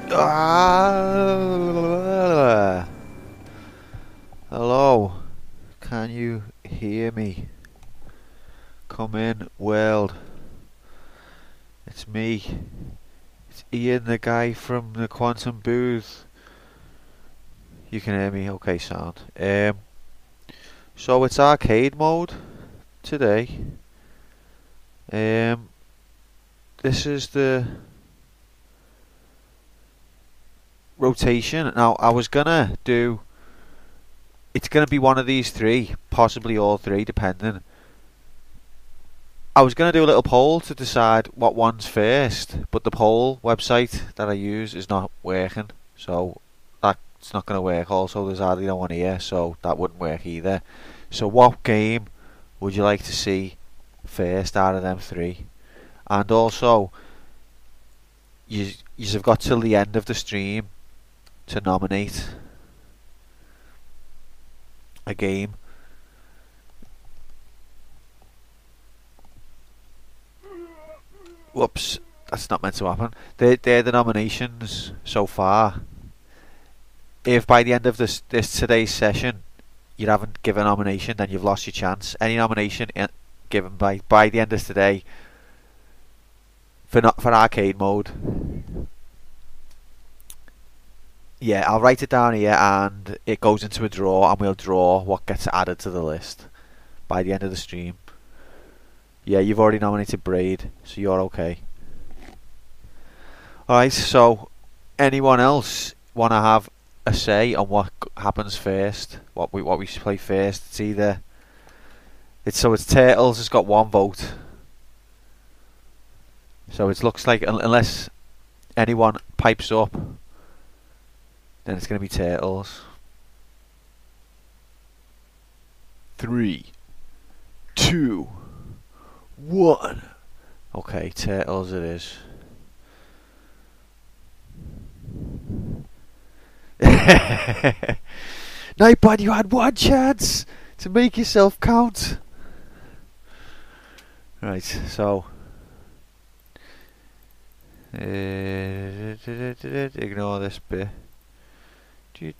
Ah, hello, can you hear me? Come in, world. It's me. It's Ian, the guy from the Quantum Booth. You can hear me, okay, sound. So it's arcade mode today. Um, this is the rotation. Now I was gonna do. It's gonna be one of these three, possibly all three, depending. I was going to do a little poll to decide what one's first, but the poll website that I use is not working, so that's not going to work. Also, there's hardly no one here, so that wouldn't work either. So, what game would you like to see first out of them three? And also, you've got till the end of the stream to nominate a game. Whoops, that's not meant to happen. They're the nominations so far. If by the end of this today's session you haven't given a nomination, then you've lost your chance. Any nomination given by the end of today for arcade mode. Yeah, I'll write it down here, and it goes into a draw, and we'll draw what gets added to the list by the end of the stream. Yeah, you've already nominated Braid, so you're okay. Alright, so anyone else want to have a say on what happens first? What we should play first? It's Turtles has got one vote. So it looks like unless anyone pipes up, then it's going to be Turtles. 3, 2, 1. Okay, Turtles it is. Nightbot, you had one chance to make yourself count. Right, so ignore this bit. This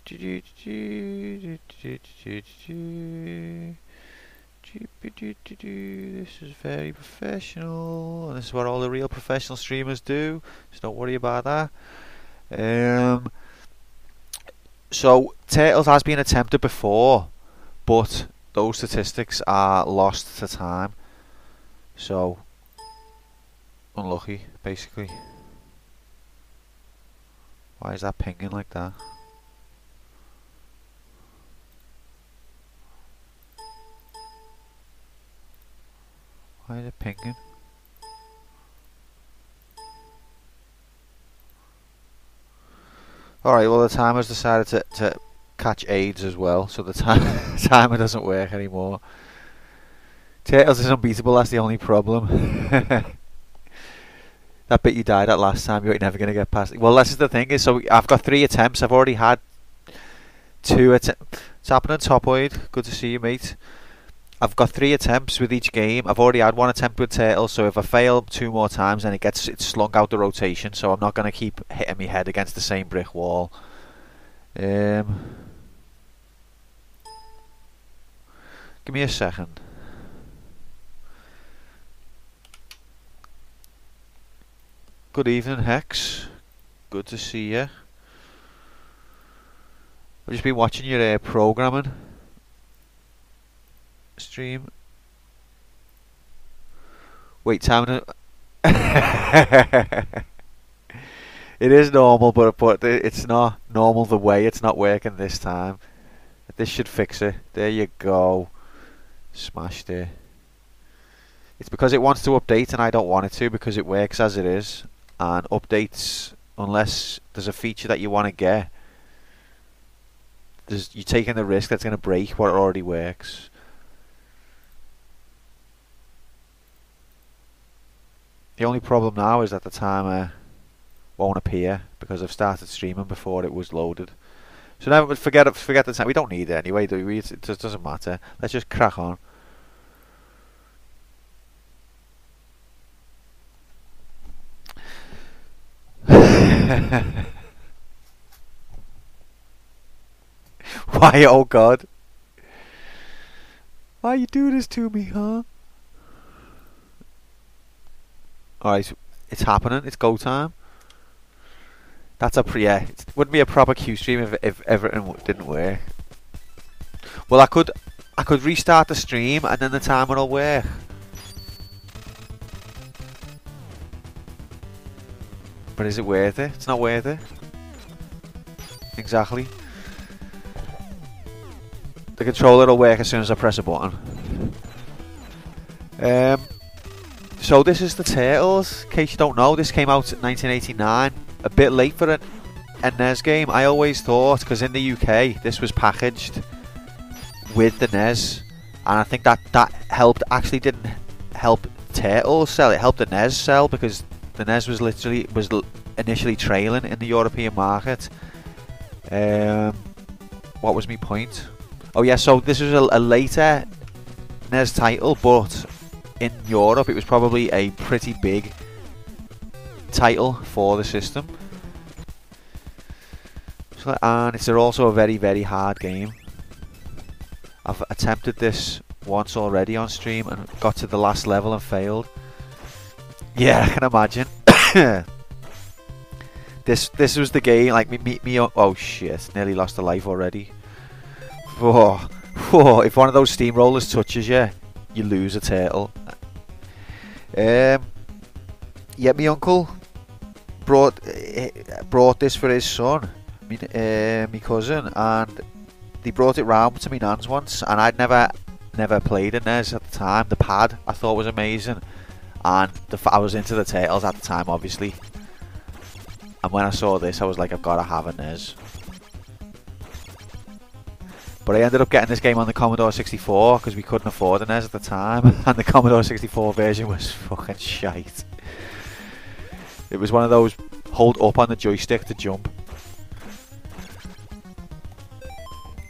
is very professional, and this is what all the real professional streamers do, so don't worry about that. So Turtles has been attempted before, but those statistics are lost to time. So unlucky, basically. Why is that pinging like that? Why is it pinging? Alright, well the timer's decided to catch AIDS as well, so the timer doesn't work anymore. Turtles is unbeatable, that's the only problem. That bit you died at last time, you're never going to get past it. Well, this is the thing, is so I've got 3 attempts, I've already had 2 attempts. It's happening, Topoid, good to see you, mate. I've got 3 attempts with each game. I've already had 1 attempt with Turtles, so if I fail 2 more times, then it's slung out the rotation. So I'm not going to keep hitting my head against the same brick wall. Give me a second. Good evening, Hex. Good to see you. I've just been watching your programming stream. Wait, time to it is normal, but it's not normal the way it's not working this time. This should fix it. There you go. Smashed it. It's because it wants to update and I don't want it to, because it works as it is. And updates, unless there's a feature that you want to get, you're taking the risk that's going to break what already works. The only problem now is that the timer won't appear because I've started streaming before it was loaded. So now forget the time. We don't need it anyway, do we? It just doesn't matter. Let's just crack on. quiet, oh god. Why you do this to me, huh? Alright, it's happening, it's go time. That's a yeah, it wouldn't be a proper Q stream if everything didn't work. Well, I could restart the stream and then the timer will work. But is it worth it? It's not worth it. Exactly. The controller will work as soon as I press a button. So this is the Turtles. In case you don't know, this came out in 1989. A bit late for a NES game. I always thought, because in the UK this was packaged with the NES, and I think that helped. Actually, didn't help Turtles sell. It helped the NES sell because the NES was initially trailing in the European market. What was my point? Oh yeah, so this was a later NES title, but in Europe it was probably a pretty big title for the system. So, and it's also a very, very hard game. I've attempted this once already on stream and got to the last level and failed. Yeah, I can imagine. This was the game, like me. Oh shit! Nearly lost a life already. Oh, if one of those steamrollers touches you, you lose a turtle. Yeah, my uncle brought this for his son, my cousin, and they brought it round to me nan's once, and I'd never played in NES at the time. The pad I thought was amazing, and I was into the Turtles at the time, obviously. And when I saw this, I was like, I've got to have a NES. But I ended up getting this game on the Commodore 64 because we couldn't afford a NES at the time, and the Commodore 64 version was fucking shite. It was one of those hold up on the joystick to jump.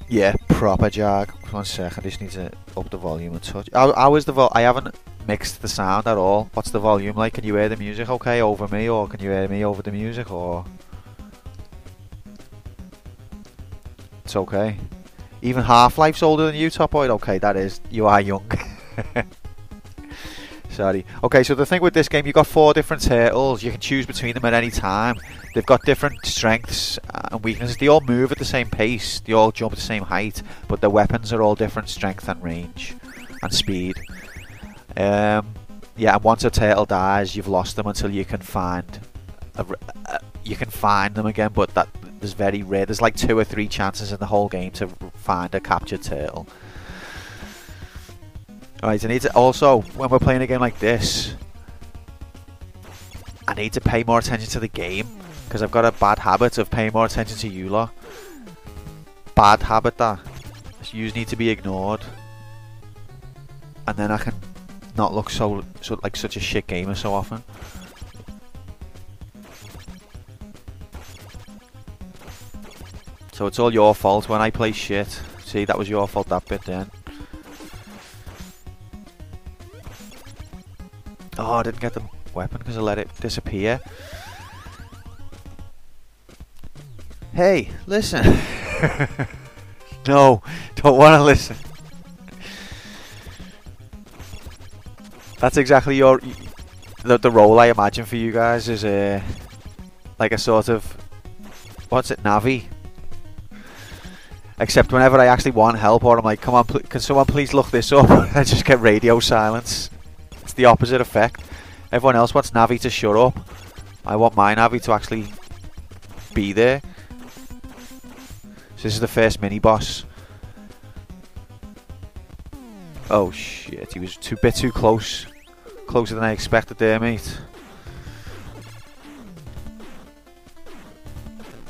Yeah, proper jag. 1 sec, I just need to up the volume a touch. How is the I haven't mixed the sound at all. What's the volume like? Can you hear the music okay over me, or can you hear me over the music, or? It's okay. Even Half-Life's older than you, Top Boy? Okay, that is. You are young. Sorry. Okay, so the thing with this game, you've got 4 different turtles. You can choose between them at any time. They've got different strengths and weaknesses. They all move at the same pace. They all jump at the same height. But their weapons are all different strength and range and speed. Yeah, and once a turtle dies, you've lost them until you can find them again. But that is very rare. There's like 2 or 3 chances in the whole game to find a captured turtle. Alright, I need to also, when we're playing a game like this, I need to pay more attention to the game, because I've got a bad habit of paying more attention to you lot. Bad habit that. You need to be ignored. And then I can not look so like such a shit gamer so often. So it's all your fault when I play shit. See, that was your fault, that bit then. Oh, I didn't get the weapon because I let it disappear. Hey, listen. No, don't want to listen. That's exactly the role I imagine for you guys is like a sort of, what's it, Navi? Except whenever I actually want help, or I'm like, come on, can someone please look this up? I just get radio silence. It's the opposite effect. Everyone else wants Navi to shut up. I want my Navi to actually be there. So this is the first mini-boss. Oh shit, he was bit too close. Closer than I expected there, mate.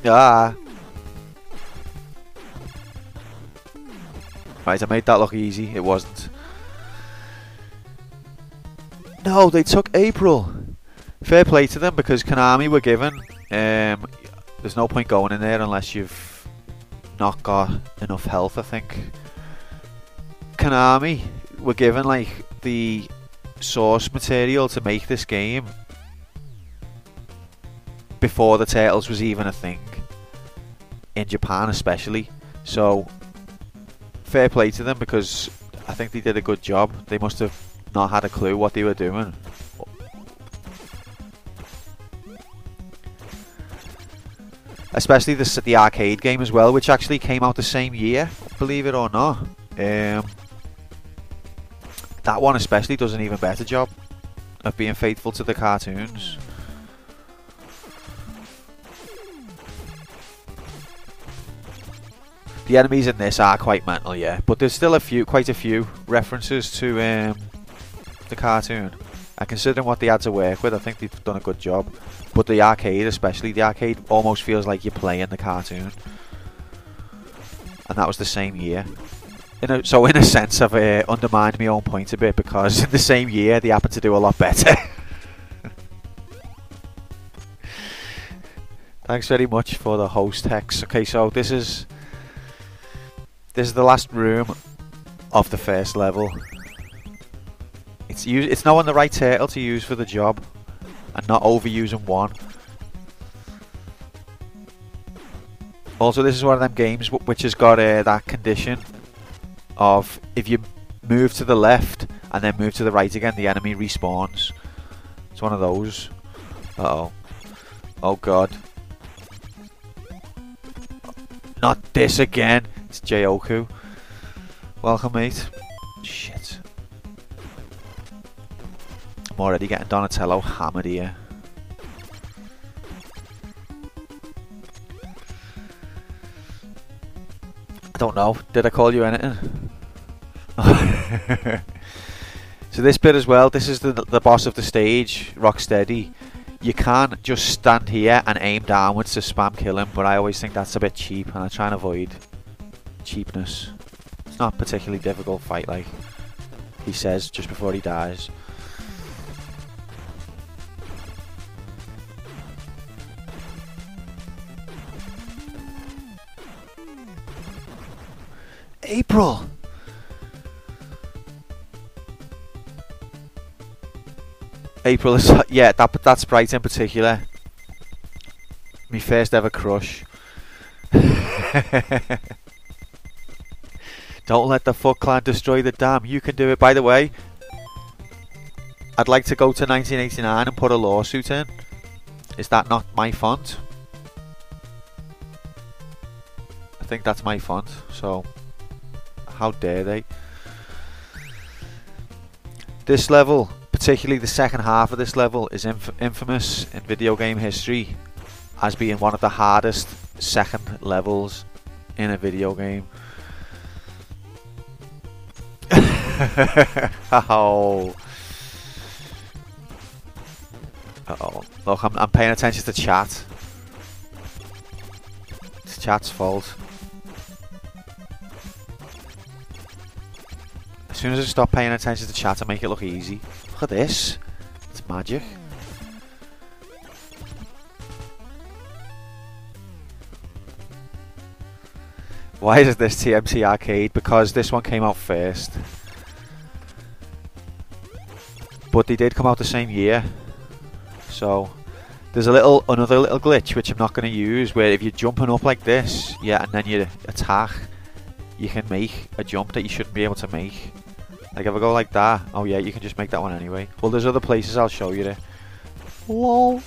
Ah. Right, I made that look easy. It wasn't. No, they took April. Fair play to them, because Konami were given. There's no point going in there unless you've not got enough health, I think. Konami were given like the source material to make this game before the Turtles was even a thing. In Japan especially. So fair play to them, because I think they did a good job. They must have not had a clue what they were doing. Especially the arcade game as well, which actually came out the same year, believe it or not. That one especially does an even better job of being faithful to the cartoons. The enemies in this are quite mental, yeah, but there's still quite a few references to the cartoon. And considering what they had to work with, I think they've done a good job. But the arcade, especially, the arcade almost feels like you're playing the cartoon. And that was the same year. So in a sense, I've undermined my own point a bit, because in the same year they happened to do a lot better. Thanks very much for the host, Hex. Okay, so this is the last room of the first level. It's knowing the right turtle to use for the job and not overusing one. Also, this is one of them games which has got that condition of if you move to the left and then move to the right again, the enemy respawns. It's one of those. Uh-oh. Oh god. Not this again. It's Jayoku. Welcome, mate. Shit. I'm already getting Donatello hammered here. I don't know. Did I call you anything? So this bit as well, this is the boss of the stage, Rocksteady. You can't just stand here and aim downwards to spam kill him, but I always think that's a bit cheap, and I try and avoid cheapness. It's not a particularly difficult fight, like he says just before he dies. April! April is, yeah, that sprite in particular. My first ever crush. Don't let the Foot Clan destroy the dam. You can do it. By the way, I'd like to go to 1989 and put a lawsuit in. Is that not my font? I think that's my font, so how dare they? This level, particularly the second half of this level, is infamous in video game history as being one of the hardest second levels in a video game. Oh. Uh-oh. Look, I'm paying attention to chat. It's chat's fault. As soon as I stop paying attention to chat, I make it look easy. Look at this. It's magic. Why is this TMT Arcade? Because this one came out first. But they did come out the same year. So there's another little glitch which I'm not going to use, where if you're jumping up like this, yeah, and then you attack, you can make a jump that you shouldn't be able to make. Like if I go like that, oh yeah, you can just make that one anyway. Well, there's other places I'll show you there. Lol.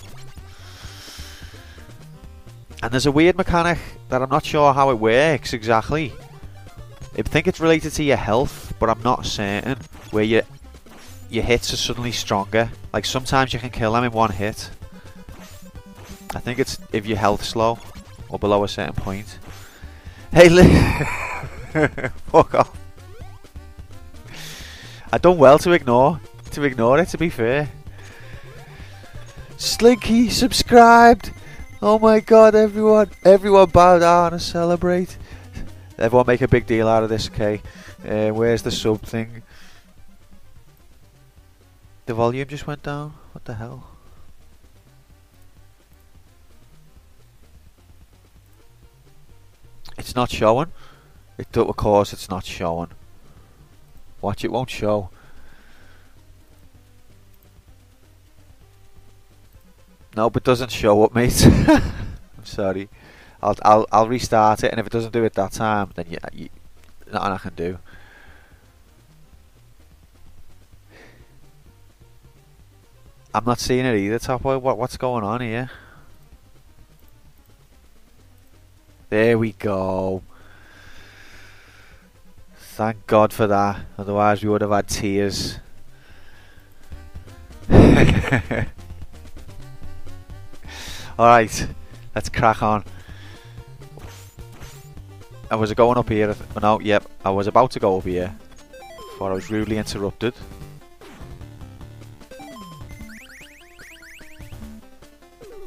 And there's a weird mechanic that I'm not sure how it works exactly. I think it's related to your health, but I'm not certain. Where your hits are suddenly stronger. Like sometimes you can kill them in one hit. I think it's if your health's low or below a certain point. Hey, fuck off. I've done well to ignore it, to be fair. Slinky subscribed. Oh my god, everyone bow down and celebrate. Everyone make a big deal out of this, okay? Where's the sub thing? The volume just went down. What the hell? It's not showing. Of course it's not showing. Watch, it won't show. Nope, it doesn't show up, mate. I'm sorry. I'll restart it, and if it doesn't do it that time, then nothing I can do. I'm not seeing it either, Top Boy. What's going on here? There we go. Thank God for that. Otherwise, we would have had tears. Alright, let's crack on. I was going up here. No, yep. I was about to go up here before I was rudely interrupted.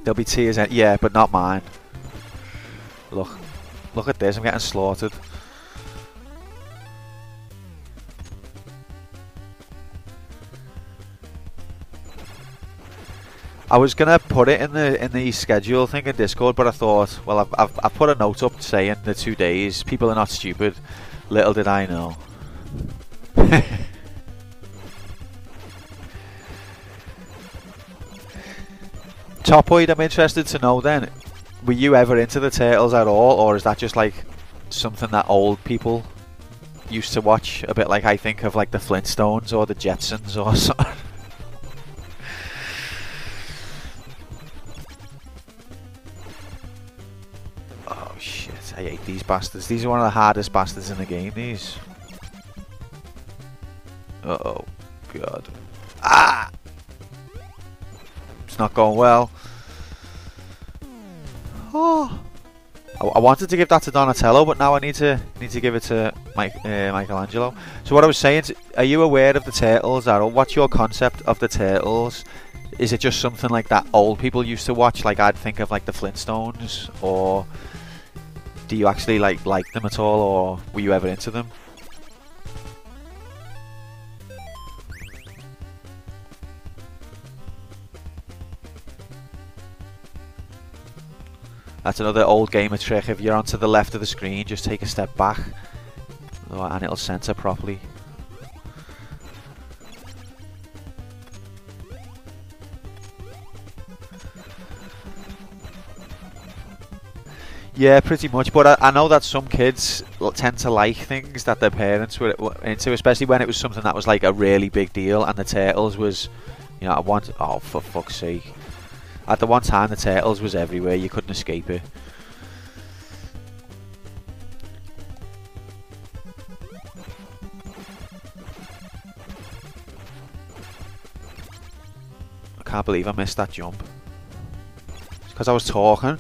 There'll be tears in it. Yeah, but not mine. Look at this. I'm getting slaughtered. I was gonna put it in the schedule thing in Discord, but I thought, well, I've put a note up saying the 2 days. People are not stupid. Little did I know. Topoid, I'm interested to know then, were you ever into the Turtles at all, or is that just like something that old people used to watch? A bit like I think of like the Flintstones or the Jetsons or something. Oh shit, I hate these bastards. These are one of the hardest bastards in the game, these. Uh-oh. God. Ah! It's not going well. Oh, I wanted to give that to Donatello, but now I need to give it to Michelangelo. So what I was saying, are you aware of the Turtles? Or what's your concept of the Turtles? Is it just something like that old people used to watch? Like I'd think of like the Flintstones, or do you actually like them at all, or were you ever into them? That's another old gamer trick. If you're onto the left of the screen, just take a step back and it'll center properly. Yeah, pretty much. But I know that some kids tend to like things that their parents were into, especially when it was something that was like a really big deal. And the Turtles was, you know, oh, for fuck's sake. At the one time, the Turtles was everywhere. You couldn't escape it. I can't believe I missed that jump. It's because I was talking.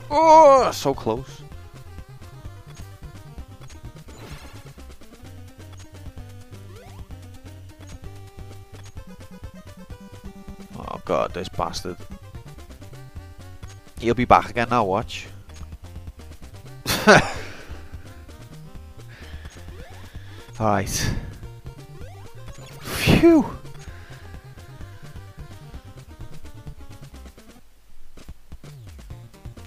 Oh, so close. Oh god, this bastard. He'll be back again now, watch. Alright. Phew!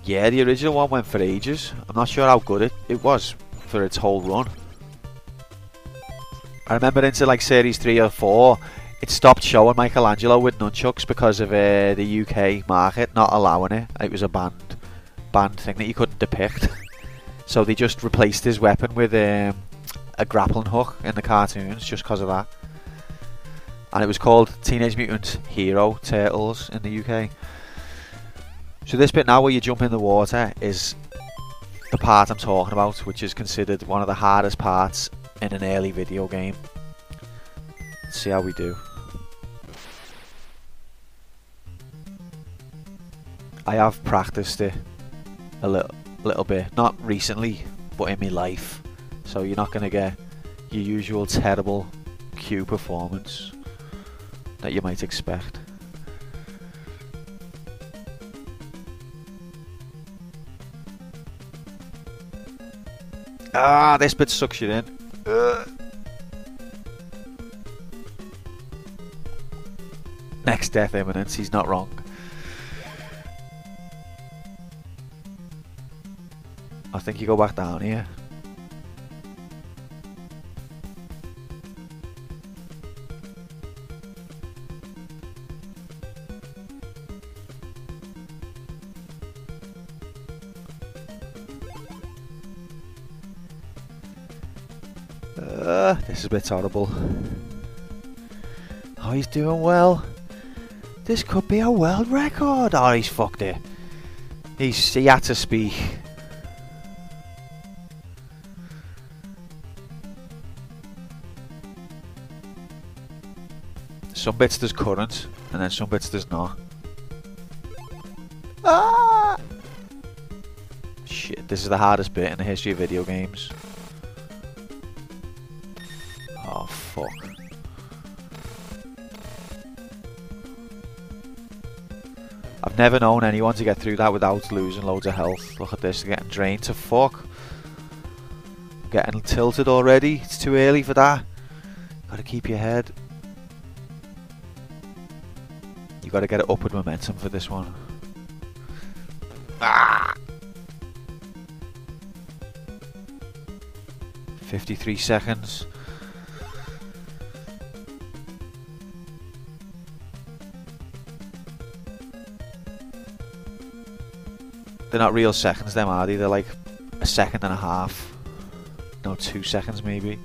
Yeah, the original one went for ages. I'm not sure how good it was for its whole run. I remember into like Series 3 or 4, it stopped showing Michelangelo with nunchucks because of the UK market not allowing it. It was a banned thing that you couldn't depict. So they just replaced his weapon with a grappling hook in the cartoons just because of that. And it was called Teenage Mutant Hero Turtles in the UK. So this bit now where you jump in the water is the part I'm talking about, which is considered one of the hardest parts in an early video game. Let's see how we do. I have practiced it a little bit, not recently, but in my life. So you're not going to get your usual terrible cue performance that you might expect. Ah, this bit sucks you in. Next death imminent, he's not wrong. I think you go back down here. This is a bit horrible. Oh, he's doing well. This could be a world record. Oh, he's fucked it. He had to speak. Some bits there's current, and then some bits there's not. Ah! Shit, this is the hardest bit in the history of video games. Oh, fuck. I've never known anyone to get through that without losing loads of health. Look at this, they're getting drained to fuck. Getting tilted already, it's too early for that. Gotta keep your head. You gotta get upward momentum for this one. Ah! 53 seconds. They're not real seconds, them are they? They're like a second and a half. No, 2 seconds maybe.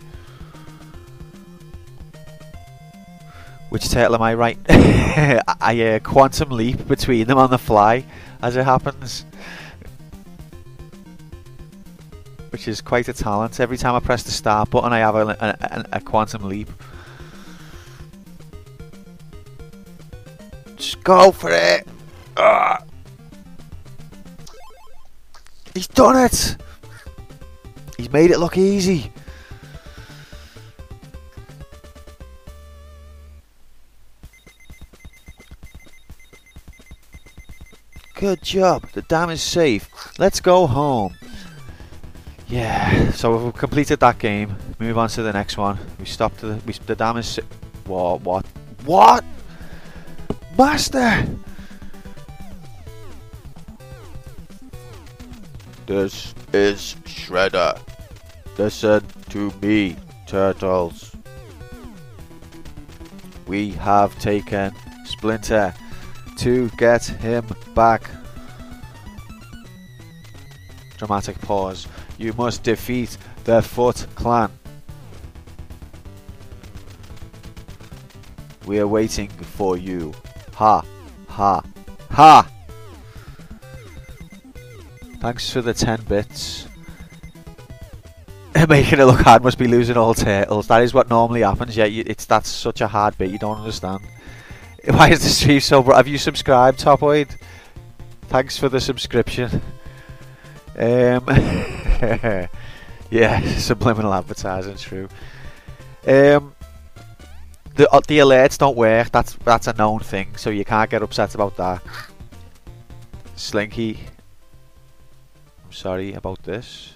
Which turtle am I right? I quantum leap between them on the fly as it happens. Which is quite a talent. Every time I press the start button I have a quantum leap. Just go for it! Ugh. He's done it! He's made it look easy. Good job. The dam is safe. Let's go home. Yeah, so we've completed that game. Move on to the next one. We stopped the dam is what? Master! This is Shredder. Listen to me, turtles. We have taken Splinter to get him back. Dramatic pause. You must defeat the Foot Clan. We are waiting for you. Ha, ha, ha! Thanks for the 10 bits. Making it look hard must be losing all turtles. That is what normally happens. Yeah, that's such a hard bit. You don't understand. Why is the stream so bright? Have you subscribed, Topoid? Thanks for the subscription. Yeah, subliminal advertising, true. The alerts don't work. That's a known thing, so you can't get upset about that. Slinky, I'm sorry about this.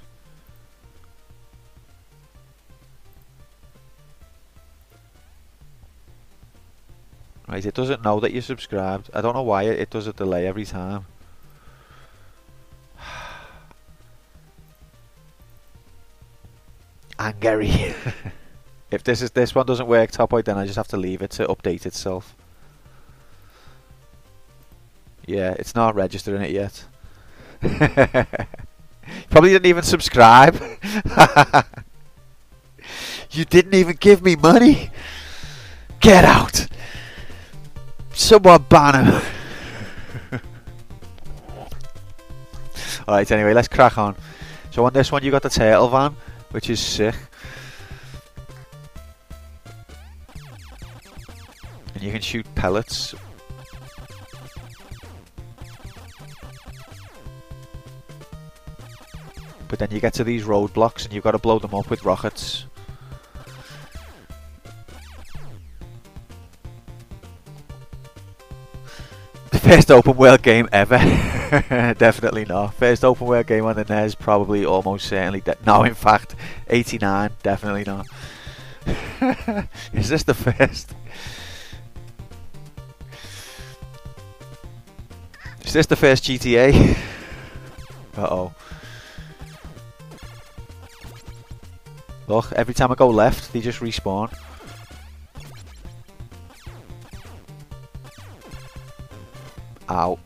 Right, it doesn't know that you subscribed. I don't know why it does a delay every time. Angry. If this one doesn't work, Topoid, then I just have to leave it to update itself. Yeah, it's not registering it yet. Probably didn't even subscribe. You didn't even give me money. Get out. Someone ban him. Alright, anyway, let's crack on. So on this one you got the turtle van, which is sick. And you can shoot pellets. But then you get to these roadblocks and you've got to blow them up with rockets. First open world game ever. Definitely not. First open world game on the NES, probably, almost certainly. No, in fact, 89, definitely not. Is this the first? Is this the first GTA? Uh-oh. Look, every time I go left, they just respawn. Ow.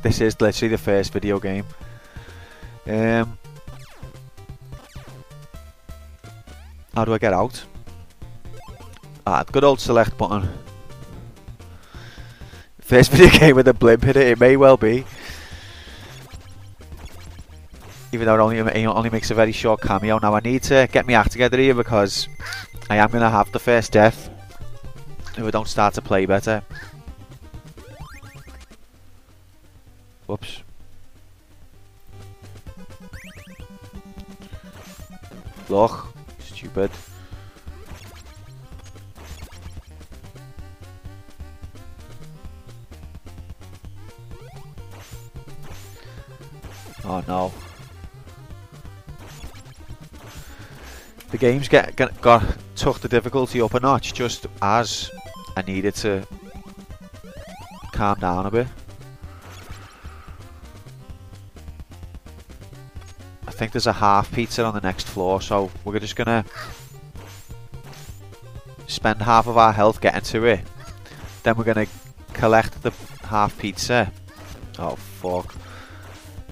This is literally the first video game. How do I get out? Ah, good old select button. First video game with a blimp in it, it may well be. Even though it only makes a very short cameo. Now I need to get my act together here because I am going to have the first death if I don't start to play better. Whoops. Look, stupid. Oh no. The game's took the difficulty up a notch just as I needed to calm down a bit. I think there's a half pizza on the next floor, so we're just gonna spend half of our health getting to it. Then we're gonna collect the half pizza. Oh fuck.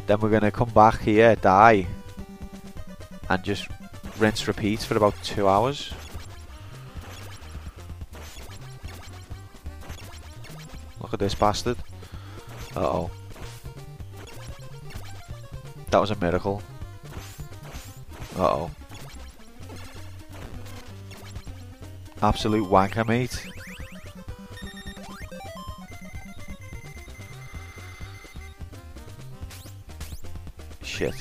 Then we're gonna come back here, die, and just rinse repeat for about 2 hours. Look at this bastard. Uh-oh. That was a miracle. Uh-oh. Absolute wanker, mate. Shit.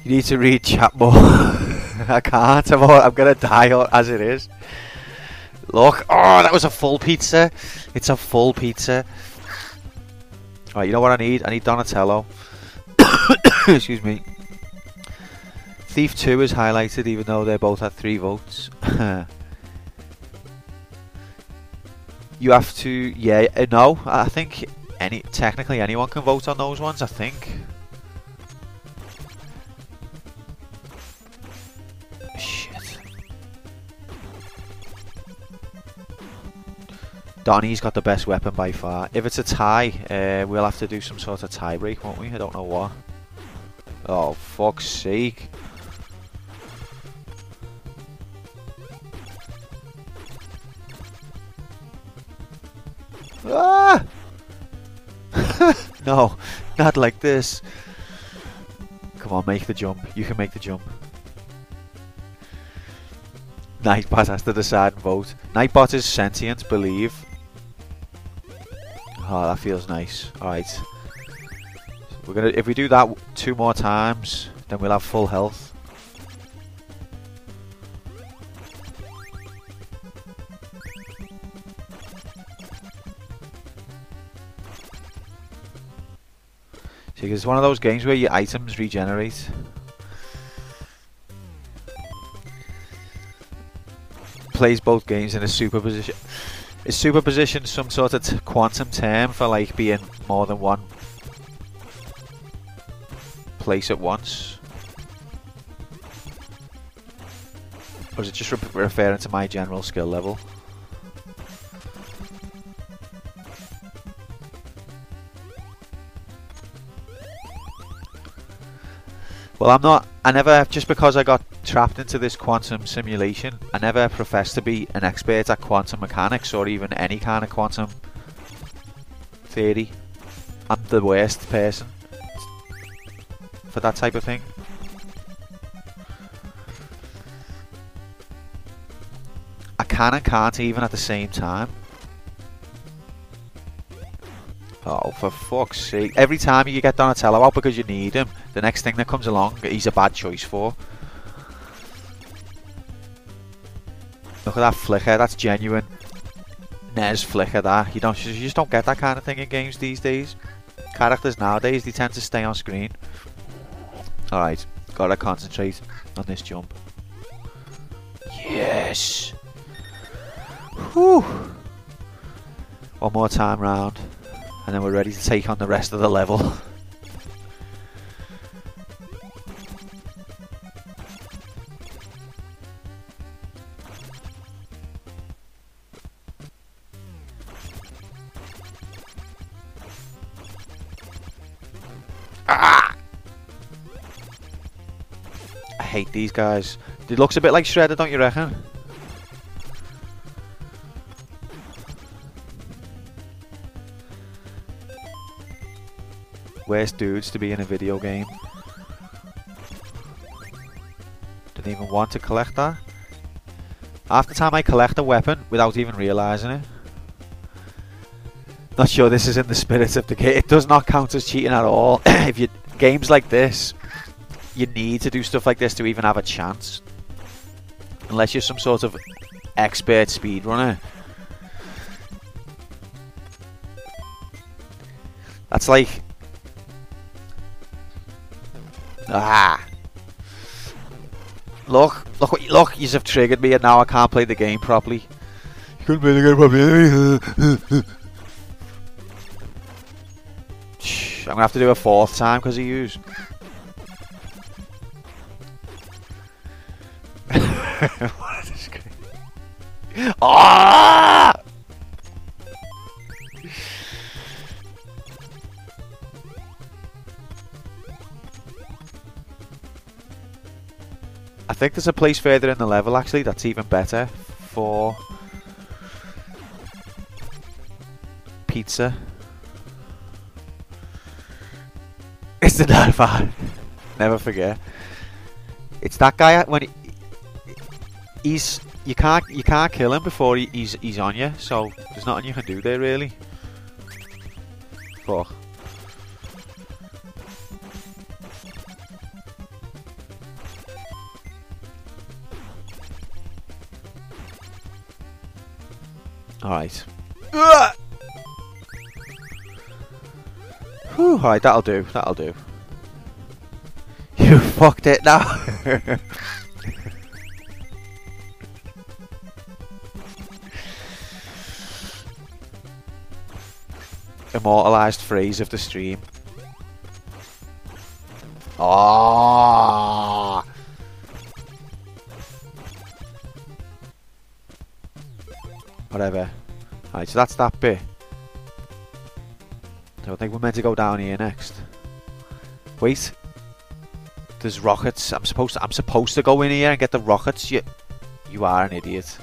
You need to read chat more. I can't. I'm gonna die as it is. Look. Oh, that was a full pizza. It's a full pizza. Alright, you know what I need? I need Donatello. Excuse me. Thief 2 is highlighted even though they both had 3 votes. You have to... Yeah, no. I think technically anyone can vote on those ones, I think. Donnie's got the best weapon by far. If it's a tie, we'll have to do some sort of tie break, won't we? I don't know what. Oh, fuck's sake. Ah! No, not like this. Come on, make the jump. You can make the jump. Nightbot has to decide and vote. Nightbot is sentient, believe. Oh, that feels nice. Alright. We're gonna, if we do that 2 more times, then we'll have full health. See, it's one of those games where your items regenerate. Plays both games in a superposition. Is superposition some sort of quantum term for like being more than one place at once? Or is it just referring to my general skill level? Well, I never, just because I got trapped into this quantum simulation, I never professed to be an expert at quantum mechanics or even any kind of quantum theory. I'm the worst person for that type of thing. I can and can't even at the same time. Oh, for fuck's sake. Every time you get Donatello out because you need him, the next thing that comes along, he's a bad choice for. Look at that flicker, that's genuine NES flicker, that. You just don't get that kind of thing in games these days. Characters nowadays, they tend to stay on screen. Alright, gotta concentrate on this jump. Yes! Whew! One more time round. And then we're ready to take on the rest of the level. Ah! I hate these guys. It looks a bit like Shredder, don't you reckon? Worst dudes to be in a video game. Didn't even want to collect that. Half the time I collect a weapon without even realising it. Not sure this is in the spirit of the game. It does not count as cheating at all. If you games like this, you need to do stuff like this to even have a chance. Unless you're some sort of expert speedrunner. That's like... Look, look, you have triggered me and now I can't play the game properly. You couldn't play the game properly. I'm gonna have to do a fourth time because of yous. What a disgrace. Ah! I think there's a place further in the level actually that's even better for pizza. It's the Darfar. Never forget. It's that guy when he's you can't kill him before he's on you, so there's nothing you can do there really. Fuck. Alright. Alright, that'll do. That'll do. You fucked it now. Immortalised phrase of the stream. Ah. Whatever. Alright, so that's that bit. I think we're meant to go down here next. Wait. There's rockets. I'm supposed to go in here and get the rockets. You are an idiot.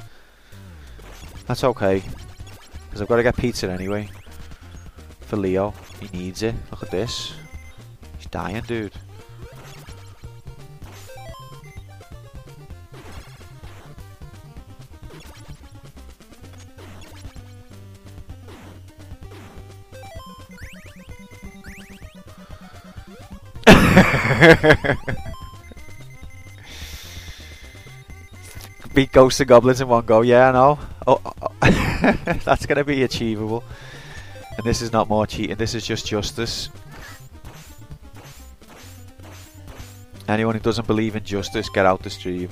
That's okay. Because I've got to get pizza anyway. For Leo. He needs it. Look at this. He's dying, dude. Beat ghosts and goblins in one go. Yeah, I know. That's gonna be achievable. And this is not more cheating. This is just justice. Anyone who doesn't believe in justice, get out the stream.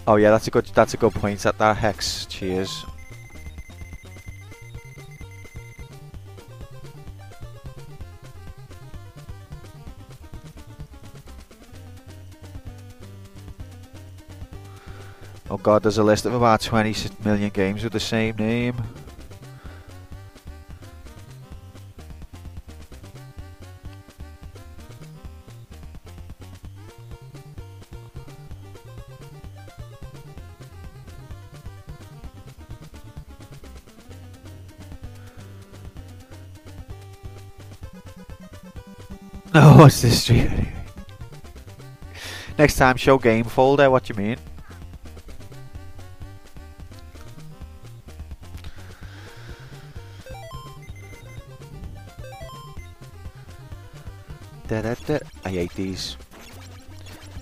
Oh yeah, that's a good point. That hex. Cheers. Oh god, there's a list of about 20 million games with the same name. No, what's this stream? Next time, show game folder. What do you mean? I hate these.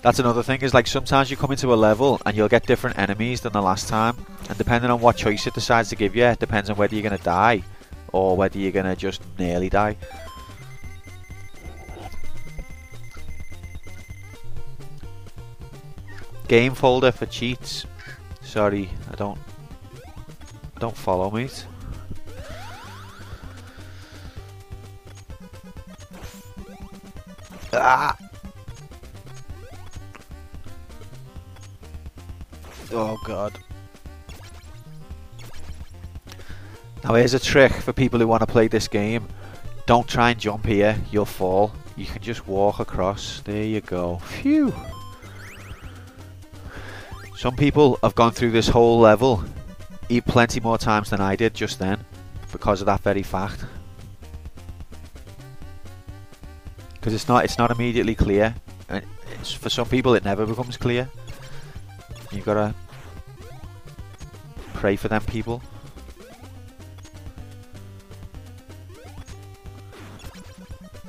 That's another thing, is like sometimes you come into a level and you'll get different enemies than the last time, and depending on what choice it decides to give you, it depends on whether you're going to die or whether you're going to just nearly die. Game folder for cheats. Sorry, I don't follow, mate. Ah! Oh god. Now here's a trick for people who want to play this game. Don't try and jump here, you'll fall. You can just walk across. There you go. Phew. Some people have gone through this whole level plenty more times than I did just then, because of that very fact. Because it's not immediately clear, and for some people it never becomes clear. You've got to pray for them people.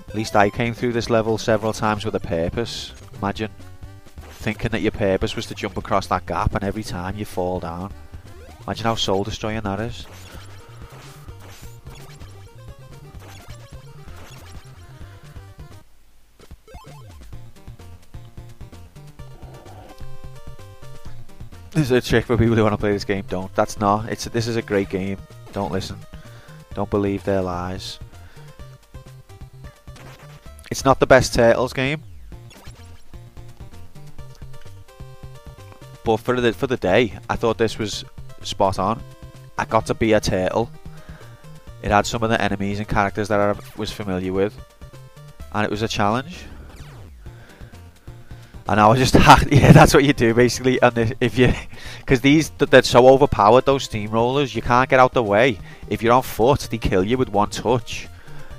At least I came through this level several times with a purpose. Imagine thinking that your purpose was to jump across that gap and every time you fall down. Imagine how soul destroying that is. This is a trick for people who want to play this game. Don't. That's not. This is a great game. Don't listen. Don't believe their lies. It's not the best Turtles game, but for the day, I thought this was spot on. I got to be a turtle. It had some of the enemies and characters that I was familiar with, and it was a challenge. And I was just yeah, that's what you do basically. And if you, because they're so overpowered, those steamrollers, you can't get out the way. If you're on foot, they kill you with one touch.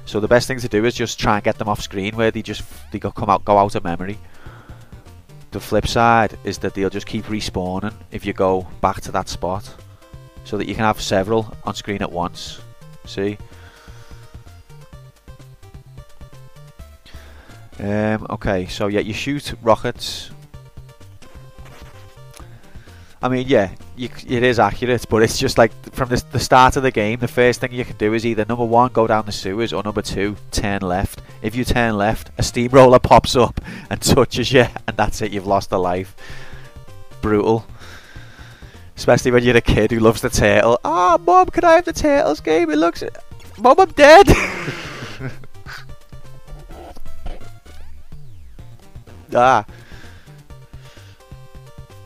So the best thing to do is just try and get them off screen where they go out of memory. The flip side is that they'll just keep respawning if you go back to that spot, so that you can have several on screen at once. See? Okay, so yeah, you shoot rockets. I mean, yeah, it is accurate, but it's just like from the start of the game, the first thing you can do is either number one, go down the sewers, or number two, turn left. If you turn left, a steamroller pops up and touches you, and that's it, you've lost a life. Brutal. Especially when you're a kid who loves the turtle. Ah, Mom, can I have the Turtles game? It looks... Mom, I'm dead! Ah.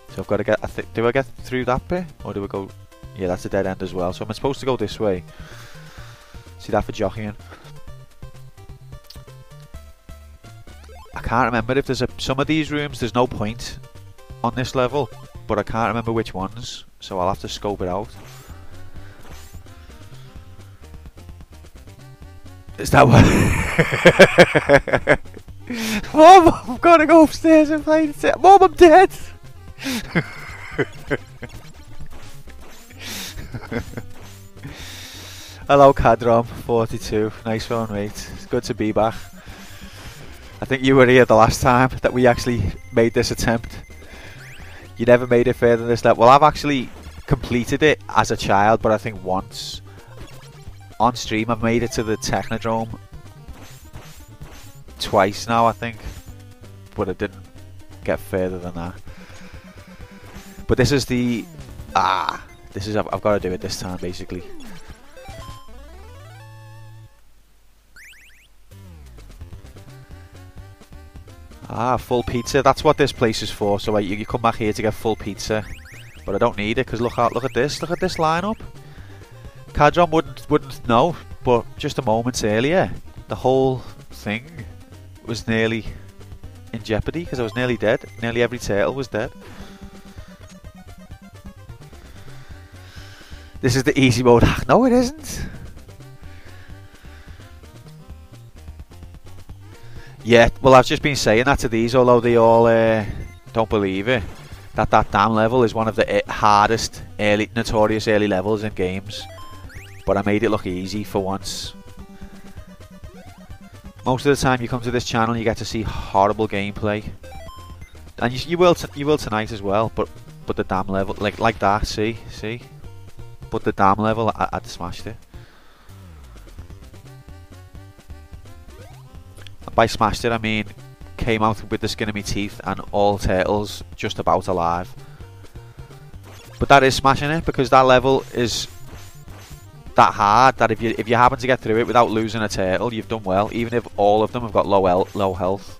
So I've got to get, do I get through that bit? Or do we go, yeah, that's a dead end as well. So I'm supposed to go this way. See that for jockeying? I can't remember if there's some of these rooms, there's no point on this level. But I can't remember which ones. So I'll have to scope it out. Is that what? Mom, I've got to go upstairs and play the Mom, I'm dead! Hello Cadrom 42, nice one mate, it's good to be back. I think you were here the last time that we actually made this attempt. You never made it further than this level. Well, I've actually completed it as a child, but I think once on stream I've made it to the Technodrome twice now, I think, but I didn't get further than that. But this is the... I've got to do it this time, basically. Full pizza. That's what this place is for. So you come back here to get full pizza. But I don't need it, because look at this. Look at this lineup. Cadron wouldn't know, but just a moment earlier, the whole thing was nearly in jeopardy, because I was nearly dead. Nearly every turtle was dead. This is the easy mode. No, it isn't. Yeah, well, I've just been saying that to these, although they all don't believe it. That damn level is one of the hardest, notorious early levels in games. But I made it look easy for once. Most of the time you come to this channel, you get to see horrible gameplay, and you will tonight as well. But the damn level, like that, see. But the damn level, I'd smashed it. And by smashed it, I mean came out with the skin of my teeth and all turtles just about alive. But that is smashing it, because that level is that hard that if you happen to get through it without losing a turtle, you've done well. Even if all of them have got low health.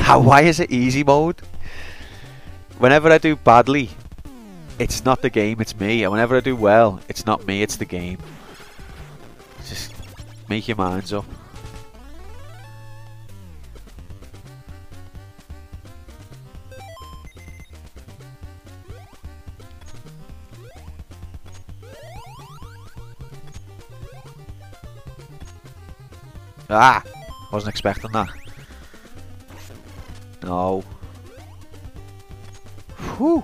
Why is it easy mode? Whenever I do badly, It's not the game, it's me. And whenever I do well, it's not me, it's the game. Just make your minds up. Ah! Wasn't expecting that. No. Whew.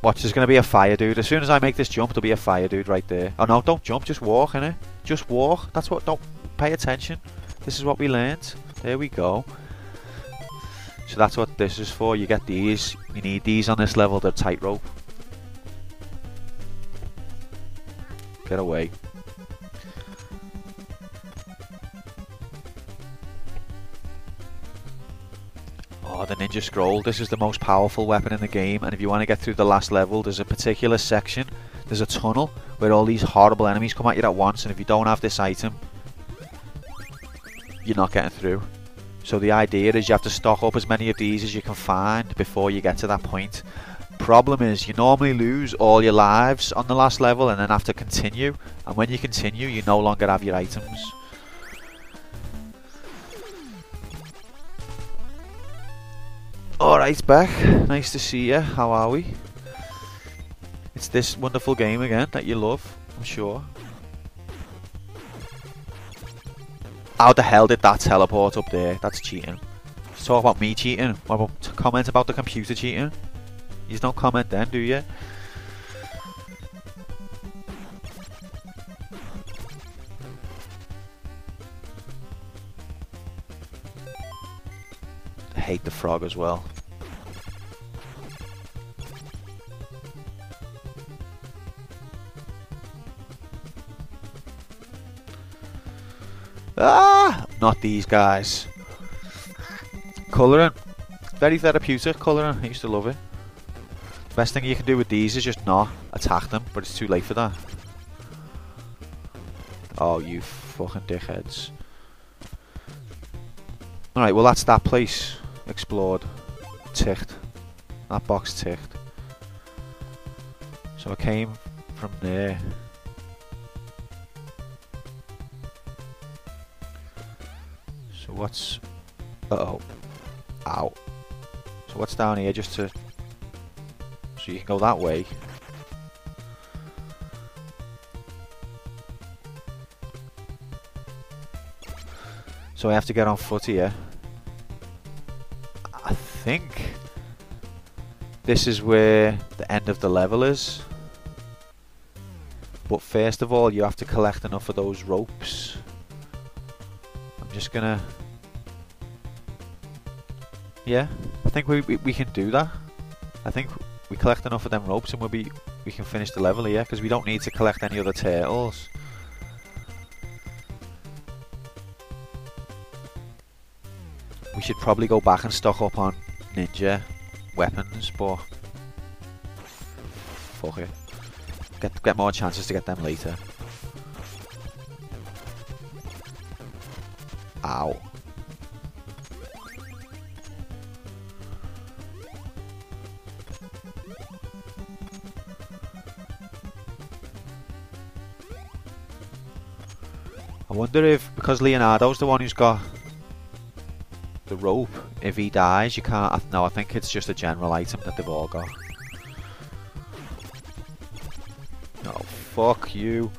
Watch, there's going to be a fire dude. As soon as I make this jump, there'll be a fire dude right there. Oh no, don't jump, just walk, innit? Just walk. That's what, don't pay attention. This is what we learned. There we go. So that's what this is for. You get these. You need these on this level, they're tightrope. Get away. Oh, the ninja scroll. This is the most powerful weapon in the game, and if you want to get through the last level, there's a particular section, there's a tunnel where all these horrible enemies come at you at once, and if you don't have this item, you're not getting through. So the idea is you have to stock up as many of these as you can find before you get to that point. Problem is, you normally lose all your lives on the last level and then have to continue, and when you continue, you no longer have your items. Alright, Beck, nice to see you. How are we? It's this wonderful game again that you love, I'm sure. How the hell did that teleport up there? That's cheating. Let's talk about me cheating. What about comment about the computer cheating? You don't comment then, do you? I hate the frog as well. Ah! Not these guys. Colouring. Very therapeutic colouring. I used to love it. Best thing you can do with these is just not attack them, but it's too late for that. Oh, you fucking dickheads. Alright, well that's that place explored. Ticked. That box ticked. So I came from there. So what's... Uh-oh. Ow. So what's down here just to... So you can go that way. So I have to get on foot here. I think this is where the end of the level is. But first of all, you have to collect enough of those ropes. I'm just gonna... Yeah, I think we can do that. I think we collect enough of them ropes and we can finish the level here, because we don't need to collect any other turtles. We should probably go back and stock up on ninja weapons, but fuck it. Get more chances to get them later. Ow. I wonder if, because Leonardo's the one who's got the rope, if he dies you can't... No, I think it's just a general item that they've all got. Oh, fuck you.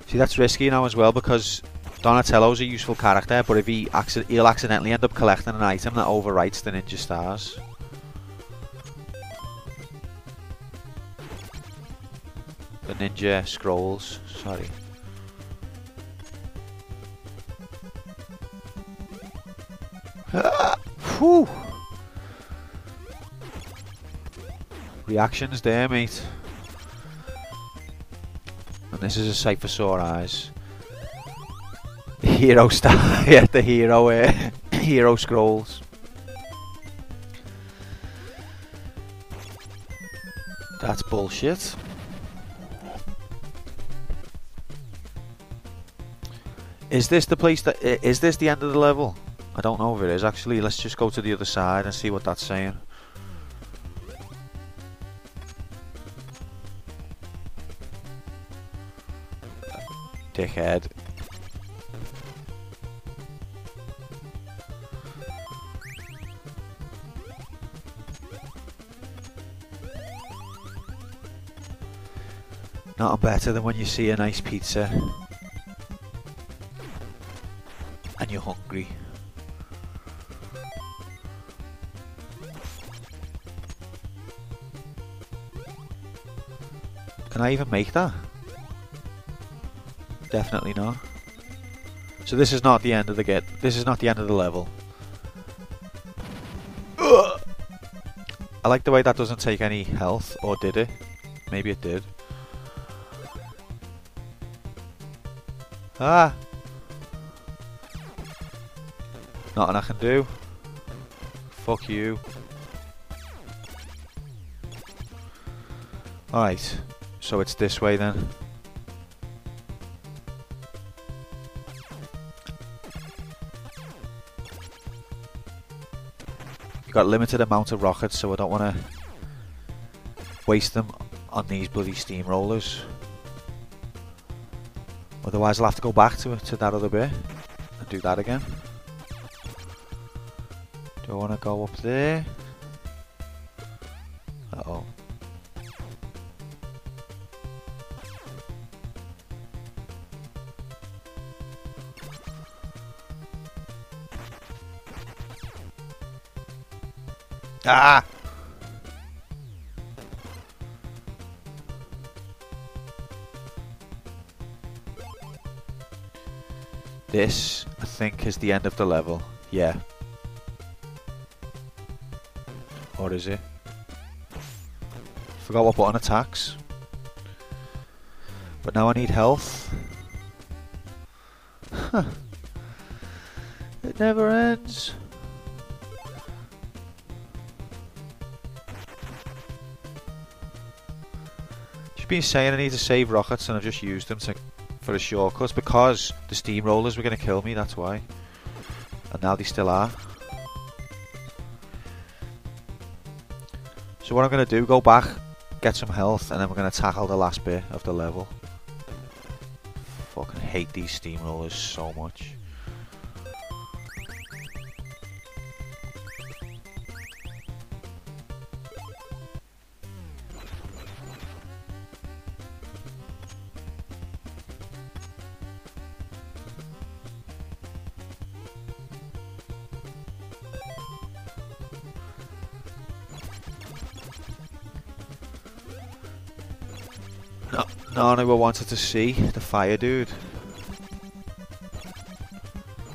See, that's risky now as well, because Donatello's a useful character, but if he'll accidentally end up collecting an item that overwrites the ninja stars. The ninja scrolls, sorry. Whew. Reactions there, mate. And this is a sight for sore eyes. Hero star, yeah, the hero, hero scrolls. That's bullshit. Is this the place that... Is this the end of the level? I don't know if it is actually. Let's just go to the other side and see what that's saying. Dickhead. Not better than when you see a nice pizza and you're hungry. Can I even make that? Definitely not. So this is not the end of the This is not the end of the level. Ugh! I like the way that doesn't take any health, or did it? Maybe it did. Ah! Nothing I can do. Fuck you. Alright, so it's this way then. You've got a limited amount of rockets, so I don't want to waste them on these bloody steamrollers. Otherwise I'll have to go back to that other bit and do that again. Do I want to go up there? Uh-oh. Ah! This, I think, is the end of the level. Yeah. Or is it? Forgot what button attacks. But now I need health. Huh. It never ends. Just been saying I need to save rockets and I've just used them for a shortcut because the steamrollers were going to kill me, that's why. And now they still are. So what I'm going to do, go back, get some health, and then we're going to tackle the last bit of the level. Fucking hate these steamrollers so much. No, I wanted to see the fire dude.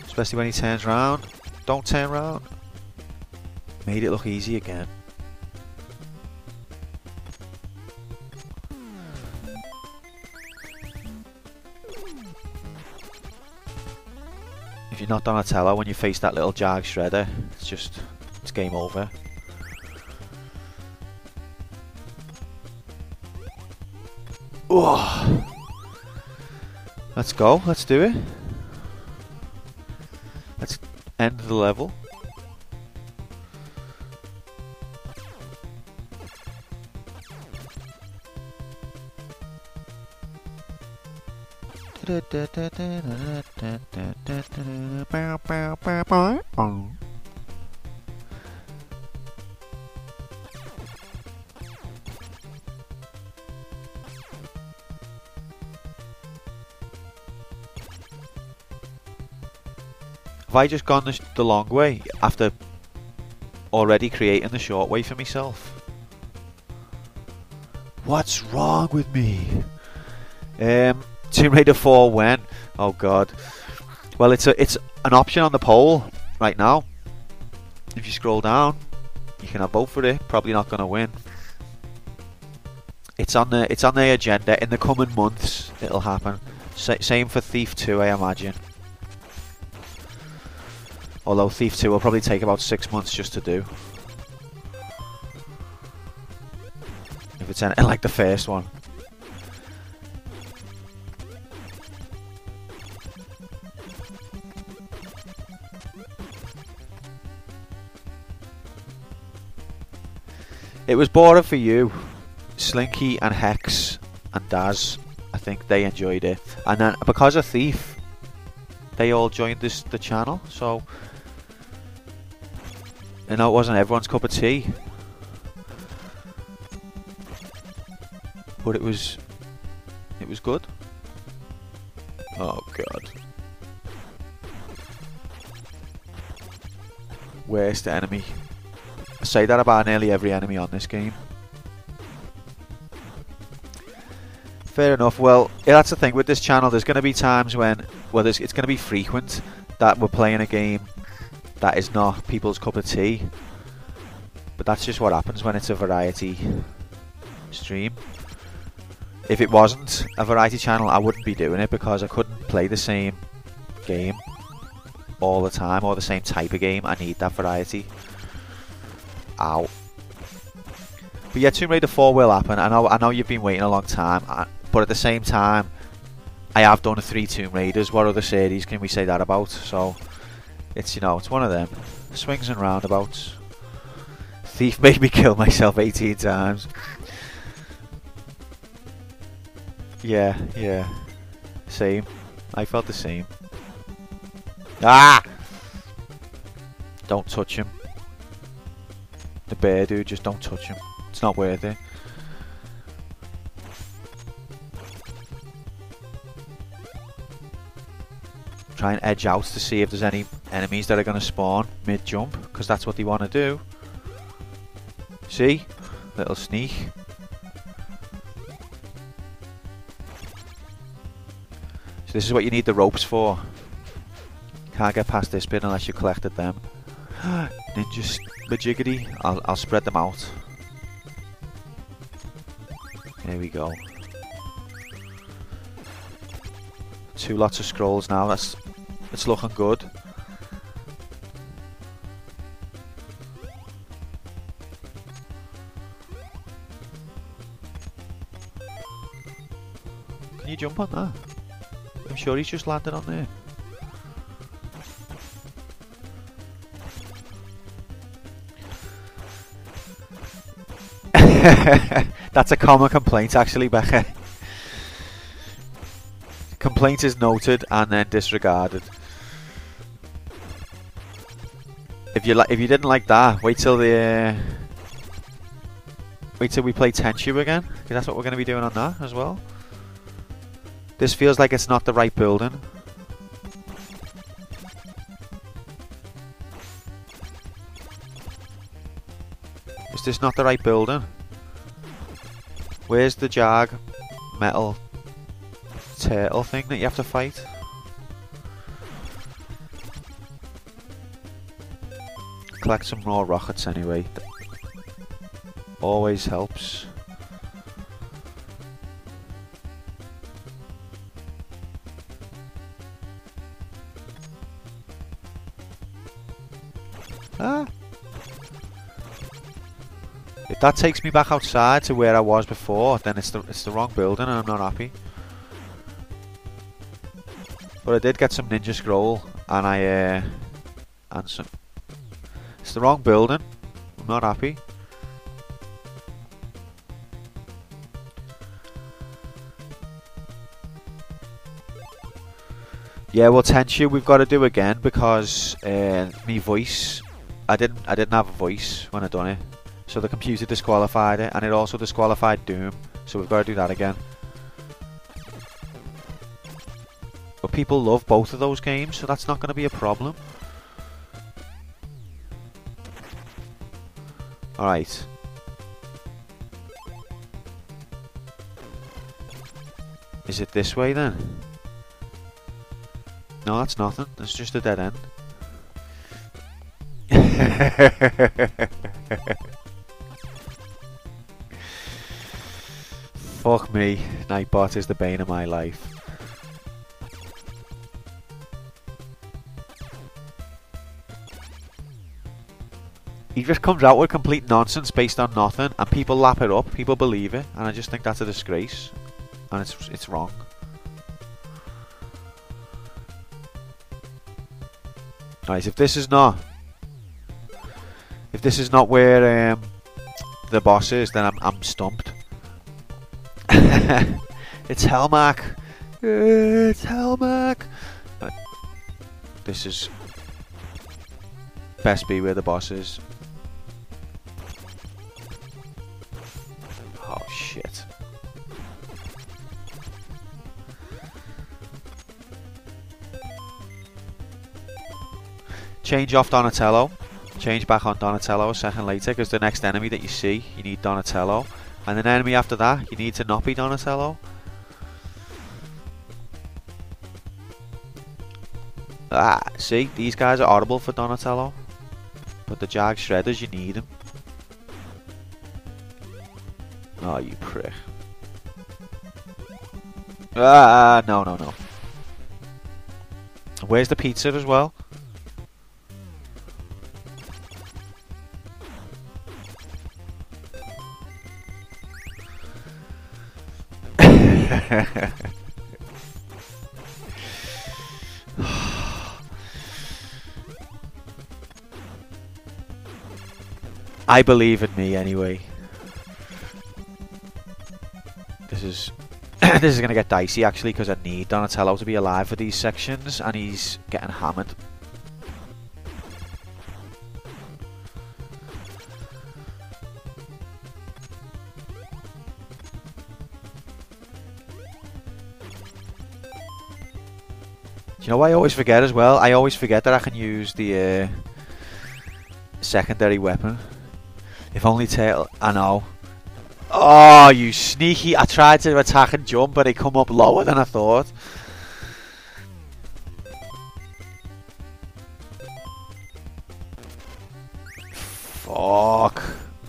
Especially when he turns round. Don't turn round. Made it look easy again. If you're not Donatello, when you face that little Jag Shredder, it's game over. Oh. Let's go, let's do it. Let's end the level. Have I just gone the long way after already creating the short way for myself? What's wrong with me? Tomb Raider 4 when? Oh god. Well, it's an option on the poll right now. If you scroll down, you can have vote for it. Probably not going to win. It's on the agenda in the coming months. It'll happen. Same for Thief 2, I imagine. Although Thief 2 will probably take about 6 months just to do. If it's anything like the first one. It was boring for you. Slinky and Hex and Daz, I think they enjoyed it. And then because of Thief, they all joined the channel. So, you know, it wasn't everyone's cup of tea. But it was good. Oh god. Worst enemy. I say that about nearly every enemy on this game. Fair enough. Well, yeah, that's the thing with this channel. There's going to be times when, well, it's going to be frequent that we're playing a game that is not people's cup of tea. But that's just what happens when it's a variety stream. If it wasn't a variety channel, I wouldn't be doing it because I couldn't play the same game all the time or the same type of game. I need that variety. Ow. But yeah, Tomb Raider 4 will happen. I know you've been waiting a long time, but at the same time, I have done 3 Tomb Raiders. What other series can we say that about? So it's, you know, it's one of them. Swings and roundabouts. Thief made me kill myself 18 times. Yeah, yeah. Same. I felt the same. Ah! Don't touch him. The bear dude, just don't touch him. It's not worth it. Try and edge out to see if there's any enemies that are going to spawn mid-jump, because that's what they want to do. See? Little sneak. So this is what you need the ropes for. Can't get past this bit unless you collected them. Ninja majiggity. I'll spread them out. There we go. 2 lots of scrolls now. It's looking good. Can you jump on that? I'm sure he's just landed on there. That's a common complaint actually, Becca. Complaint is noted and then disregarded. If you didn't like that, wait till we play Tenchu again, because that's what we're going to be doing on that as well. This feels like it's not the right building. Is this not the right building? Where's the jag metal turtle thing that you have to fight? Collect some more rockets anyway. Always helps. Ah! If that takes me back outside to where I was before, then it's the wrong building and I'm not happy. But I did get some ninja scroll and and some. It's the wrong building. I'm not happy. Yeah, well, Tenchu we've got to do again because me voice. I didn't have a voice when I done it. So the computer disqualified it, and it also disqualified Doom, so we've got to do that again. But people love both of those games, so that's not going to be a problem. Alright. Is it this way then? No, that's nothing. It's just a dead end. Fuck me, Nightbot is the bane of my life. He just comes out with complete nonsense based on nothing, and people lap it up, people believe it, and I just think that's a disgrace, and it's wrong. Right, if this is not where the bosses, then I'm stumped. It's Hellmac. It's Hellmac. This is best be where the boss is. Oh shit. Change off Donatello. Change back on Donatello a second later, because the next enemy that you see, you need Donatello. And an enemy after that, you need to not be Donatello. Ah, see, these guys are audible for Donatello. But the Jag Shredders, you need them. Oh, you prick. Ah, no, no, no. Where's the pizza as well? I believe in me anyway. This is this is gonna get dicey actually, because I need Donatello to be alive for these sections, and he's getting hammered. Do you know what I always forget as well? I always forget that I can use the secondary weapon. If only tail... I know. Oh, you sneaky... I tried to attack and jump, but it come up lower than I thought. Fuck.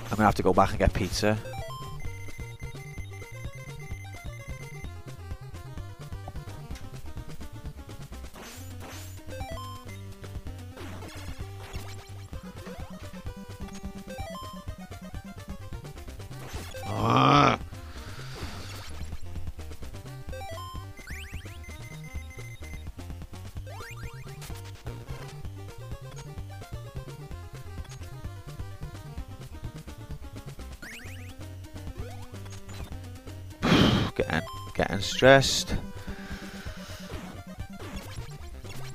I'm gonna have to go back and get pizza. Getting stressed.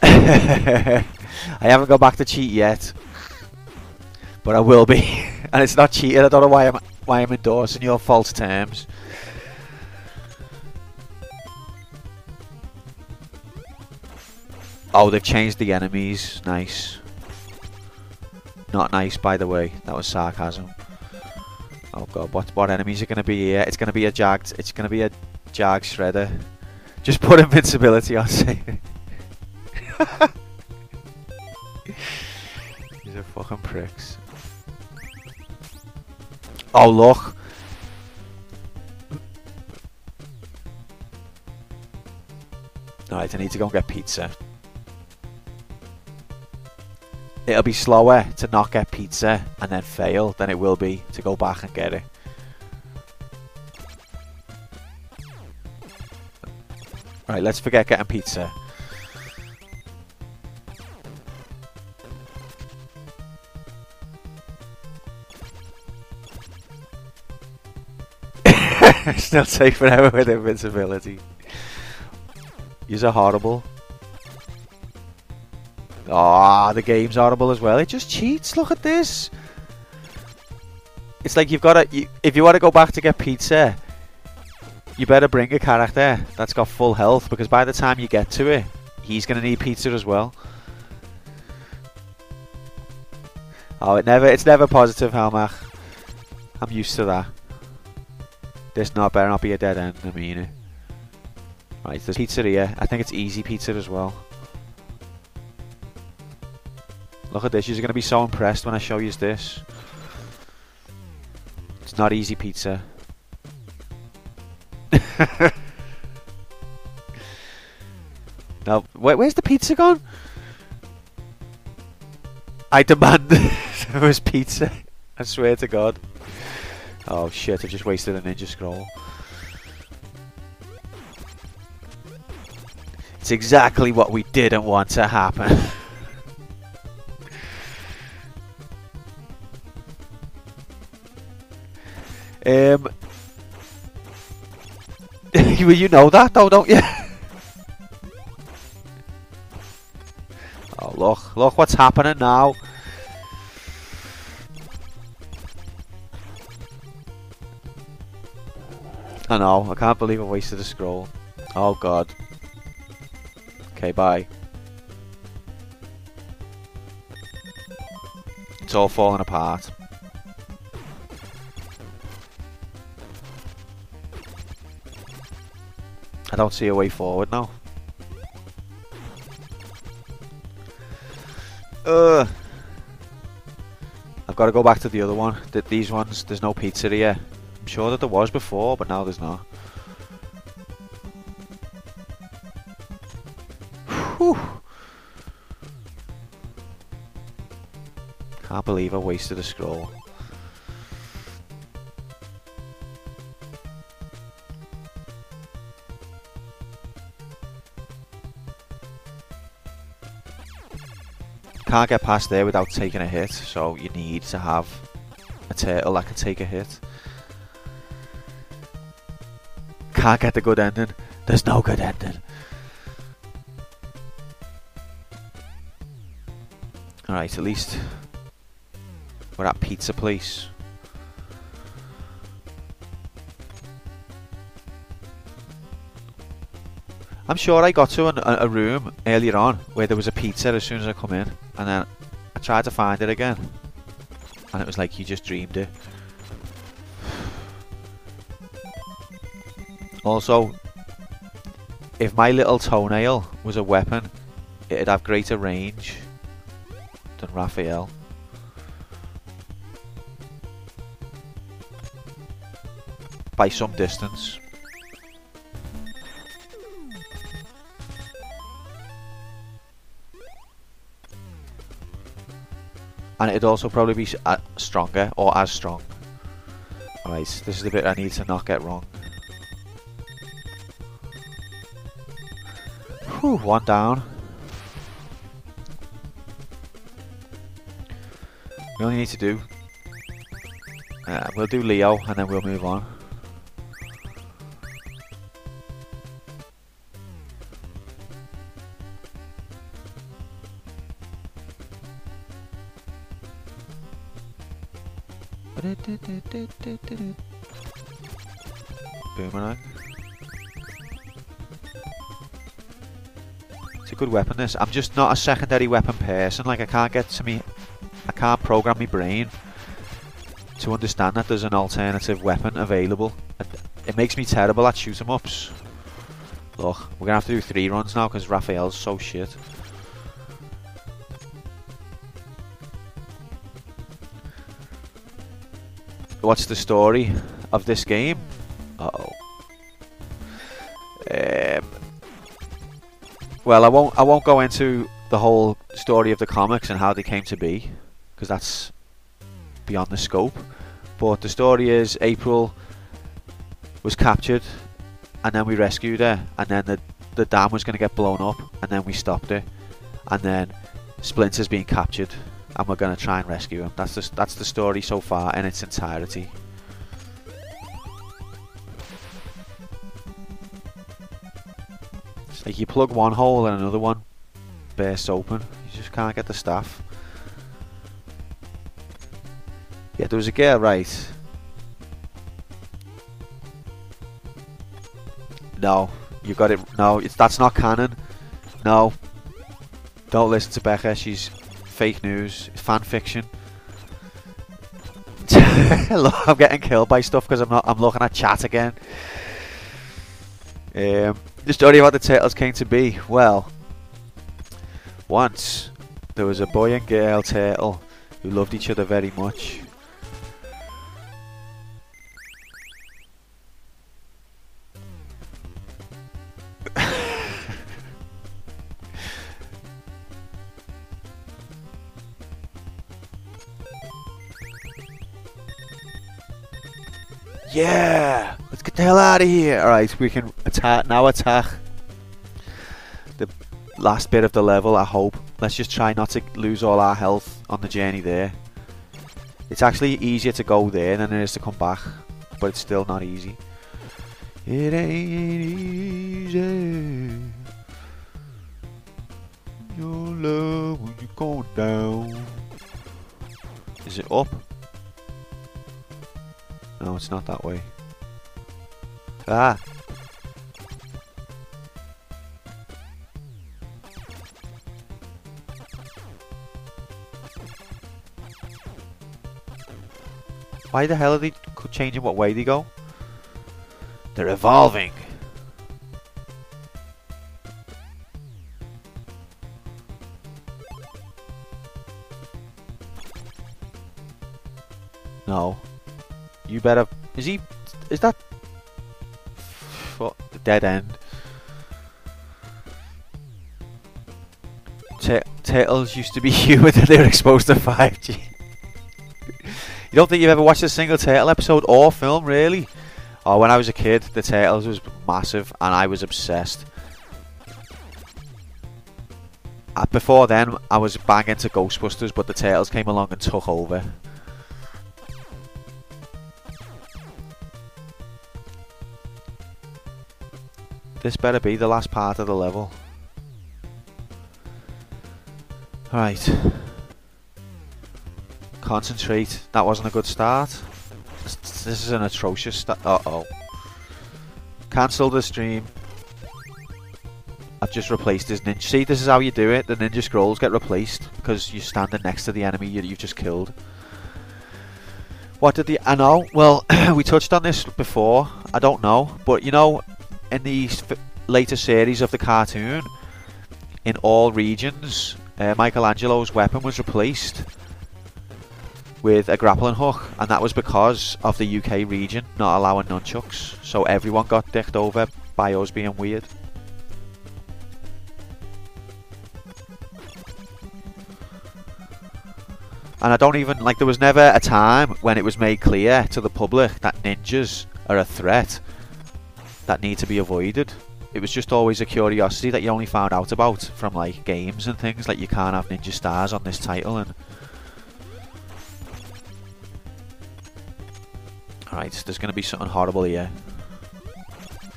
I haven't gone back to cheat yet, but I will be. And it's not cheating. I don't know why I'm endorsing your false terms. Oh, they've changed the enemies. Nice. Not nice, by the way. That was sarcasm. Oh god, what enemies are going to be here? It's going to be a Jag. It's going to be a Jag Shredder. Just put invincibility on. Say. These are fucking pricks. Oh look. Alright, I need to go and get pizza. It'll be slower to not get pizza and then fail than it will be to go back and get it. Right, let's forget getting pizza. Still take forever with invincibility. Yous are horrible. Ah, the game's horrible as well. It just cheats. Look at this. It's like you've got to. If you want to go back to get pizza, you better bring a character that's got full health, because by the time you get to it, he's going to need pizza as well. Oh, it's never positive, Helmach. I'm used to that. This better not be a dead end. I mean it. Right, there's pizza here. I think it's easy pizza as well. Look at this. You're going to be so impressed when I show you this. It's not easy pizza. Now, where's the pizza gone? I demand there was pizza. I swear to God. Oh shit, I just wasted a ninja scroll. It's exactly what we didn't want to happen. Well, you know that though, don't you? Oh, look what's happening now. I know, I can't believe I wasted a scroll. Oh god. Okay, bye. It's all falling apart. I don't see a way forward now. I've got to go back to the other one. These ones, there's no pizza here. I'm sure that there was before, but now there's not. Whew. Can't believe I wasted a scroll. Can't get past there without taking a hit, so you need to have a turtle that can take a hit. Can't get the good ending. There's no good ending. Alright, at least we're at pizza place. I'm sure I got to a room earlier on where there was a pizza as soon as I come in, and then I tried to find it again, and it was like you just dreamed it. Also, if my little toenail was a weapon, it'd have greater range than Raphael. By some distance. And it'd also probably be stronger, or as strong. Alright, this is the bit I need to not get wrong. Whew, one down. We only need to do... we'll do Leo, and then we'll move on. Boomerang. It's a good weapon, this. I'm just not a secondary weapon person. Like, I can't program my brain to understand that there's an alternative weapon available. It makes me terrible at shoot 'em ups. Look, we're gonna have to do 3 runs now because Raphael's so shit. What's the story of this game? Uh-oh. Well, I won't go into the whole story of the comics and how they came to be, because that's beyond the scope. But the story is April was captured, and then we rescued her, and then the dam was going to get blown up, and then we stopped her, and then Splinter's being captured, and we're going to try and rescue him. That's the story so far in its entirety. It's like you plug one hole and another one bursts open. You just can't get the staff. Yeah, there was a girl, right? No, you got it. No, that's not canon. No, don't listen to Becca. She's fake news, fan fiction. Look, I'm getting killed by stuff because I'm looking at chat again. The story of how the turtles came to be. Well, once there was a boy and girl turtle who loved each other very much. Yeah, let's get the hell out of here. Alright, we can attack the last bit of the level, I hope. Let's just try not to lose all our health on the journey there. It's actually easier to go there than it is to come back. but it's still not easy. It ain't easy. Your love when you're going down. Is it up? No, it's not that way. Ah! Why the hell are they changing what way they go? They're evolving! No. You better... Is that... What? The dead end? Turtles used to be human and they were exposed to 5G. You don't think you've ever watched a single Turtle episode or film, really? Oh, when I was a kid, the Turtles was massive and I was obsessed. Before then, I was bang into Ghostbusters, but the Turtles came along and took over. This better be the last part of the level. Right. Concentrate. That wasn't a good start. This is an atrocious start. Uh-oh. Cancel the stream. I've just replaced his ninja. See, this is how you do it. The ninja scrolls get replaced because you're standing next to the enemy you've just killed. What did the... I know. Well, we touched on this before. I don't know. But, you know, in the later series of the cartoon, in all regions, Michelangelo's weapon was replaced with a grappling hook, and that was because of the UK region not allowing nunchucks, so everyone got dicked over by us being weird. And I don't even, like, there was never a time when it was made clear to the public that ninjas are a threat that need to be avoided. It was just always a curiosity that you only found out about from, like, games and things, like you can't have ninja stars on this title. And alright, there's going to be something horrible here.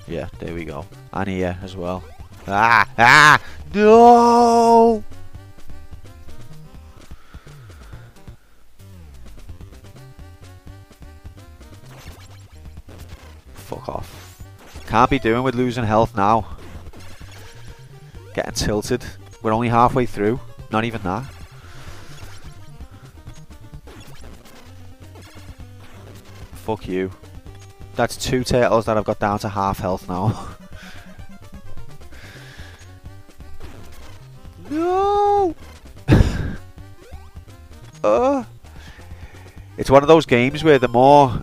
Yeah, there we go. And here as well. Ah! Ah! No! Fuck off. Can't be doing with losing health now. Getting tilted. We're only halfway through. Not even that. Fuck you. That's 2 turtles that I've got down to half health now. No! It's one of those games where the more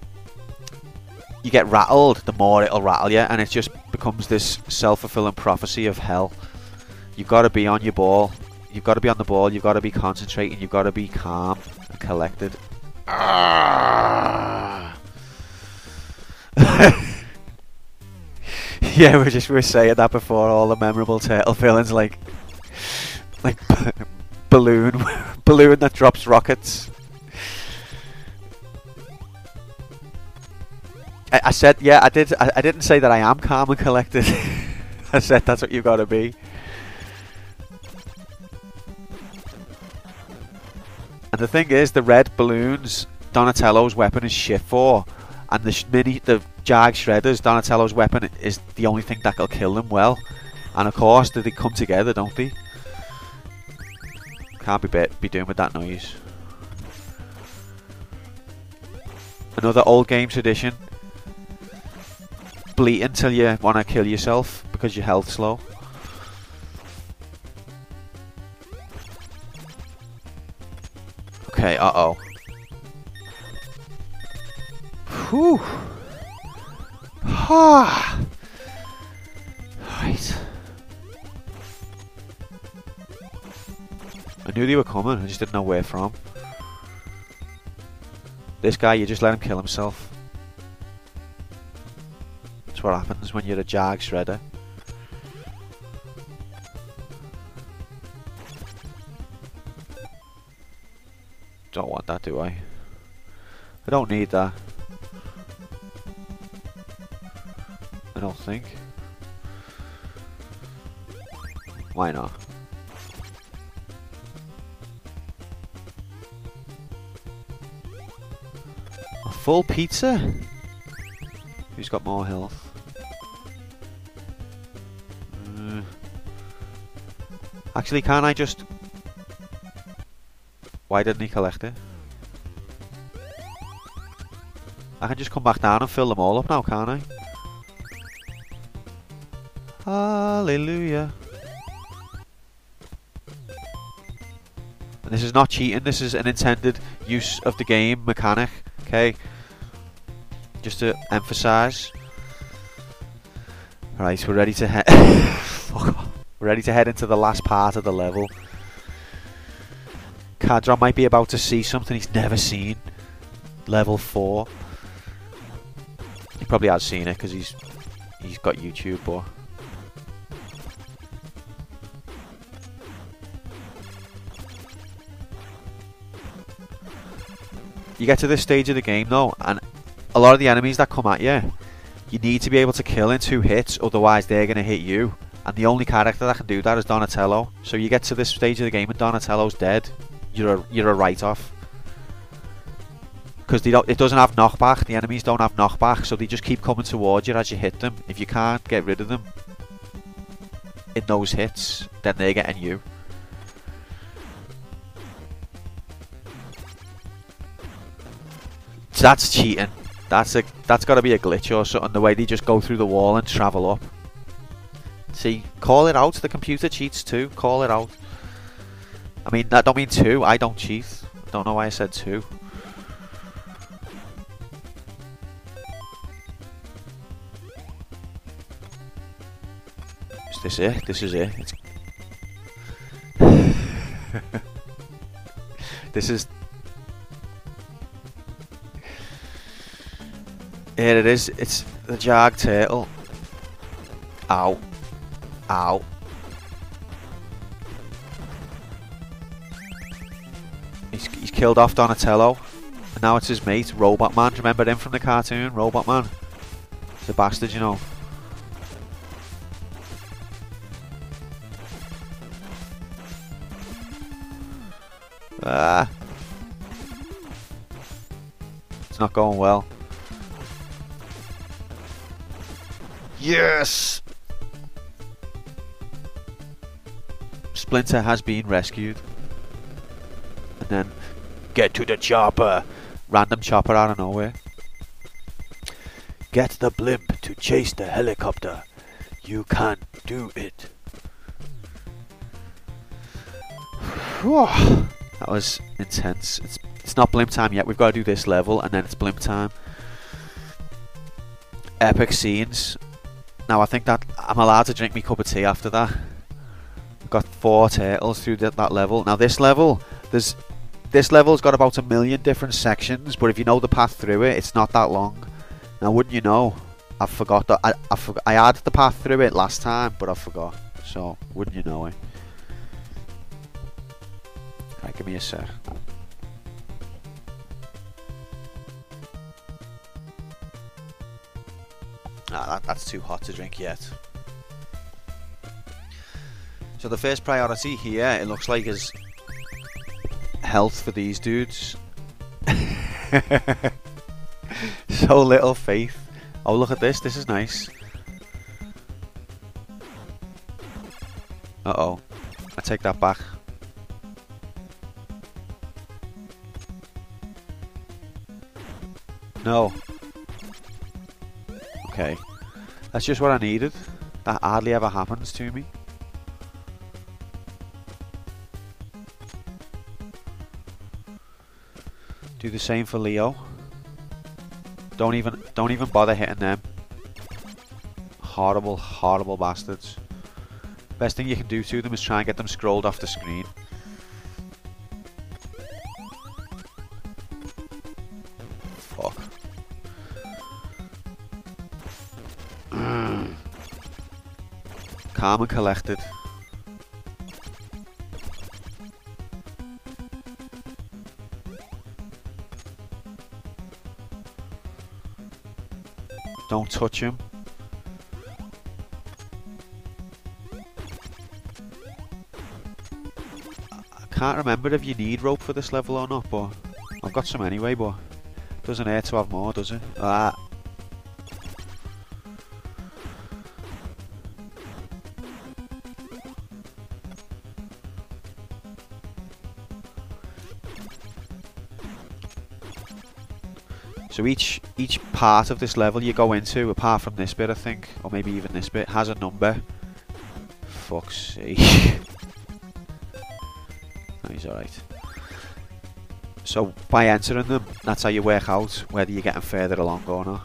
you get rattled, the more it'll rattle you, and it just becomes this self-fulfilling prophecy of hell. You've got to be on your ball. You've got to be on the ball. You've got to be concentrating. You've got to be calm and collected. Yeah, we were saying that before. All the memorable turtle villains, like balloon that drops rockets. I said, yeah, I did. I didn't say that I am calm and collected. I said that's what you've got to be. And the thing is, the red balloons, Donatello's weapon is shit for, and the Jag Shredders, Donatello's weapon is the only thing that'll kill them well. And of course, they come together, don't they? Can't be doing with that noise. Another old game tradition. Bleat until you want to kill yourself because your health's low. Okay, uh-oh. Whew. Ah. Right. I knew they were coming, I just didn't know where from. This guy, you just let him kill himself. That's what happens when you're a Jag Shredder. Don't want that, do I? I don't need that. I don't think. Why not? A full pizza? Who's got more health? Actually, can't I just... Why didn't he collect it? I can just come back down and fill them all up now, can't I? Hallelujah. And this is not cheating, this is an intended use of the game mechanic, okay? Just to emphasise. Right, we're ready to head... We're ready to head into the last part of the level. Cadron might be about to see something he's never seen. Level 4. He probably has seen it because he's got YouTube, but... You get to this stage of the game though, and a lot of the enemies that come at you, you need to be able to kill in 2 hits, otherwise they're going to hit you. And the only character that can do that is Donatello. So you get to this stage of the game and Donatello's dead, you're a write-off. Because it doesn't have knockback, the enemies don't have knockback, so they just keep coming towards you as you hit them. If you can't get rid of them in those hits, then they're getting you. So that's cheating. That's got to be a glitch or something, the way they just go through the wall and travel up. See, call it out, the computer cheats too, call it out. I mean, I don't mean 2, I don't cheat. Don't know why I said 2. Is this it? This is it. This is... Here it is, it's the Jag Turtle. Ow. Ow. He's killed off Donatello. And now it's his mate, Robot Man. Remember him from the cartoon, Robot Man? He's a bastard, you know. Ah. It's not going well. Yes! Splinter has been rescued. And then, get to the chopper! Random chopper out of nowhere. Get the blimp to chase the helicopter. You can do it. That was intense. It's not blimp time yet. We've got to do this level and then it's blimp time. Epic scenes. Now I think that I'm allowed to drink me cup of tea after that. We've got 4 turtles through that level. Now this level's got about 1 million different sections, but if you know the path through it, it's not that long. Now wouldn't you know, I forgot that I had the path through it last time, but I forgot. So wouldn't you know it? Right, give me a sec. That's too hot to drink yet. So the first priority here, it looks like, is health for these dudes. So little faith. Oh, look at this. This is nice. Uh-oh. I take that back. No. Okay. That's just what I needed. That hardly ever happens to me. Do the same for Leo. Don't even bother hitting them. Horrible, horrible bastards. Best thing you can do to them is try and get them scrolled off the screen. Fuck. Calm and collected. Don't touch him. can't remember if you need rope for this level or not, but I've got some anyway, but doesn't hurt to have more, does it? Ah. So each part of this level you go into, apart from this bit I think, or maybe even this bit, has a number. Fuck's sake. No, he's alright. So by entering them, that's how you work out whether you're getting further along or not.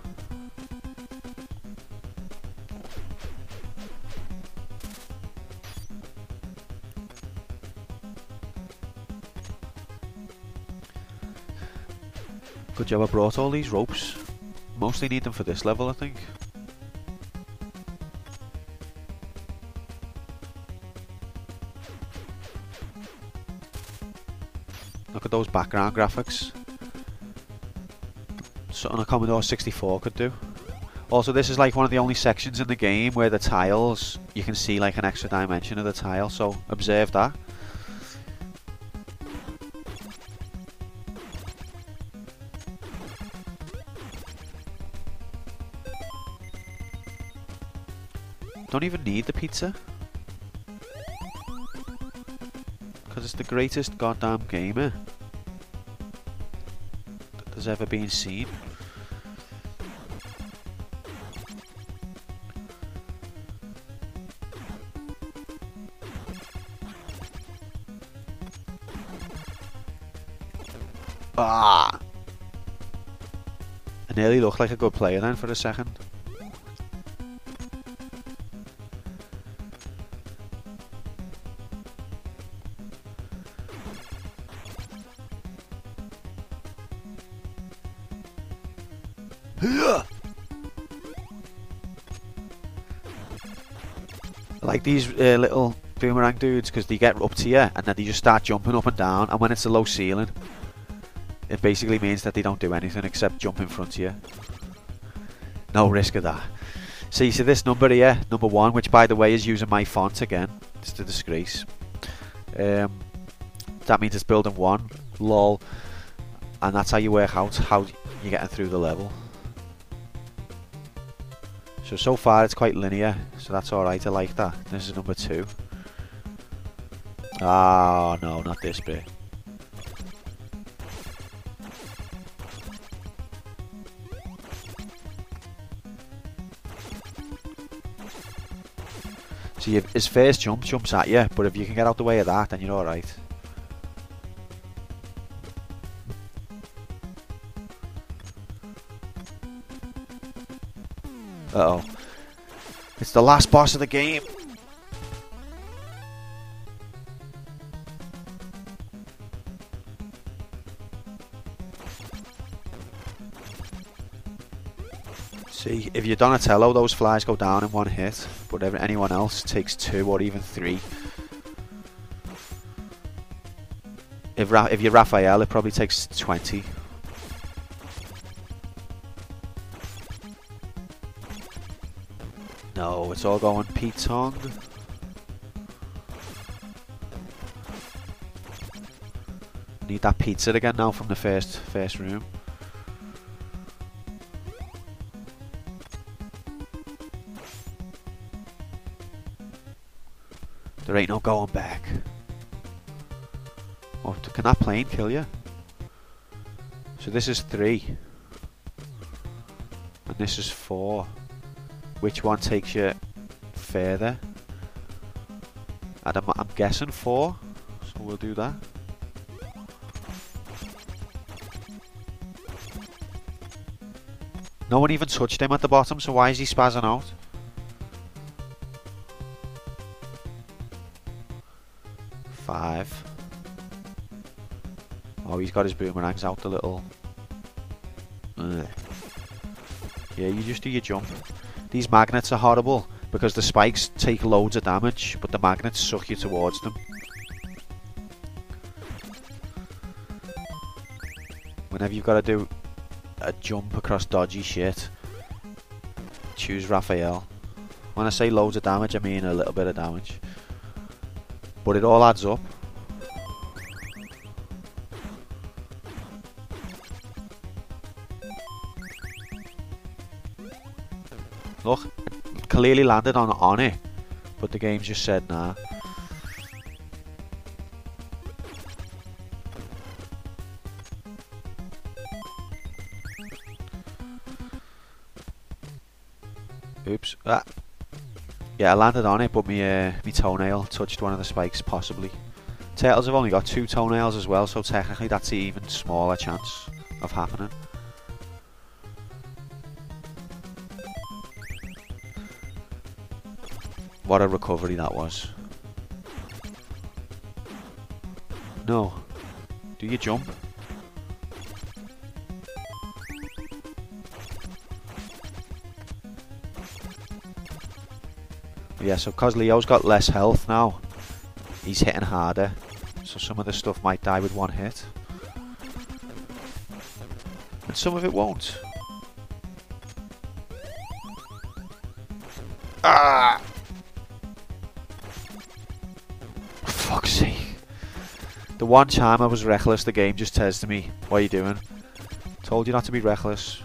Good job I brought all these ropes. Mostly need them for this level, I think. Look at those background graphics. Something a Commodore 64 could do. Also, this is like one of the only sections in the game where the tiles, you can see like an extra dimension of the tile, so observe that. Don't even need the pizza, because it's the greatest goddamn gamer that has ever been seen. Ah! I nearly looked like a good player then for a second. I like these little boomerang dudes because they get up to you and then they just start jumping up and down, and when it's a low ceiling it basically means that they don't do anything except jump in front of you. No risk of that. So you see this number here, number 1, which by the way is using my font again. It's a disgrace. That means it's building 1, lol, and that's how you work out how you're getting through the level. So far it's quite linear, so that's alright, I like that. This is number 2. Ah, no, not this bit. See, his first jump jumps at you, but if you can get out the way of that, then you're alright. Uh-oh. It's the last boss of the game. See, if you're Donatello, those flies go down in 1 hit, but anyone else takes 2 or even 3. If you're Raphael, it probably takes 20. No, it's all going P-Tong. Need that pizza again now from the first room. There ain't no going back. Oh, can that plane kill you? So this is 3. And this is 4. Which one takes you further? And I'm guessing 4, so we'll do that. No one even touched him at the bottom, so why is he spazzing out? Five. Oh, he's got his boomerangs out the little... Ugh. Yeah, you just do your jump. These magnets are horrible because the spikes take loads of damage, but the magnets suck you towards them. Whenever you've got to do a jump across dodgy shit, choose Raphael. When I say loads of damage, I mean a little bit of damage. But it all adds up. Look, it clearly landed on it, but the game just said nah. Oops. Ah. Yeah, I landed on it, but me toenail touched one of the spikes, possibly. Turtles have only got 2 toenails as well, so technically that's an even smaller chance of happening. What a recovery that was. No. Do you jump? Yeah, so because Leo's got less health now, he's hitting harder. So some of the stuff might die with one hit. And some of it won't. Ah! For fuck's sake. The one time I was reckless, the game just says to me, what are you doing? Told you not to be reckless.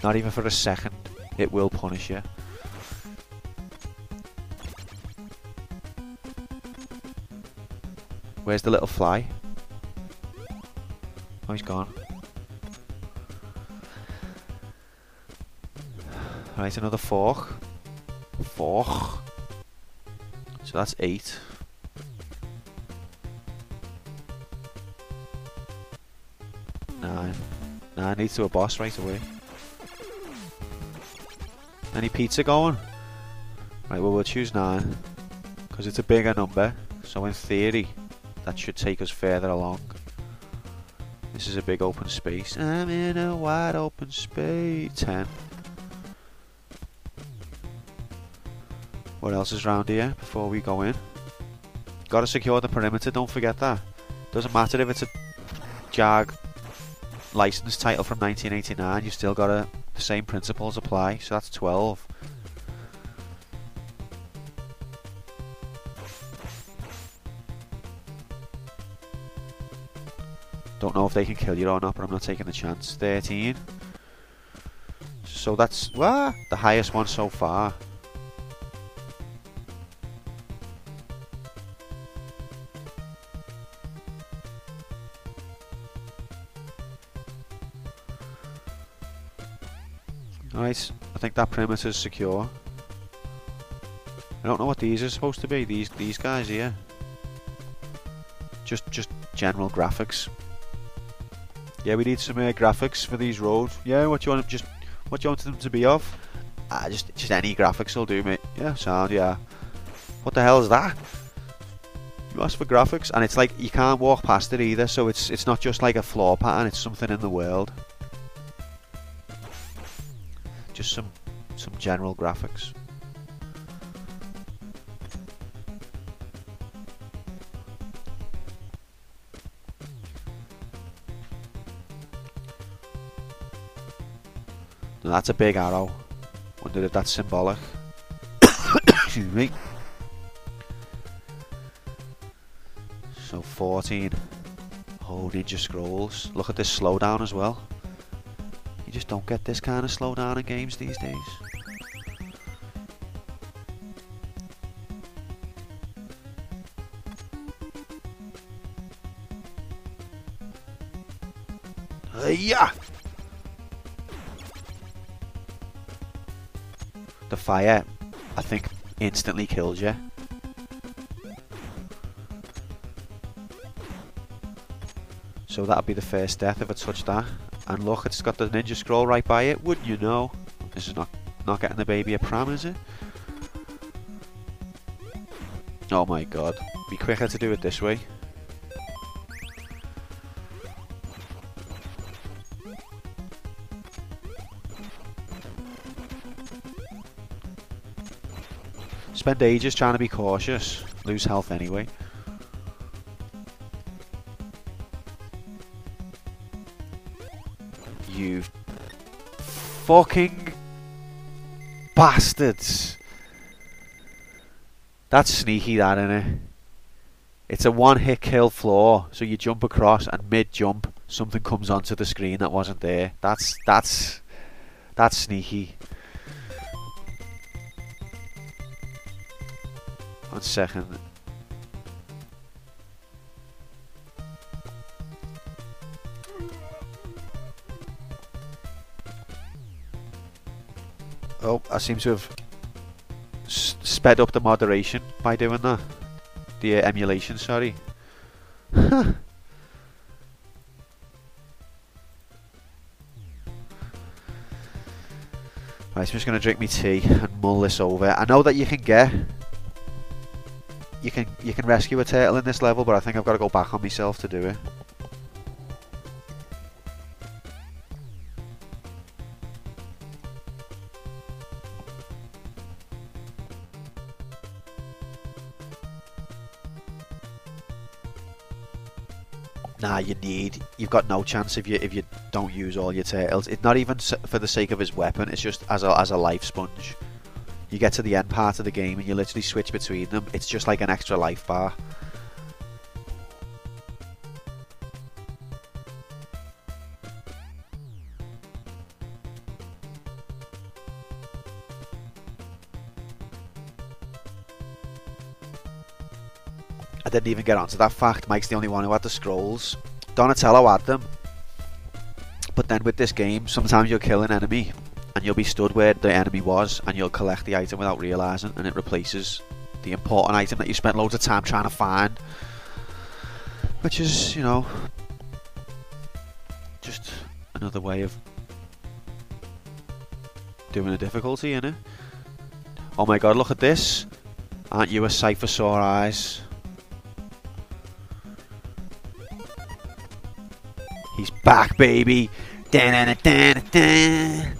Not even for a second. It will punish you. Where's the little fly? Oh, he's gone. Right, another fork. Fork. So that's 8. 9. 9 leads to a boss right away. Any pizza going? Right, well we'll choose 9. Because it's a bigger number. So in theory, that should take us further along. This is a big open space. I'm in a wide open space. 10. What else is round here before we go in? Gotta secure the perimeter, don't forget that. Doesn't matter if it's a JAG license title from 1989, you still gotta, the same principles apply, so that's 12. Don't know if they can kill you or not, but I'm not taking the chance. 13. So that's the highest one so far. Alright, I think that perimeter is secure. I don't know what these are supposed to be. These guys here. Just general graphics. Yeah, we need some graphics for these roads. Yeah, what do you want them to be of? Just any graphics will do, mate. Yeah, sound. Yeah. What the hell is that? You asked for graphics, and it's like you can't walk past it either. So it's not just like a floor pattern. It's something in the world. Just some general graphics. Now that's a big arrow. Wonder if that's symbolic. Excuse me. So 14. Oh, Ninja Scrolls. Look at this slowdown as well. You just don't get this kind of slowdown in games these days. Yeah. The fire, I think, instantly kills you. So that'll be the first death if I touch that. And look, it's got the Ninja Scroll right by it. Wouldn't you know? This is not getting the baby a pram, is it? Oh my god. Be quicker to do it this way. Spend ages trying to be cautious. Lose health anyway. You fucking bastards. That's sneaky, that, innit? It's a one-hit kill floor, so you jump across and mid-jump something comes onto the screen that wasn't there. That's sneaky. 1 second. Oh, I seem to have sped up the moderation by doing that. The emulation, sorry. Right, so I'm just going to drink my tea and mull this over. I know that you can rescue a turtle in this level, but I think I've got to go back on myself to do it. Nah, you've got no chance if you don't use all your turtles. It's not even for the sake of his weapon, it's just as a life sponge. You get to the end part of the game and you literally switch between them. It's just like an extra life bar. I didn't even get onto that fact. Mike's the only one who had the scrolls. Donatello had them. But then with this game, sometimes you'll kill an enemy and you'll be stood where the enemy was and you'll collect the item without realising, and it replaces the important item that you spent loads of time trying to find. Which is, you know, just another way of doing a difficulty, innit? Oh my god, look at this. Aren't you a sight for sore eyes? He's back, baby. Da-da-da-da-da-da.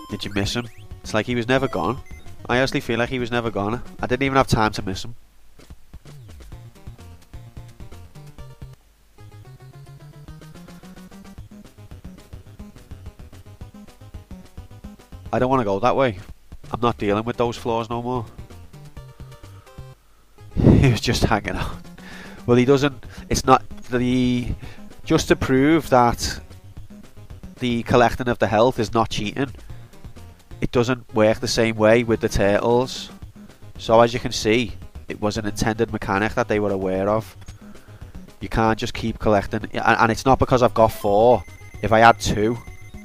Did you miss him? It's like he was never gone. I honestly feel like he was never gone. I didn't even have time to miss him. I don't want to go that way. I'm not dealing with those floors no more. He was just hanging out. Well, he doesn't... It's not the... Just to prove that the collecting of the health is not cheating, it doesn't work the same way with the turtles. So as you can see, it was an intended mechanic that they were aware of. You can't just keep collecting, and it's not because I've got 4. If I add 2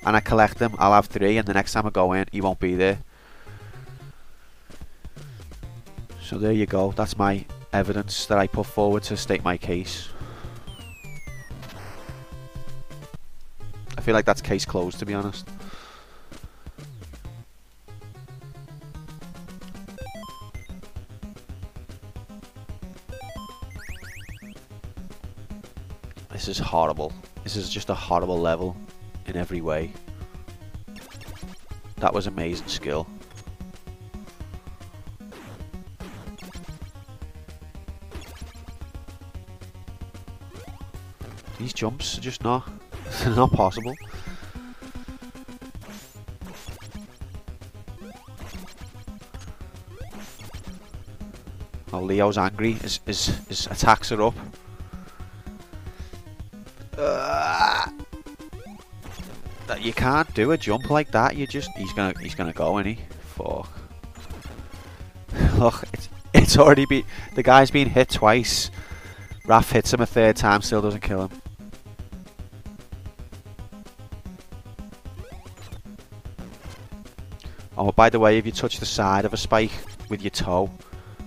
and I collect them, I'll have 3, and the next time I go in, he won't be there. So there you go, that's my evidence that I put forward to state my case. I feel like that's case closed, to be honest. This is horrible. This is just a horrible level in every way. That was amazing skill. These jumps are just not possible. Oh, Leo's angry. His attacks are up. That you can't do a jump like that. You just he's gonna go, isn't he? Fuck. Look, it's already been, the guy's been hit twice. Raph hits him a 3rd time, still doesn't kill him. Oh, by the way, if you touch the side of a spike with your toe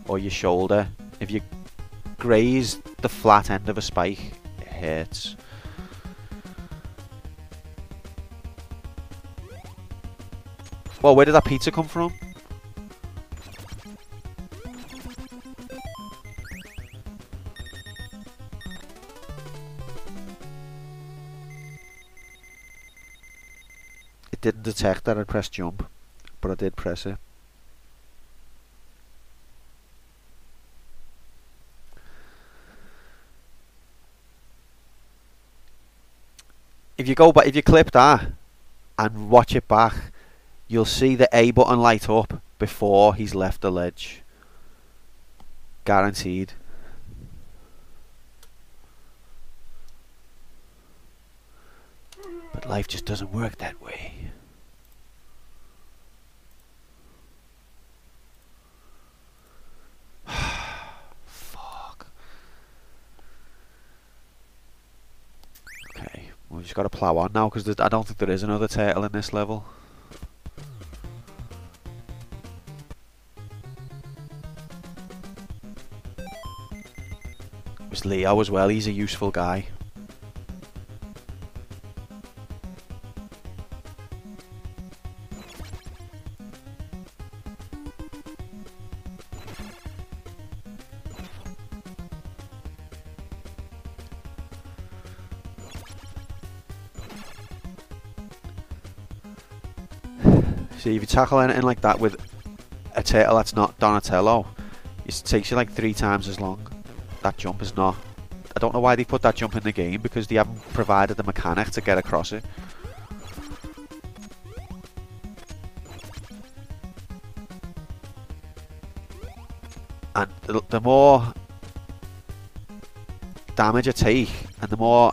or your shoulder, if you graze the flat end of a spike, it hurts. Well, where did that pizza come from? It didn't detect that I pressed jump, but I did press it. If you go back, if you clip that and watch it back, you'll see the A button light up before he's left the ledge. Guaranteed. But life just doesn't work that way. just got to plow on now because I don't think there is another turtle in this level. There's Leo as well, he's a useful guy. See, if you tackle anything like that with a turtle that's not Donatello, it takes you like 3 times as long. That jump is not... I don't know why they put that jump in the game, because they haven't provided the mechanic to get across it. And the more damage I take, and the more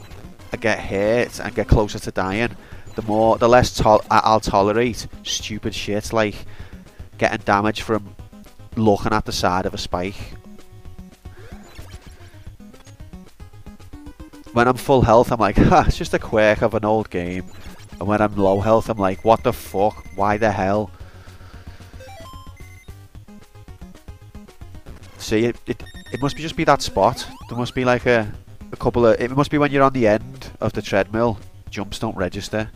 I get hurt and get closer to dying, the less I'll tolerate stupid shit like getting damage from looking at the side of a spike. When I'm full health, I'm like, ha, it's just a quirk of an old game. And when I'm low health, I'm like, what the fuck? Why the hell? See, it must just be that spot. There must be like a couple of... It must be when you're on the end of the treadmill, jumps don't register.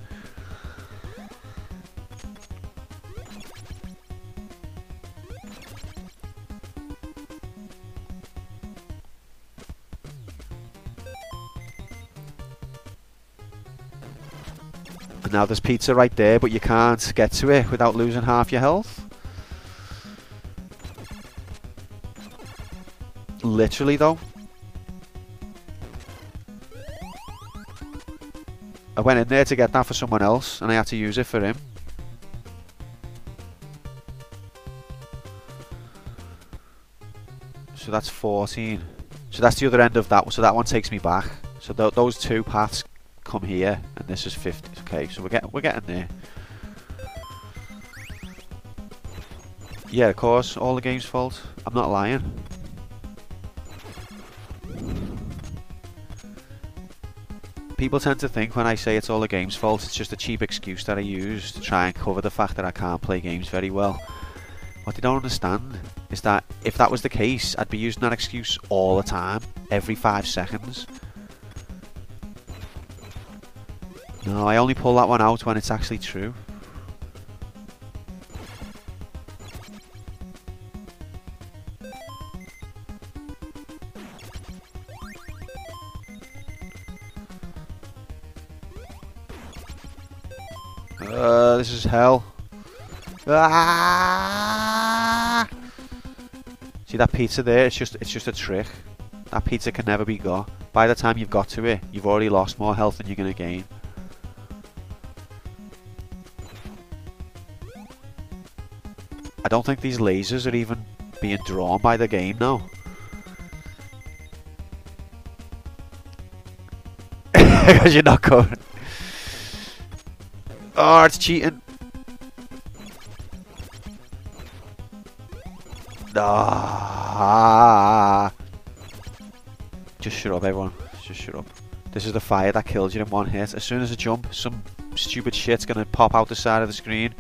And now there's pizza right there, but you can't get to it without losing half your health. Literally though. I went in there to get that for someone else and I had to use it for him. So that's 14. So that's the other end of that. So that one takes me back. So those 2 paths come here and this is 50. Okay, so we're getting there. Yeah, of course, all the game's fault. I'm not lying. People tend to think when I say it's all the game's fault, it's just a cheap excuse that I use to try and cover the fact that I can't play games very well. What they don't understand is that if that was the case, I'd be using that excuse all the time, every 5 seconds. No, I only pull that one out when it's actually true. This is hell. Ah! See that pizza there? It's just a trick. That pizza can never be got. By the time you've got to it, you've already lost more health than you're going to gain. I don't think these lasers are even being drawn by the game now. Because you're not going. Oh, it's cheating. Ah. Just shut up, everyone. Just shut up. This is the fire that kills you in one hit. As soon as I jump, some stupid shit's gonna pop out the side of the screen.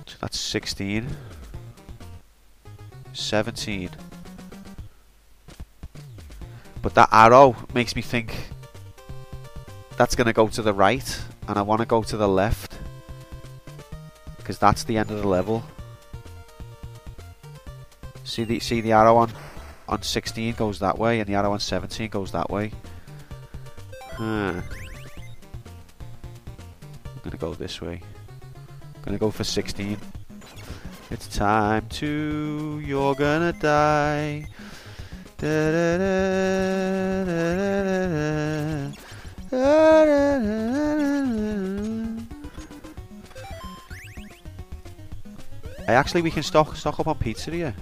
So that's 16. 17. But that arrow makes me think that's going to go to the right and I want to go to the left because that's the end of the level. See the arrow on 16 goes that way and the arrow on 17 goes that way. I'm going to go this way. I'm going to go for 16. It's time to, you're gonna die. Da, da, da, da, da, da, da. Actually, we can stock up on pizza here.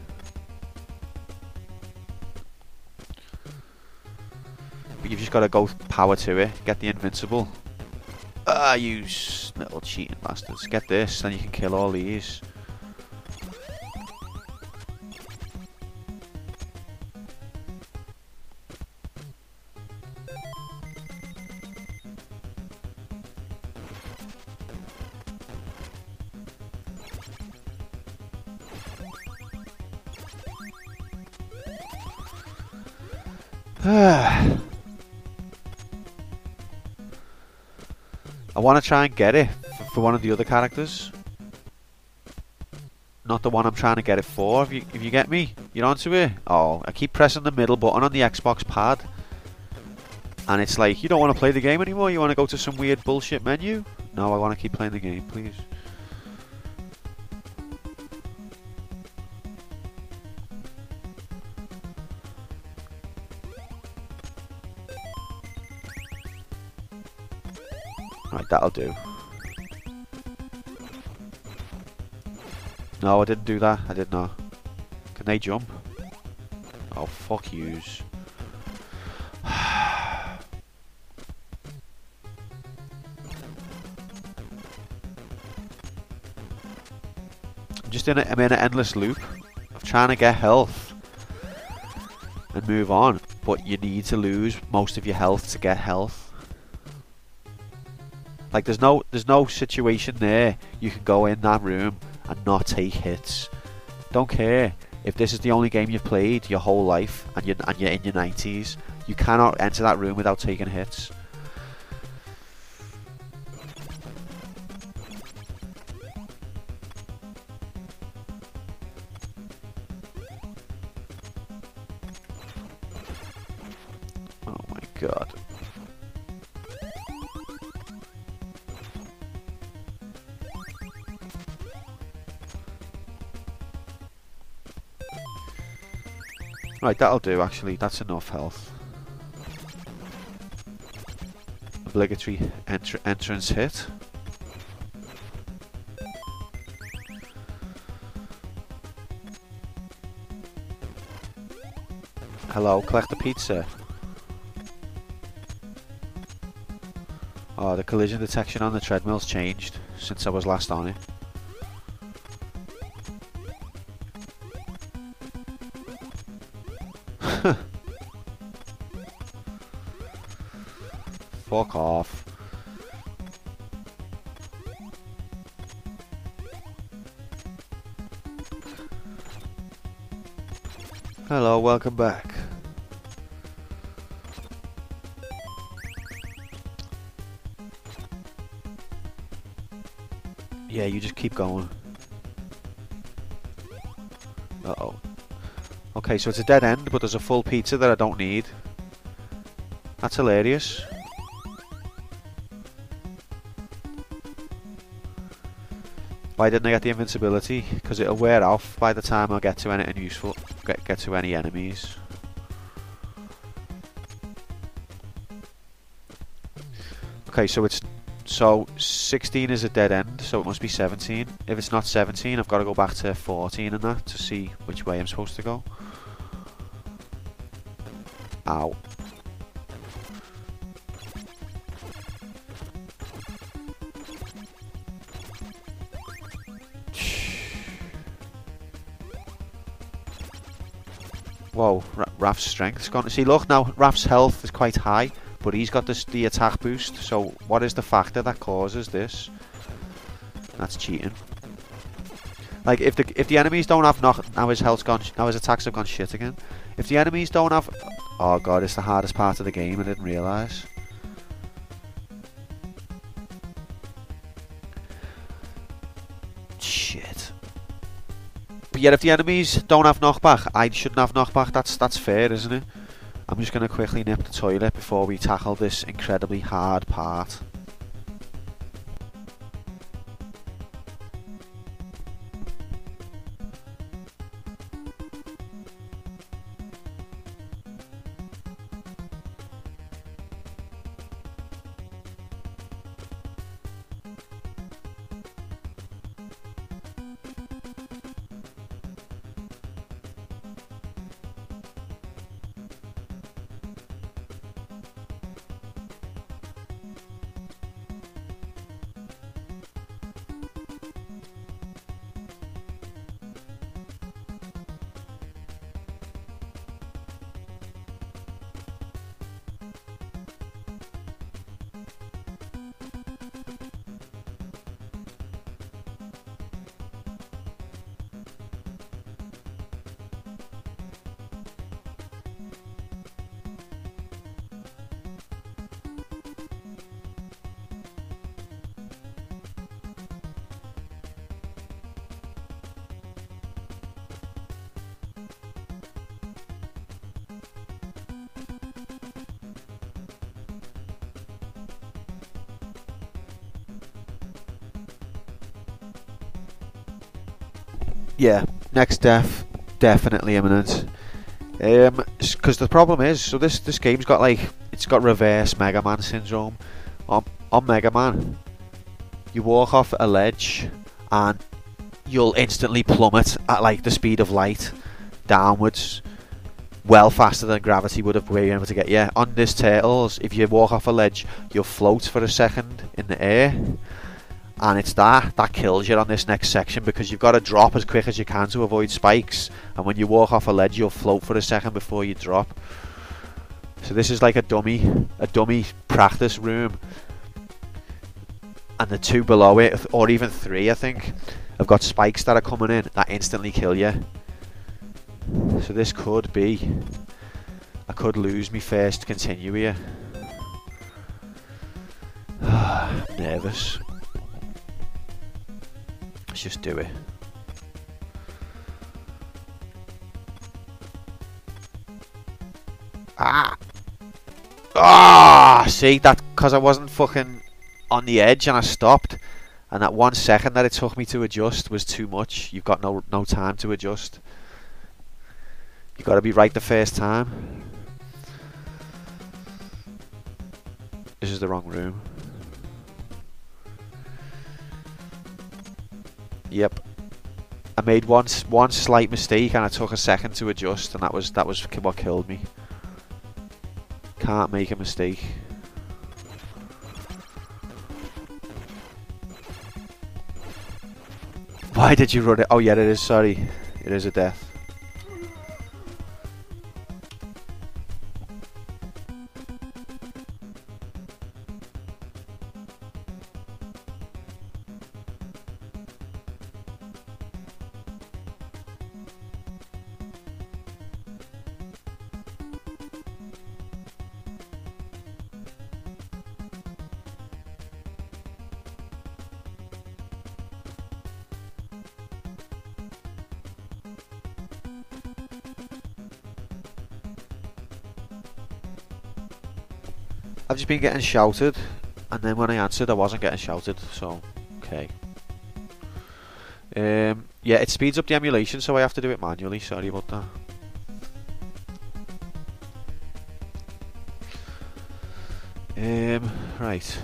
But you've just got to go power to it. Get the invincible. Ah, you little cheating bastards. Get this, then you can kill all these. I want to try and get it for one of the other characters. Not the one I'm trying to get it for, if you get me. You're onto it? Oh, I keep pressing the middle button on the Xbox pad. And it's like, you don't want to play the game anymore? You want to go to some weird bullshit menu? No, I want to keep playing the game, please. Right, that'll do. No, I didn't do that. I did not. Can they jump? Oh, fuck yous. I'm I'm in an endless loop of trying to get health and move on, but you need to lose most of your health to get health. Like there's no situation there you can go in that room and not take hits. Don't care if this is the only game you've played your whole life and you're in your 90s. You cannot enter that room without taking hits. Oh my god. Right, that'll do actually. That's enough health. Obligatory entrance hit. Hello, collect the pizza. Oh, the collision detection on the treadmill's changed since I was last on it. Fuck off. Hello, welcome back. Yeah, you just keep going. Uh-oh. Okay, so it's a dead end, but there's a full pizza that I don't need. That's hilarious. Why didn't I get the invincibility? Because it'll wear off by the time I get to anything useful. Get to any enemies. Okay, so 16 is a dead end, so it must be 17. If it's not 17, I've got to go back to 14 and that to see which way I'm supposed to go. Ow. Whoa, Raf's strength's gone. See, look now, Raf's health is quite high, but he's got the attack boost. So, what is the factor that causes this? That's cheating. Like, if the enemies don't have now his health's gone. Now his attacks have gone shit again. If the enemies don't have, oh god, it's the hardest part of the game. I didn't realise. Shit. But yet, if the enemies don't have knockback, I shouldn't have knockback. That's fair, isn't it? I'm just going to quickly nip the toilet before we tackle this incredibly hard part. Yeah, next death, definitely imminent. Because the problem is, so this game's got like, it's got reverse Mega Man syndrome. On Mega Man, you walk off a ledge and you'll instantly plummet at like the speed of light downwards, well faster than gravity would have been able to get you. On this Turtles, if you walk off a ledge, you'll float for a second in the air, and it's that kills you on this next section, because you've got to drop as quick as you can to avoid spikes, and when you walk off a ledge you'll float for a second before you drop. So this is like a dummy practice room, and the two below it, or even three I think, have got spikes that are coming in that instantly kill you. So this could be, I could lose me first continue here. Nervous. Let's just do it. See, that because I wasn't fucking on the edge and I stopped, and that 1 second that it took me to adjust was too much. You've got no time to adjust. You've got to be right the first time. This is the wrong room. Yep. I made one slight mistake and I took a second to adjust, and that was what killed me. Can't make a mistake. Why did you run it? Oh yeah, it is, sorry. It is a death. I've just been getting shouted, and then when I answered I wasn't getting shouted, so okay. Yeah, it speeds up the emulation, so I have to do it manually, sorry about that. Right.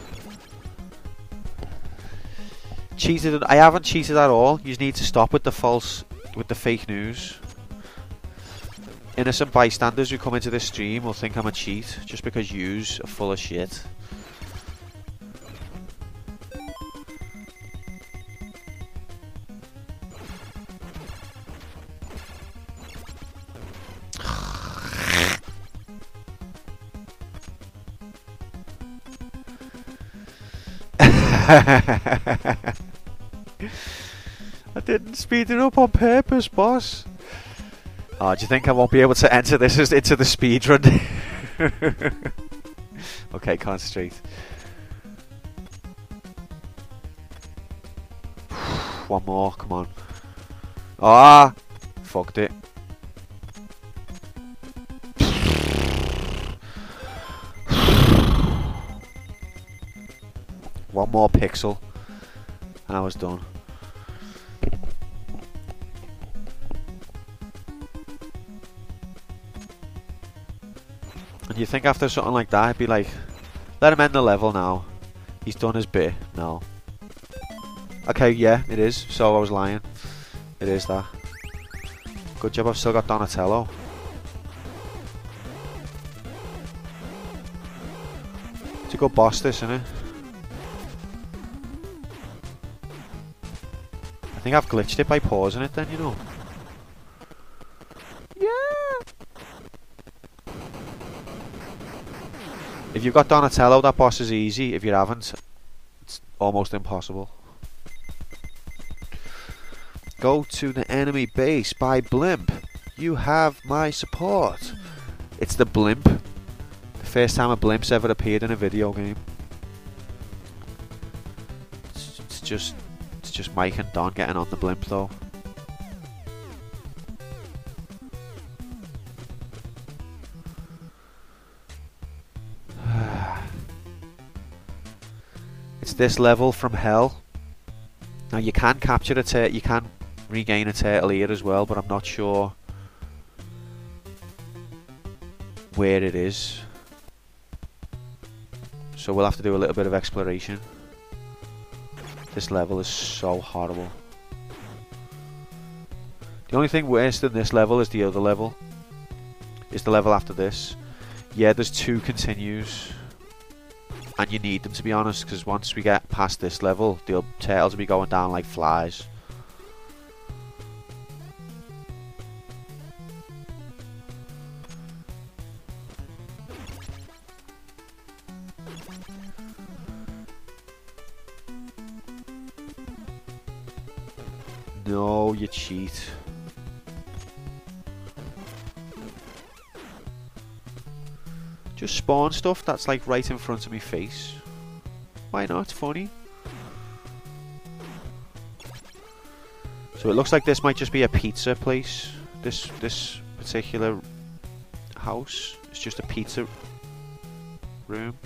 Cheated, I haven't cheated at all. You need to stop with the fake news. Innocent bystanders who come into this stream will think I'm a cheat just because yous are full of shit. I didn't speed it up on purpose, boss. Oh, do you think I won't be able to enter this into the speedrun? Okay, concentrate. One more, come on. Ah! Fucked it. One more pixel and I was done. And you think after something like that, I'd be like, let him end the level now. He's done his bit. No. Okay, yeah, it is. So I was lying. It is that. Good job, I've still got Donatello. It's a good boss, this, isn't it? I think I've glitched it by pausing it then, you know. If you've got Donatello, that boss is easy. If you haven't, it's almost impossible. Go to the enemy base by blimp. You have my support. It's the blimp. The first time a blimp's ever appeared in a video game. It's just Mike and Don getting on the blimp though. It's this level from hell. Now you can capture a turtle. You can regain a turtle here as well, but I'm not sure where it is. So we'll have to do a little bit of exploration. This level is so horrible. The only thing worse than this level is the other level. Is the level after this. Yeah, there's 2 continues. And you need them, to be honest, because once we get past this level, the turtles will be going down like flies. No, you cheat. Just spawn stuff that's like right in front of my face. Why not? It's funny. So it looks like this might just be a pizza place. This particular house is just a pizza room.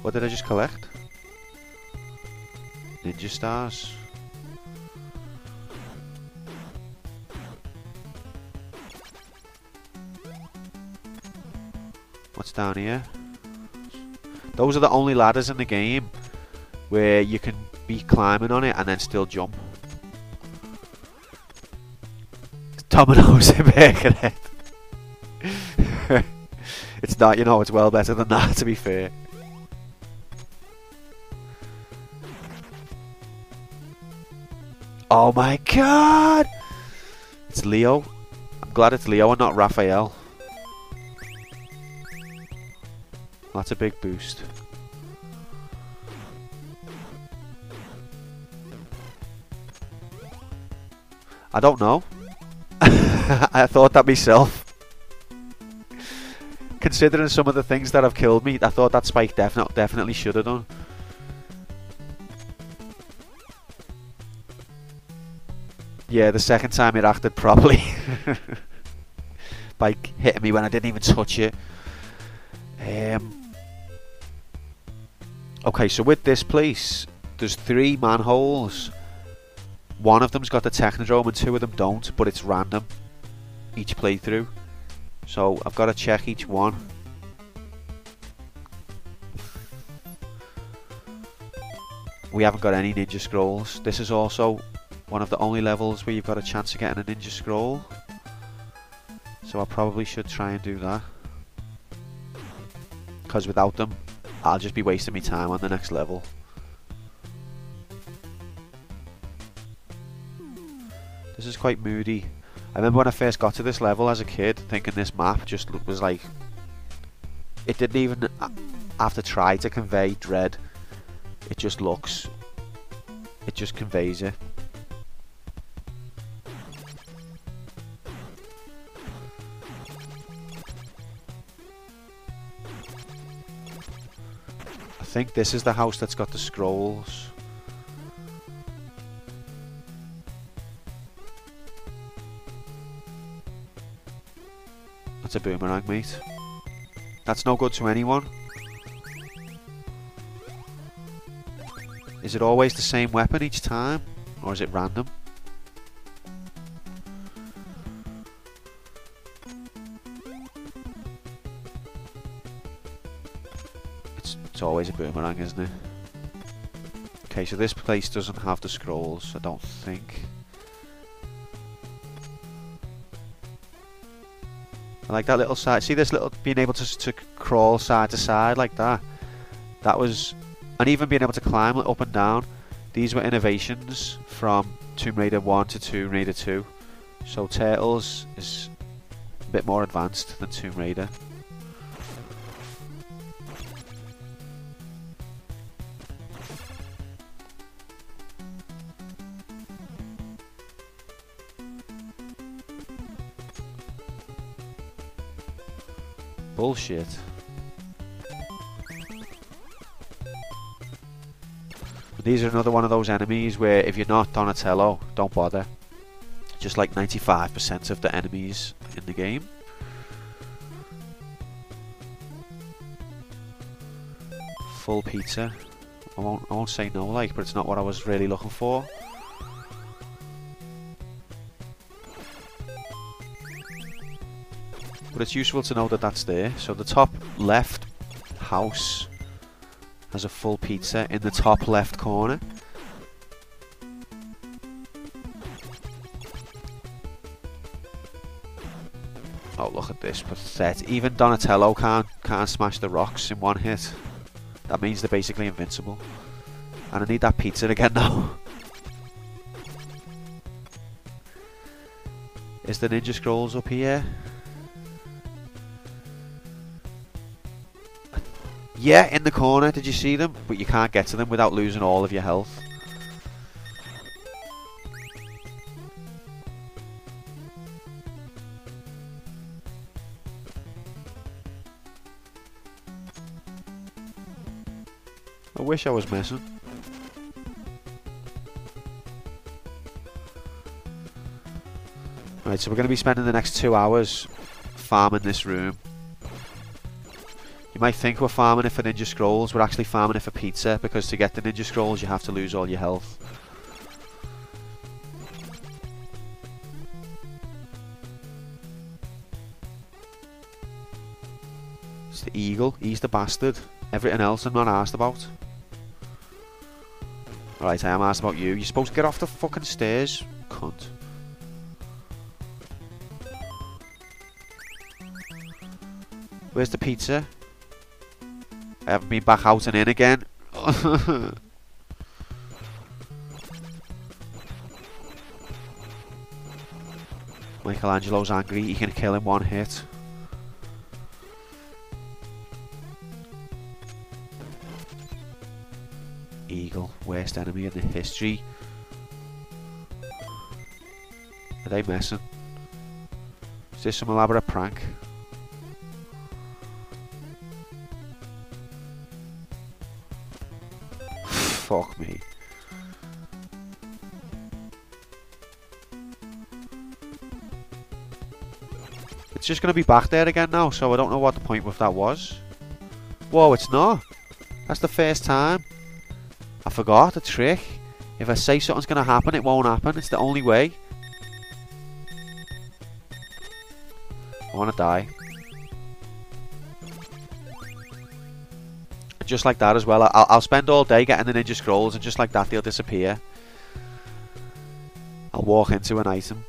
What did I just collect? Ninja stars. What's down here? Those are the only ladders in the game where you can be climbing on it and then still jump. Domino's in Birkenhead. It's not, you know, it's well better than that, to be fair. Oh my god! It's Leo. I'm glad it's Leo and not Raphael. That's a big boost. I don't know. I thought that myself. Considering some of the things that have killed me, I thought that spike definitely should have done. Yeah, the second time it acted properly. By hitting me when I didn't even touch it. Okay, so with this place, there's 3 manholes. One of them's got the Technodrome and 2 of them don't, but it's random each playthrough. So I've got to check each one. We haven't got any ninja scrolls. This is also one of the only levels where you've got a chance of getting a ninja scroll. So I probably should try and do that. Because without them, I'll just be wasting my time on the next level. This is quite moody. I remember when I first got to this level as a kid, thinking this map just was like... It didn't even have to try to convey dread. It just looks... It just conveys it. I think this is the house that's got the scrolls. That's a boomerang, mate. That's no good to anyone. Is it always the same weapon each time? Or is it random? It's always a boomerang, isn't it? Okay, so this place doesn't have the scrolls, I don't think. I like that little side. See this little, being able to crawl side to side like that. That was, and even being able to climb up and down. These were innovations from Tomb Raider 1 to Tomb Raider 2. So Turtles is a bit more advanced than Tomb Raider. Bullshit. These are another one of those enemies where if you're not Donatello, don't bother. Just like 95% of the enemies in the game. Full pizza. I won't say no, like, but it's not what I was really looking for. but it's useful to know that that's there. So the top left house has a full pizza in the top left corner. Oh, look at this, pathetic. Even Donatello can't smash the rocks in one hit. That means they're basically invincible. And I need that pizza again now. Is the Ninja Scrolls up here? Yeah, in the corner. Did you see them? But you can't get to them without losing all of your health. I wish I was messing. Right, so we're going to be spending the next 2 hours farming this room. You might think we're farming it for Ninja Scrolls, we're actually farming it for pizza, because to get the Ninja Scrolls you have to lose all your health. It's the eagle, he's the bastard. Everything else I'm not asked about. Alright, I am asked about you. You're supposed to get off the fucking stairs, cunt. Where's the pizza? I haven't been back out and in again. Michelangelo's angry, he can kill in one hit. Eagle, worst enemy in the history. Are they messing? Is this some elaborate prank? Fuck me. It's just going to be back there again now, so I don't know what the point with that was. Whoa, it's not. That's the first time. I forgot the trick. If I say something's going to happen, it won't happen. It's the only way. I want to die. Just like that as well. I'll spend all day getting the Ninja Scrolls, and just like that they'll disappear. I'll walk into an item.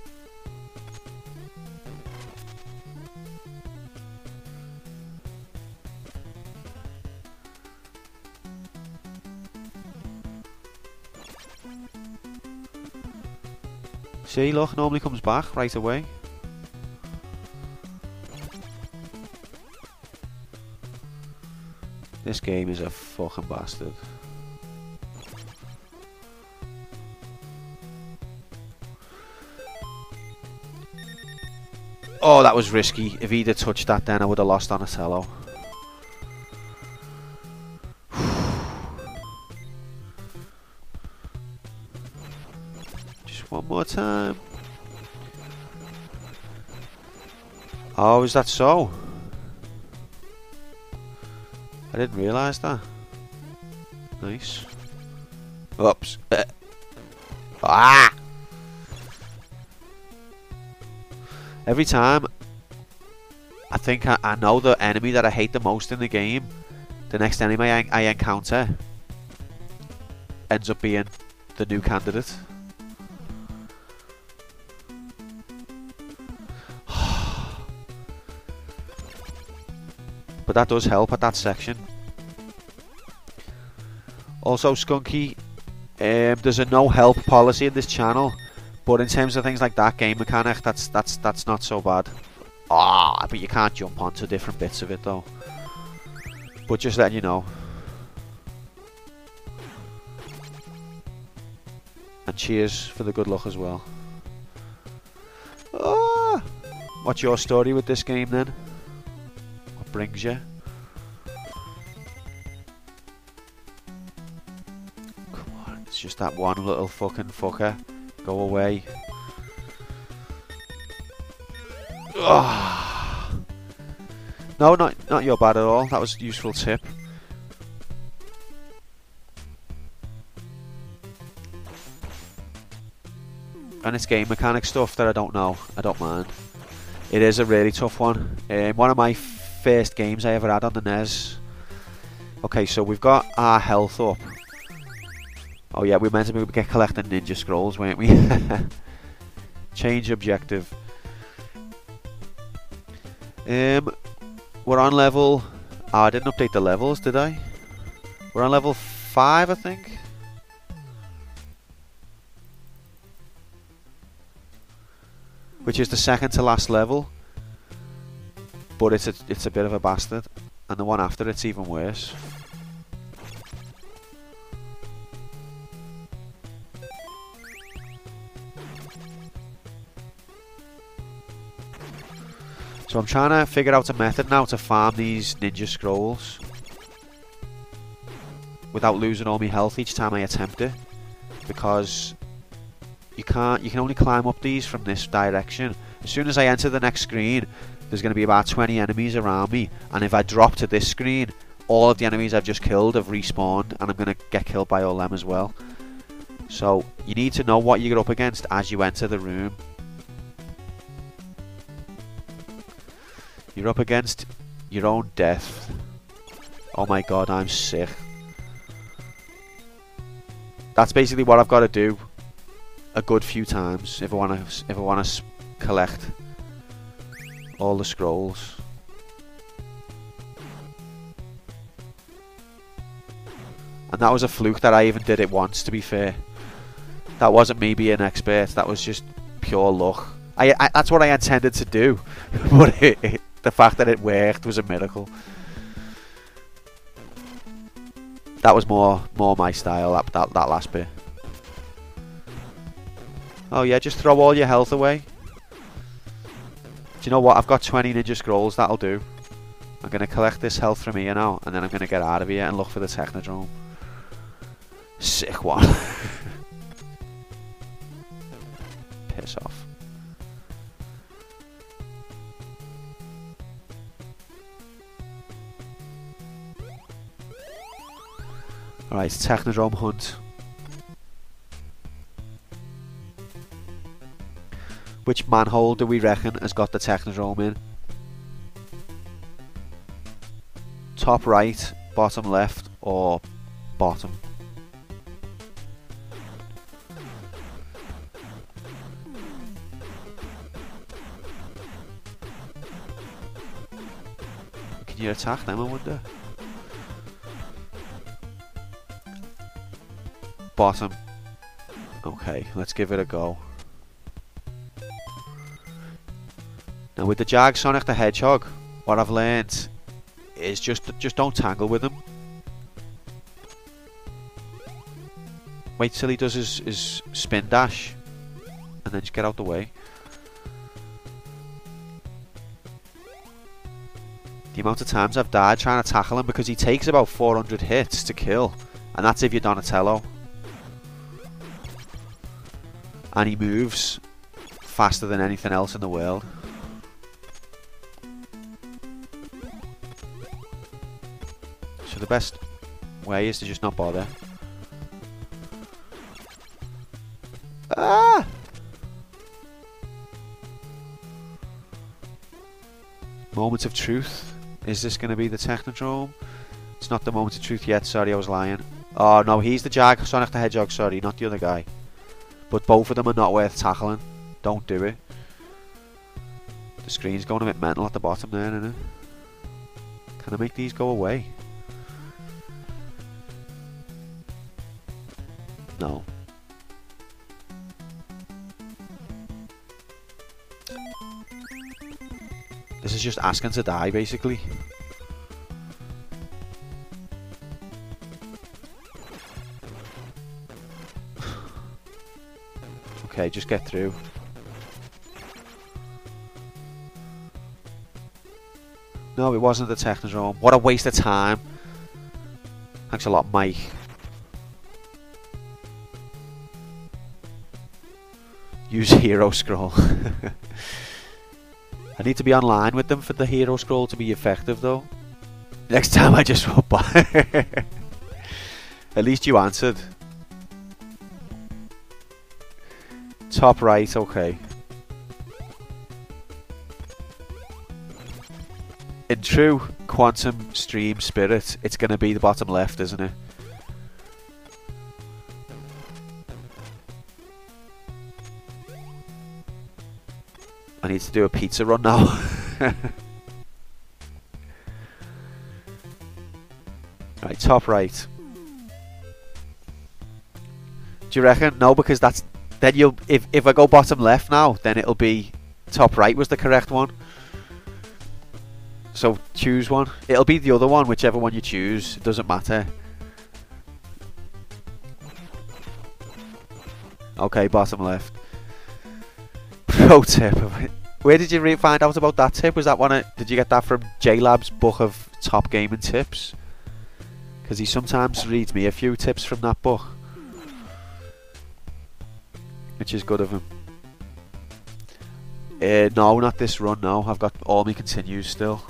See, look, normally comes back right away. This game is a fucking bastard. Oh, that was risky. If he'd have touched that then I would have lost Donatello. Just one more time. Oh, is that so? I didn't realise that. Nice. Oops. Ah! Every time I think I know the enemy that I hate the most in the game, the next enemy I encounter ends up being the new candidate. But that does help at that section. Also, Skunky, there's a no help policy in this channel, but in terms of things like that game mechanic, that's not so bad. Ah, but you can't jump onto different bits of it though. But just letting you know. And cheers for the good luck as well. Ah, what's your story with this game then? Brings you. Come on, it's just that one little fucking fucker. Go away. Oh. No, not your bad at all. That was a useful tip. And it's game mechanic stuff that I don't know. I don't mind. It is a really tough one. One of my first games I ever had on the NES. Okay, so we've got our health up. Oh yeah, we meant to get collecting ninja scrolls, weren't we? Change objective. We're on level... Oh, I didn't update the levels, did I? We're on level 5, I think. Which is the second to last level. But it's a bit of a bastard. And the one after it's even worse. So I'm trying to figure out a method now to farm these ninja scrolls without losing all my health each time I attempt it, because you can only climb up these from this direction. As soon as I enter the next screen, there's going to be about 20 enemies around me, and if I drop to this screen, all of the enemies I've just killed have respawned, and I'm going to get killed by all them as well. So you need to know what you're up against as you enter the room. You're up against your own death. Oh my god, I'm sick. That's basically what I've got to do a good few times if I want to collect all the scrolls. And that was a fluke that I even did it once, to be fair. That wasn't me being an expert, that was just pure luck. That's what I intended to do, but the fact that it worked was a miracle. That was more my style, that last bit. Oh yeah, just throw all your health away. Do you know what? I've got 20 ninja scrolls, that'll do. I'm going to collect this health from here now, and then I'm going to get out of here and look for the Technodrome. Sick one. Piss off. Alright, Technodrome hunt. Which manhole do we reckon has got the Technodrome in? Top right, bottom left, or bottom? Can you attack them, I wonder? Bottom. Okay, let's give it a go. Now with the Jag Sonic the Hedgehog, what I've learnt is just don't tangle with him. Wait till he does his spin dash, and then just get out the way. The amount of times I've died trying to tackle him, because he takes about 400 hits to kill, and that's if you're Donatello. And he moves faster than anything else in the world. So the best way is to just not bother. Ah! Moment of truth. Is this going to be the Technodrome? It's not the moment of truth yet, sorry, I was lying. Oh no, he's the Jag, Sonic the Hedgehog, sorry, not the other guy. But both of them are not worth tackling. Don't do it. The screen's going a bit mental at the bottom there, isn't it? Can I make these go away? No. This is just asking to die, basically. Okay, just get through. No, it wasn't the Technodrome. What a waste of time. Thanks a lot, Mike. Use Hero Scroll. I need to be online with them for the Hero Scroll to be effective, though. Next time I just won't buy. At least you answered. Top right, okay. in true Quantum Stream spirit, it's going to be the bottom left, isn't it? I need to do a pizza run now. Right, top right. Do you reckon? No, because that's then you'll if I go bottom left now, then it'll be top right was the correct one. So choose one. It'll be the other one, whichever one you choose. It doesn't matter. Okay, bottom left. Pro tip. Where did you find out about that tip? Was that one? Did you get that from JLab's book of top gaming tips? Because he sometimes reads me a few tips from that book, which is good of him. No, not this run. No, I've got all my continues still.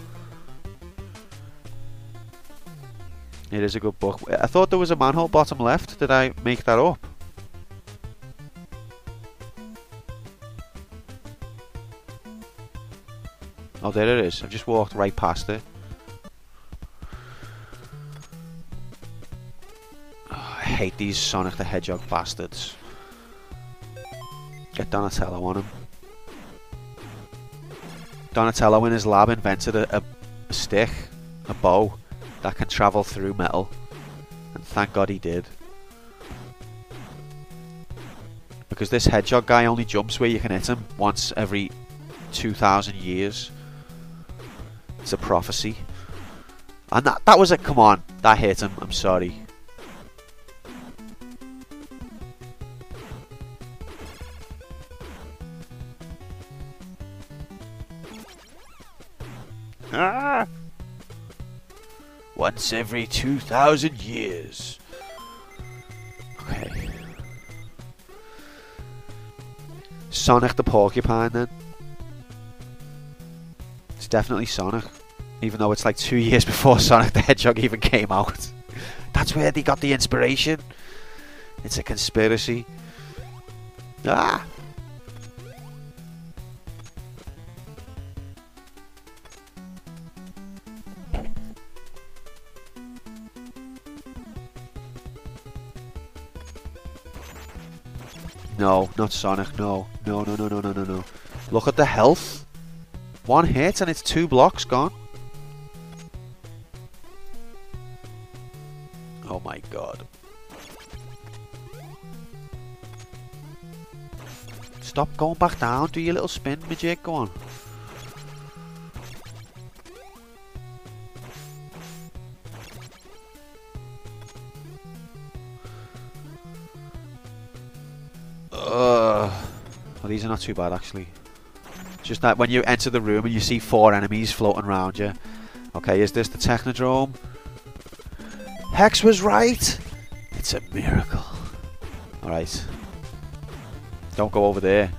It is a good book. I thought there was a manhole bottom left. Did I make that up? Oh, there it is. I've just walked right past it. Oh, I hate these Sonic the Hedgehog bastards. Get Donatello on him. Donatello in his lab invented a stick, a bow, that can travel through metal. And thank God he did. Because this hedgehog guy only jumps where you can hit him once every 2,000 years. It's a prophecy. And that was a... Come on, that hit him. I'm sorry. Ah! Once every 2,000 years. Okay. Sonic the Porcupine then. It's definitely Sonic. Even though it's like 2 years before Sonic the Hedgehog even came out. That's where they got the inspiration. It's a conspiracy. Ah! No, not Sonic, no. No, no, no, no, no, no, no. Look at the health. One hit and it's 2 blocks gone. Oh my god. Stop going back down. Do your little spin, Majik. Go on. Well, these are not too bad actually. Just that when you enter the room and you see 4 enemies floating around you. Okay, is this the Technodrome? Hex was right! It's a miracle. Alright. Don't go over there.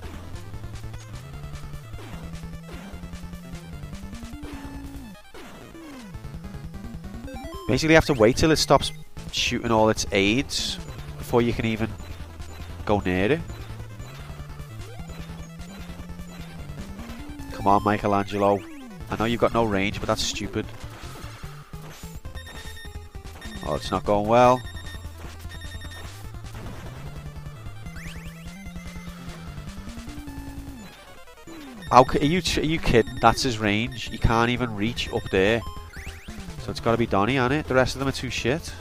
Basically you have to wait till it stops shooting all its aids before you can even go near it. Come on, Michelangelo. I know you've got no range, but that's stupid. Oh, it's not going well. Are you kidding? That's his range. He can't even reach up there. So it's got to be Donnie, hasn't it? The rest of them are too shit.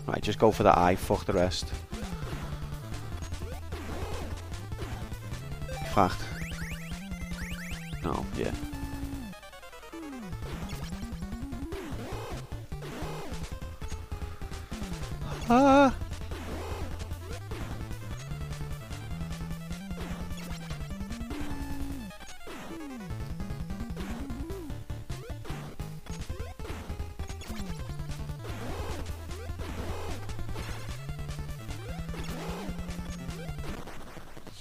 Right, just go for the eye. Fuck the rest. In fact, no, yeah. Ah.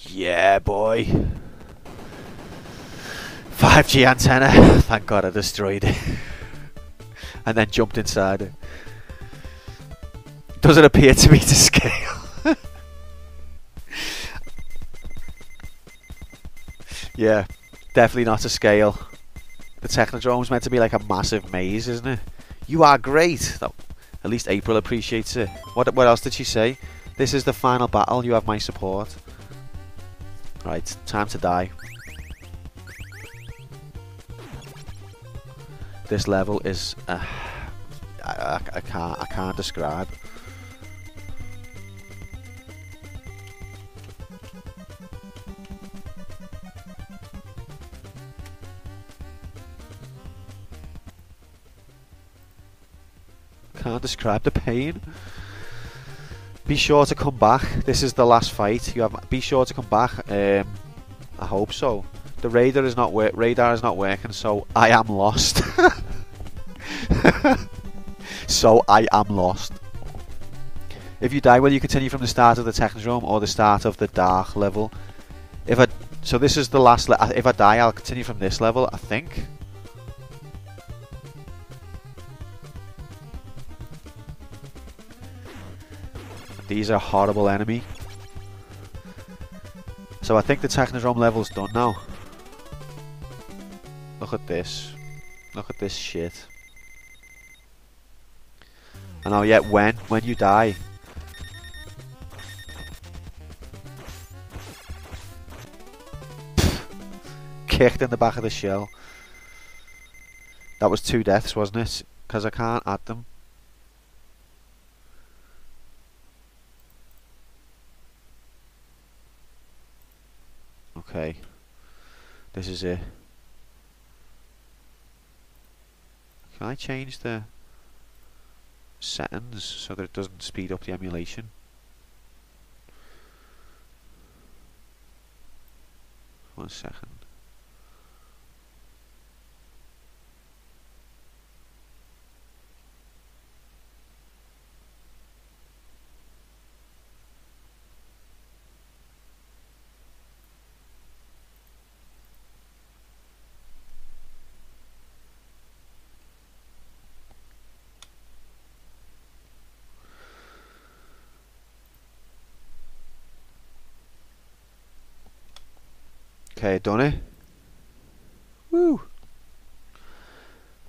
Yeah, boy. 5G antenna. Thank God I destroyed it. And then jumped inside it. Doesn't appear to be to scale. Yeah, definitely not to scale. The Technodrome's meant to be like a massive maze, isn't it? You are great! Oh, at least April appreciates it. What else did she say? This is the final battle, you have my support. Right, time to die. This level is... I can't describe. Can't describe the pain. Be sure to come back. This is the last fight. Be sure to come back. I hope so. The radar is not working, so I am lost. So I am lost. If you die, will you continue from the start of the Technodrome or the start of the dark level? So this is the last. If I die, I'll continue from this level, I think. These are horrible enemy. So I think the Technodrome level's done now. Look at this. Look at this shit. I know, yeah, when you die. Kicked in the back of the shell. That was 2 deaths, wasn't it? Because I can't add them. Okay, this is it. Can I change the settings so that it doesn't speed up the emulation? One second. Okay, done it. Woo!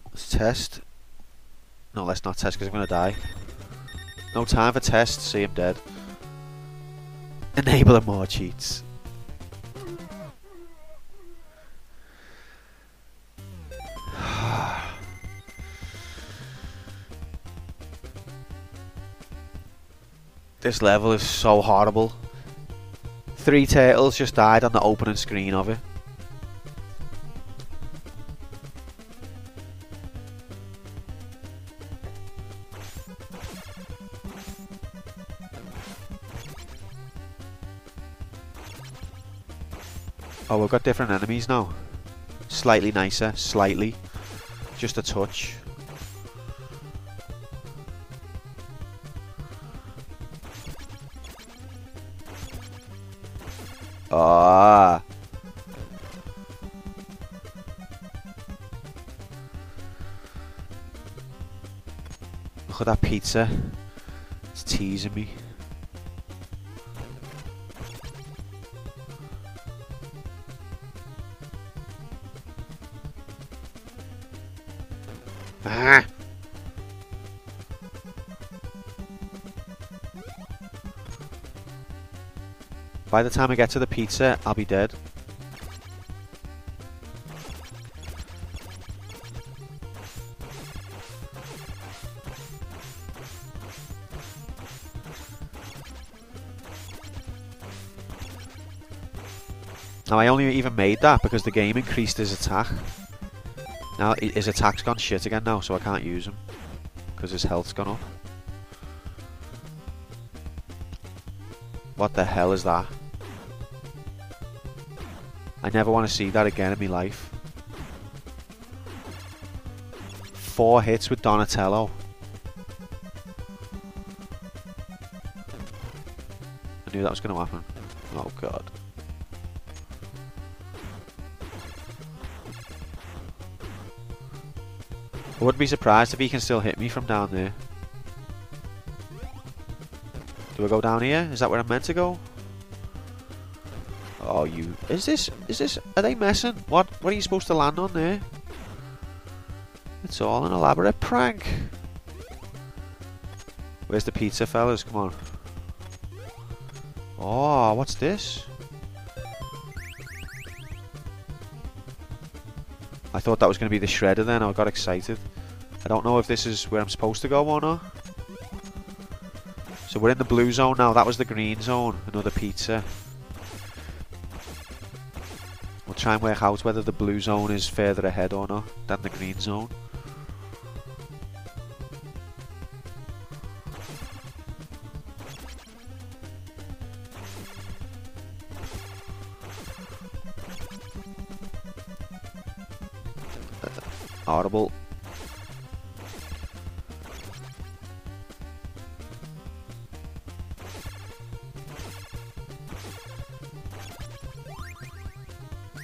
Let's test. No, let's not test because I'm gonna die. No time for test. See him dead. Enable more cheats. This level is so horrible. 3 turtles just died on the opening screen of it. Oh, we've got different enemies now. Slightly nicer, slightly. Just a touch. Ah. Look at that pizza. It's teasing me. Ah. By the time I get to the pizza, I'll be dead. Now I only even made that because the game increased his attack. Now his attack's gone shit again now, so I can't use him because his health's gone up. What the hell is that? I never want to see that again in my life. 4 hits with Donatello. I knew that was going to happen. Oh god. I wouldn't be surprised if he can still hit me from down there. Do I go down here? Is that where I'm meant to go? Oh you... Is this... Are they messing? What are you supposed to land on there? It's all an elaborate prank. Where's the pizza, fellas? Come on. Oh, what's this? I thought that was going to be the shredder then. I got excited. I don't know if this is where I'm supposed to go or not. So we're in the blue zone now. That was the green zone. Another pizza. We'll try and work out whether the blue zone is further ahead or not than the green zone. Audible.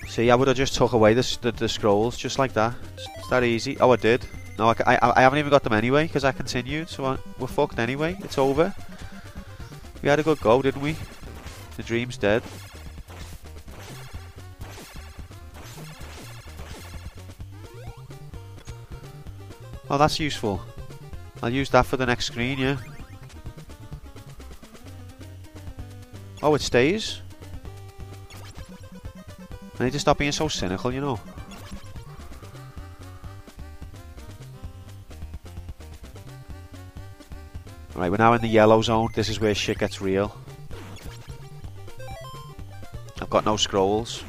See, I would have just took away the scrolls just like that. It's that easy. Oh, I did. No, I haven't even got them anyway because I continued. So we're fucked anyway. It's over. We had a good go, didn't we? The dream's dead. Oh, that's useful. I'll use that for the next screen, yeah. Oh, it stays? I need to stop being so cynical, you know. Right, we're now in the yellow zone. This is where shit gets real. I've got no scrolls.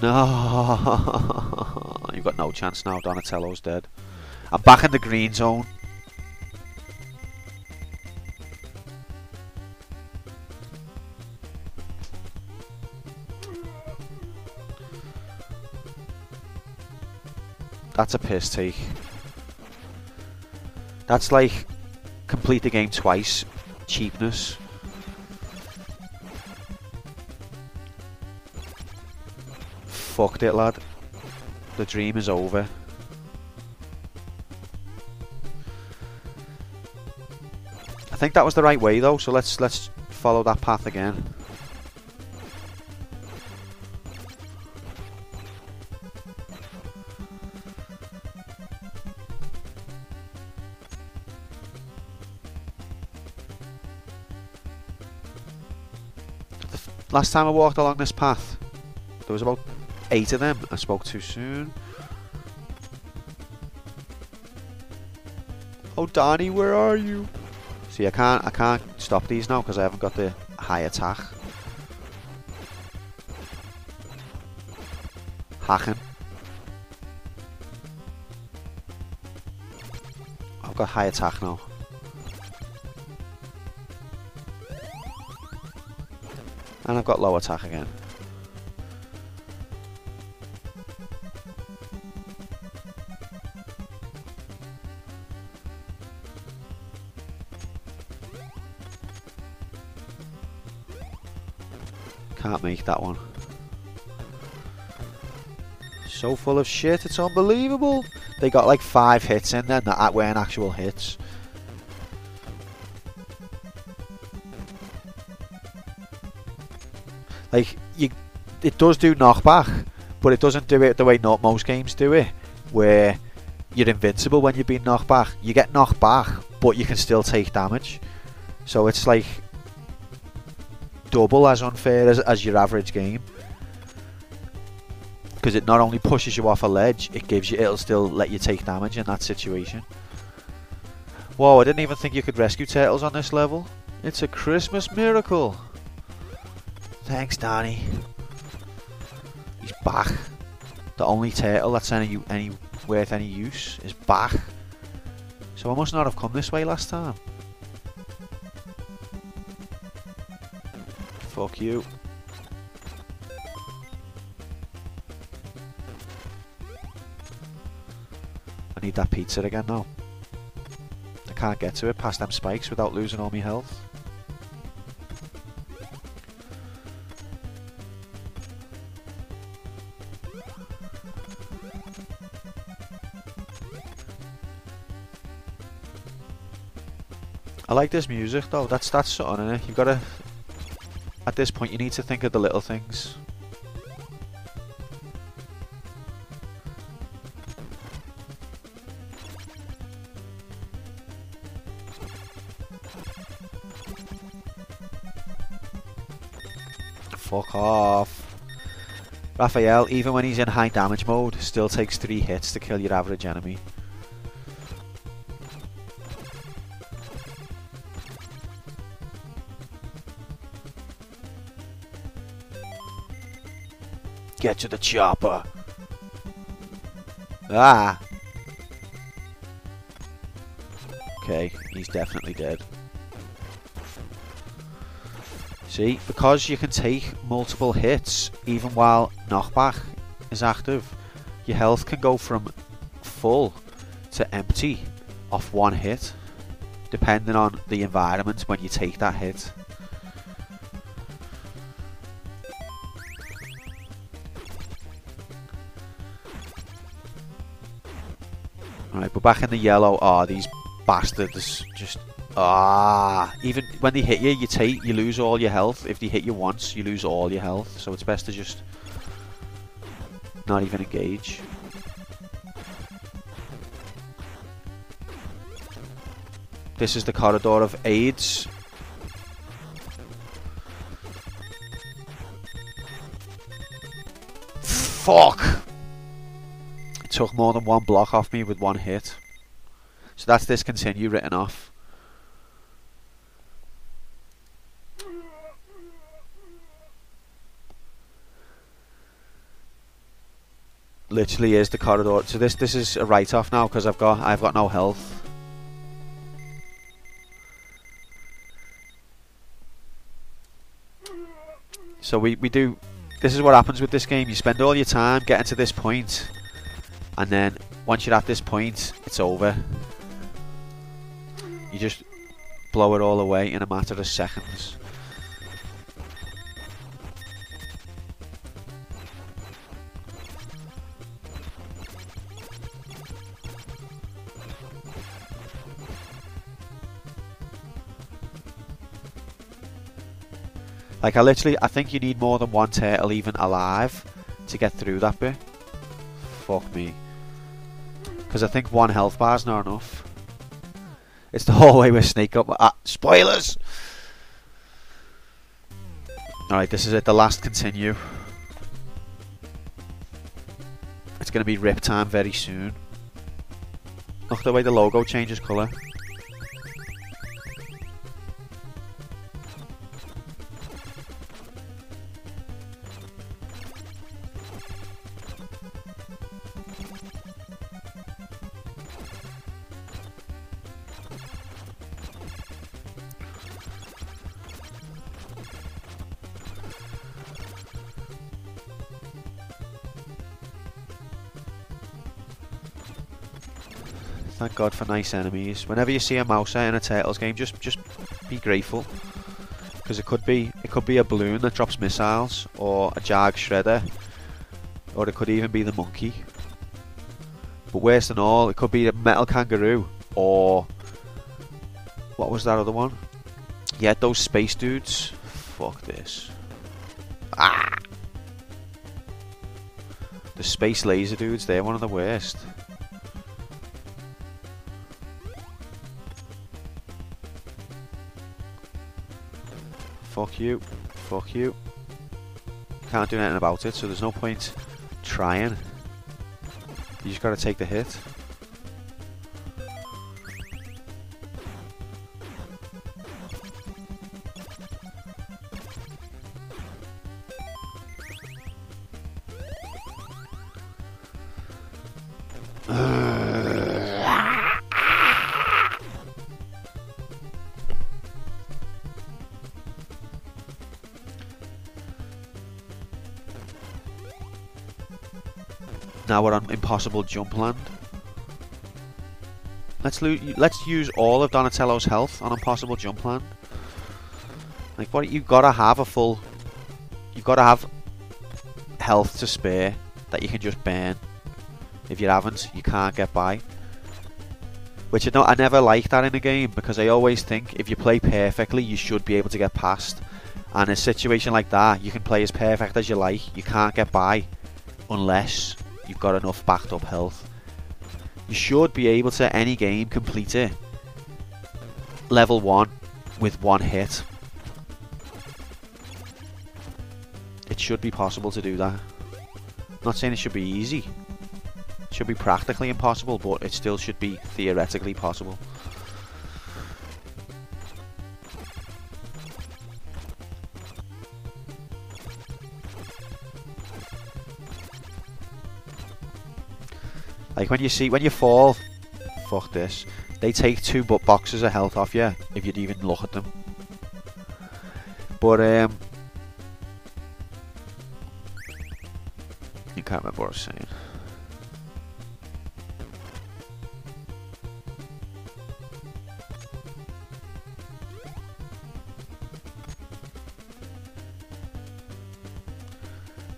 No, you've got no chance now. Donatello's dead. I'm back in the green zone. That's a piss take. That's like complete the game twice. Cheapness. Fucked it, lad. The dream is over. I think that was the right way though, so let's follow that path again. Last time I walked along this path, there was about 8 of them. I spoke too soon. Oh, Donnie, where are you? See, I can't stop these now because I haven't got the high attack. Hacking. I've got high attack now. And I've got low attack again. Can't make that one. So full of shit, it's unbelievable. They got like 5 hits in there that weren't actual hits. Like, it does do knockback, but it doesn't do it the way most games do it, where you're invincible when you're being knocked back. You get knocked back, but you can still take damage. So it's like double as unfair as your average game, because it not only pushes you off a ledge, it'll still let you take damage in that situation. Whoa, I didn't even think you could rescue turtles on this level. It's a Christmas miracle. Thanks, Donnie. He's back. The only turtle that's worth any use is back. So I must not have come this way last time. Fuck you. I need that pizza again now. I can't get to it past them spikes without losing all my health. I like this music though. That's something in it. You've got to at this point you need to think of the little things. Fuck off. Raphael, even when he's in high damage mode, still takes 3 hits to kill your average enemy. Get to the chopper. Ah. Okay, he's definitely dead. See, because you can take multiple hits even while knockback is active, your health can go from full to empty off one hit, depending on the environment when you take that hit. Alright, but back in the yellow are these bastards just... even when they hit you, you lose all your health. If they hit you once, you lose all your health. So it's best to just not even engage. This is the corridor of AIDS. Fuck! It took more than one block off me with one hit. So that's discontinue written off. Literally is the corridor. So this is a write-off now because I've got no health. So we do. This is what happens with this game. You spend all your time getting to this point, and then once you're at this point, it's over. You just blow it all away in a matter of seconds. Like I think you need more than one turtle even alive to get through that bit. Fuck me. Because I think one health bar's not enough. It's the hallway where Snake up. Spoilers! Alright, this is it. The last continue. It's going to be rip time very soon. Look the way the logo changes colour. Thank God for nice enemies. Whenever you see a Mouser in a Turtles game, just be grateful, because it could be a balloon that drops missiles, or a Jag Shredder, or it could even be the monkey. But worse than all, it could be a metal kangaroo, or what was that other one? Yeah, those space dudes. Fuck this. Ah! The space laser dudes, they're one of the worst. Fuck you. Fuck you. Can't do anything about it, so there's no point trying. You just gotta take the hit. Now we're on impossible jump land. Let's use all of Donatello's health on impossible jump land. Like, what, you've got to have you've got to have health to spare that you can just burn. If you haven't, you can't get by. Which I never like that in a game, because I always think if you play perfectly, you should be able to get past. And in a situation like that, you can play as perfect as you like. You can't get by unless you've got enough backed up health. You should be able to, any game, complete it level 1 with one hit. It should be possible to do that. I'm not saying it should be easy. It should be practically impossible, but it still should be theoretically possible. Like when you fall, fuck this, they take 2 boxes of health off you if you'd even look at them. But you can't remember what I was saying.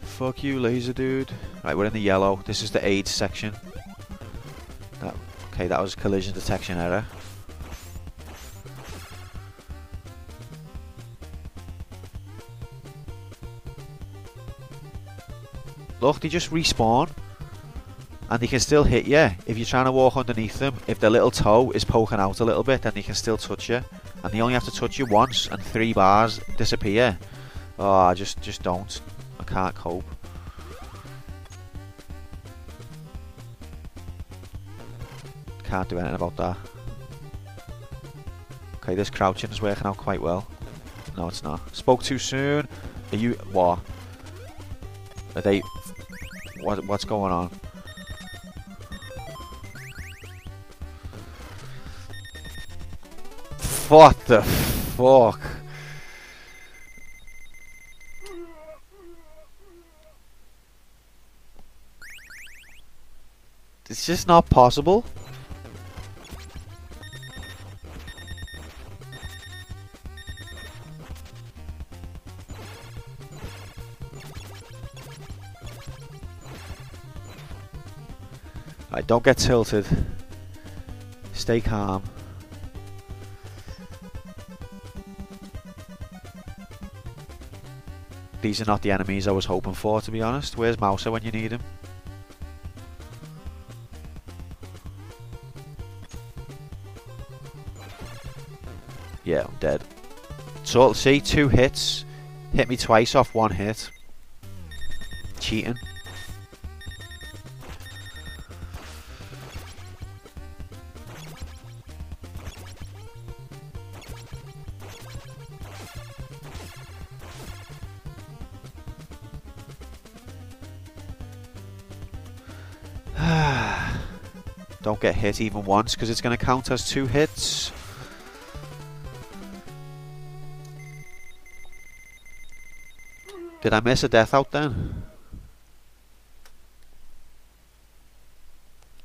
Fuck you, laser dude. Right, we're in the yellow. This is the AIDS section. Okay, that was collision detection error. Look, they just respawn. And they can still hit you if you're trying to walk underneath them. If their little toe is poking out a little bit, then they can still touch you. And they only have to touch you once, and 3 bars disappear. Oh, just don't. I can't cope. Can't do anything about that. Okay, this crouching is working out quite well. No, it's not. Spoke too soon. Are you... what? Are they... what's going on? What the fuck? It's just not possible. Right, don't get tilted. Stay calm. These are not the enemies I was hoping for, to be honest. Where's Mouser when you need him? Yeah, I'm dead. So, see, 2 hits. Hit me twice off 1 hit. Cheating. Don't get hit even once, because it's going to count as 2 hits. Did I miss a death out then?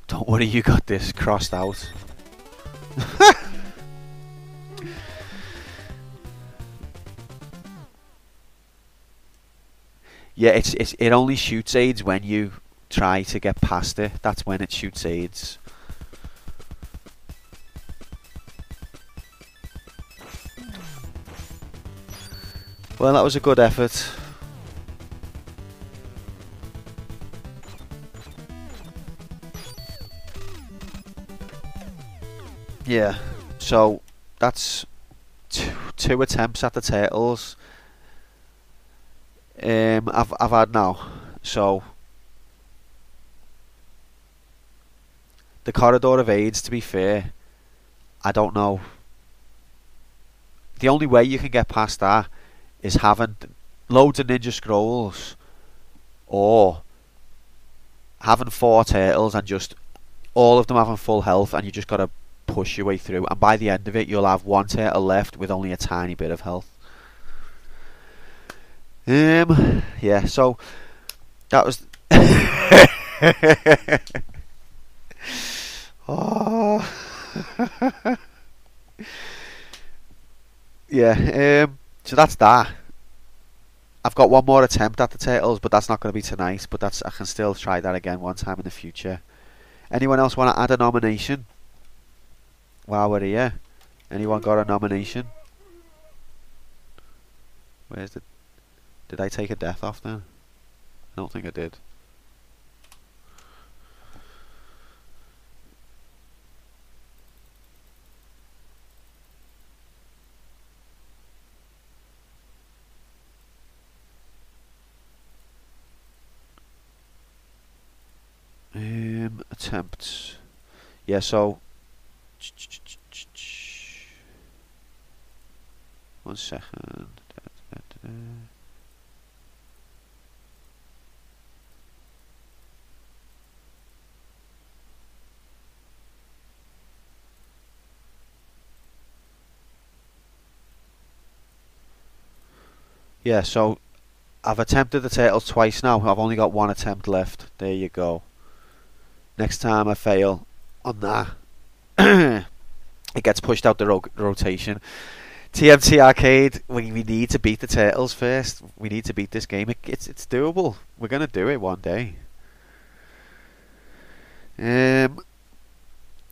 Don't worry, you got this crossed out. Yeah, it only shoots AIDS when you try to get past it. That's when it shoots AIDS. Well, that was a good effort. Yeah, so that's two attempts at the turtles. I've had now. So the corridor of AIDS, to be fair, I don't know. The only way you can get past that is having loads of ninja scrolls, or having 4 turtles and just all of them having full health, and you just gotta push your way through, and by the end of it you'll have 1 turtle left with only a tiny bit of health. Yeah, so that was oh. Yeah, so that's that. I've got 1 more attempt at the turtles, but that's not going to be tonight, but I can still try that again one time in the future. Anyone else want to add a nomination while we're here? Anyone got a nomination? Where's the... Did I take a death off then? I don't think I did. Attempts. Yeah, so... One second. Yeah, so I've attempted the turtles twice now. I've only got one attempt left. There you go. Next time I fail on that, it gets pushed out the rotation. TMT Arcade, we need to beat the turtles first. We need to beat this game. It's doable. We're going to do it one day.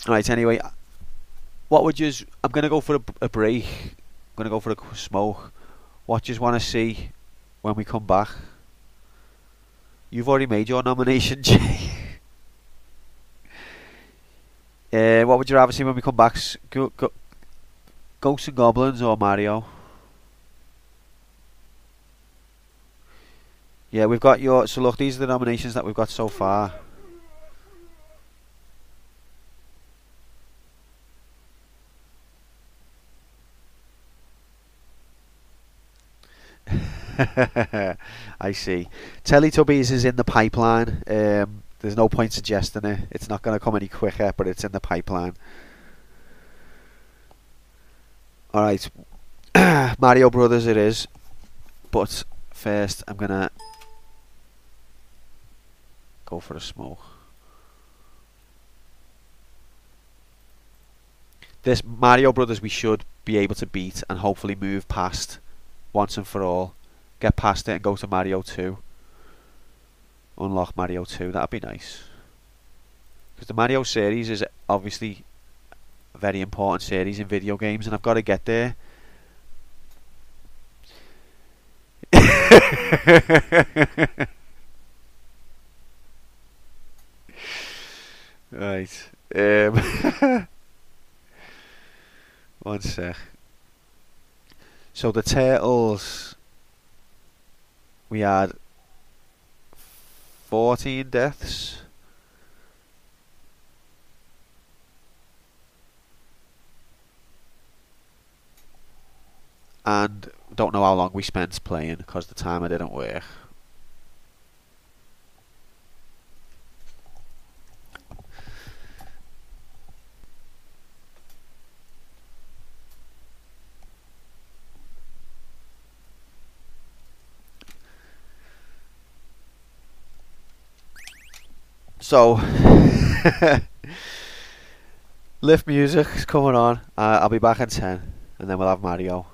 Right, anyway. What would you... I'm going to go for a break. I'm going to go for a smoke. What do you want to see when we come back? You've already made your nomination, Jay. What would you rather see when we come back? Ghosts and Goblins or Mario? Yeah, we've got your... So look, these are the nominations that we've got so far. I see. Teletubbies is in the pipeline. There's no point suggesting it. It's not going to come any quicker, but it's in the pipeline. Alright. Mario Brothers it is. But first I'm going to go for a smoke. This Mario Brothers we should be able to beat and hopefully move past once and for all. Get past it and go to Mario 2. Unlock Mario 2, that'd be nice. Because the Mario series is obviously a very important series in video games, and I've got to get there. Right. One sec. So the turtles, we had 14 deaths. And don't know how long we spent playing because the timer didn't work. So, lift music is coming on. I'll be back in 10, and then we'll have Mario.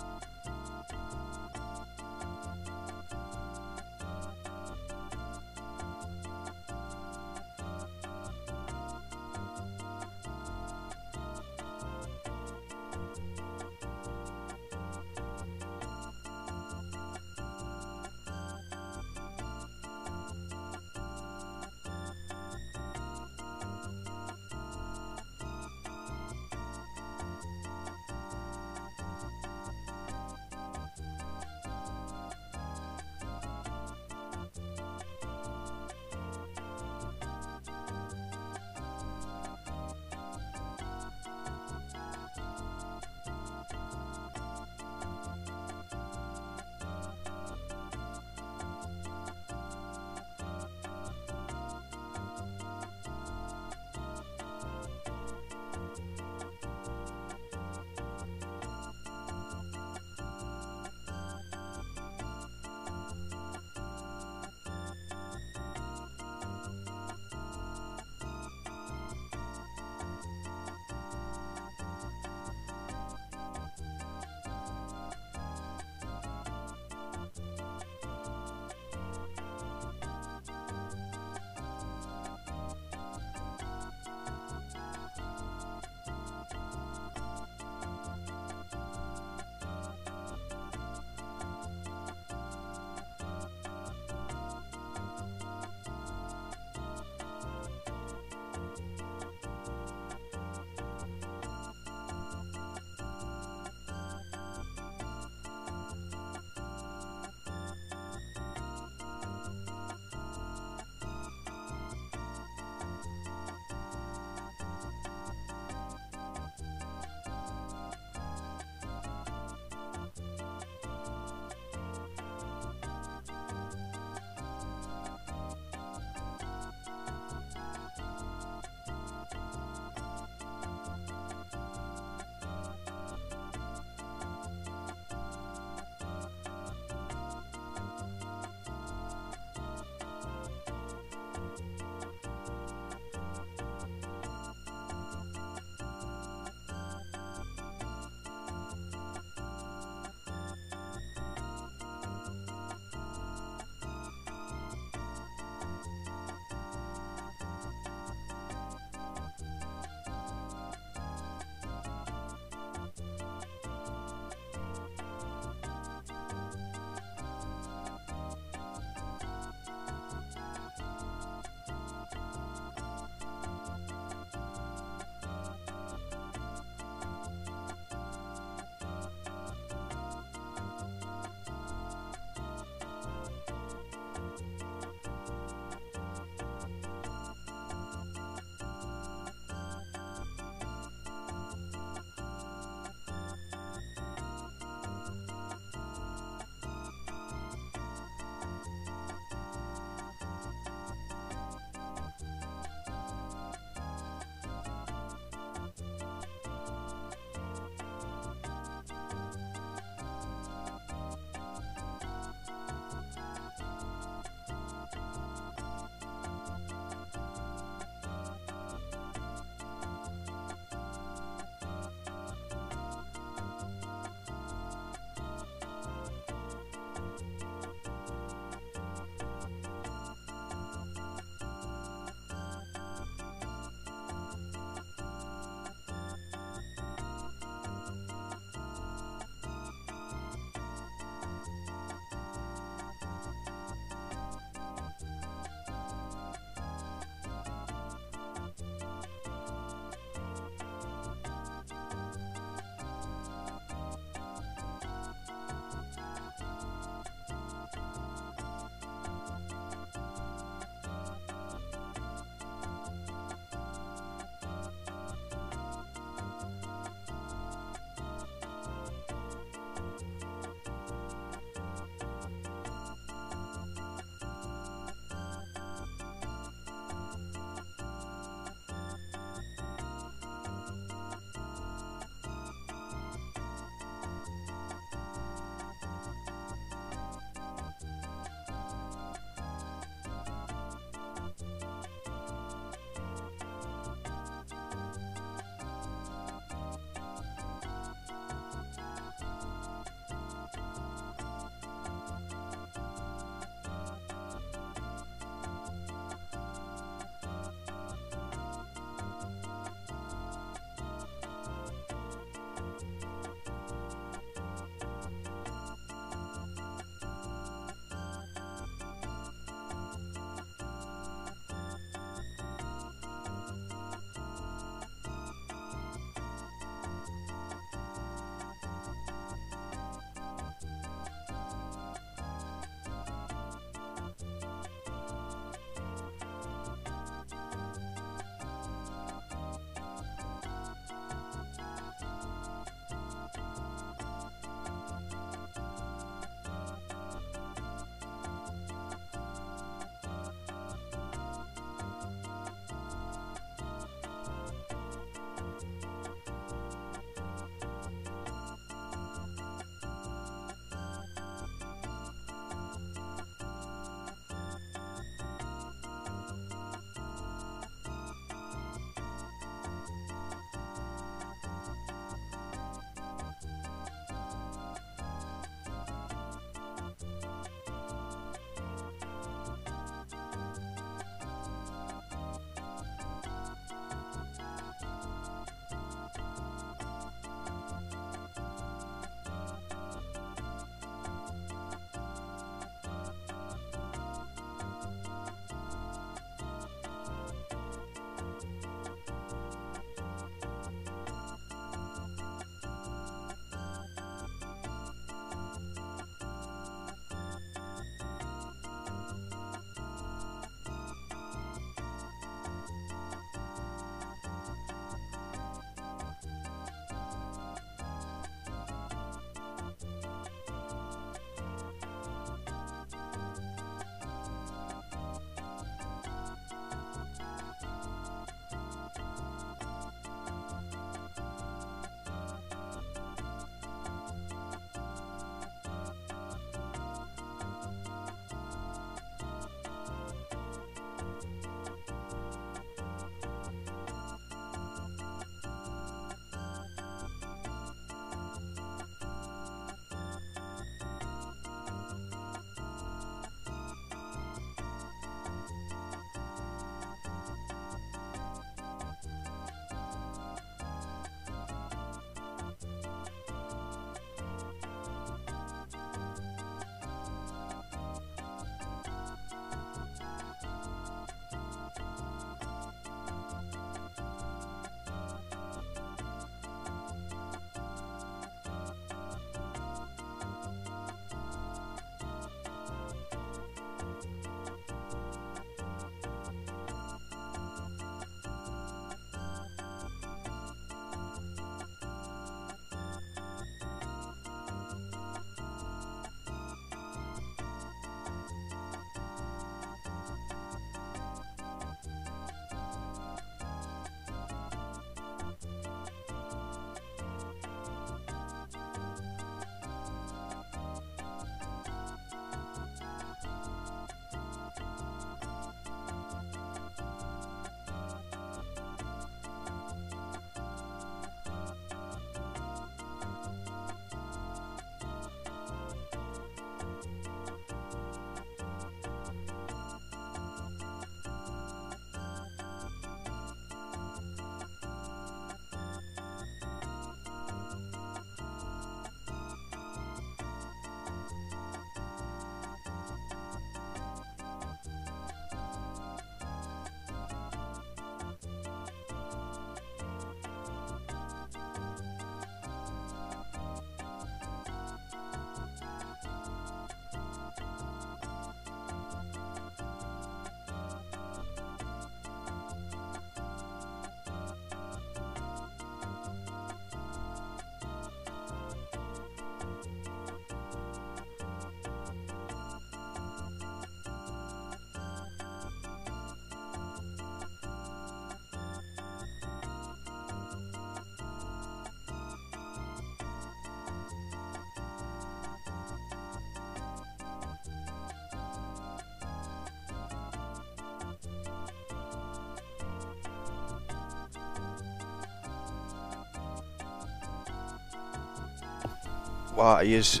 Wow, he is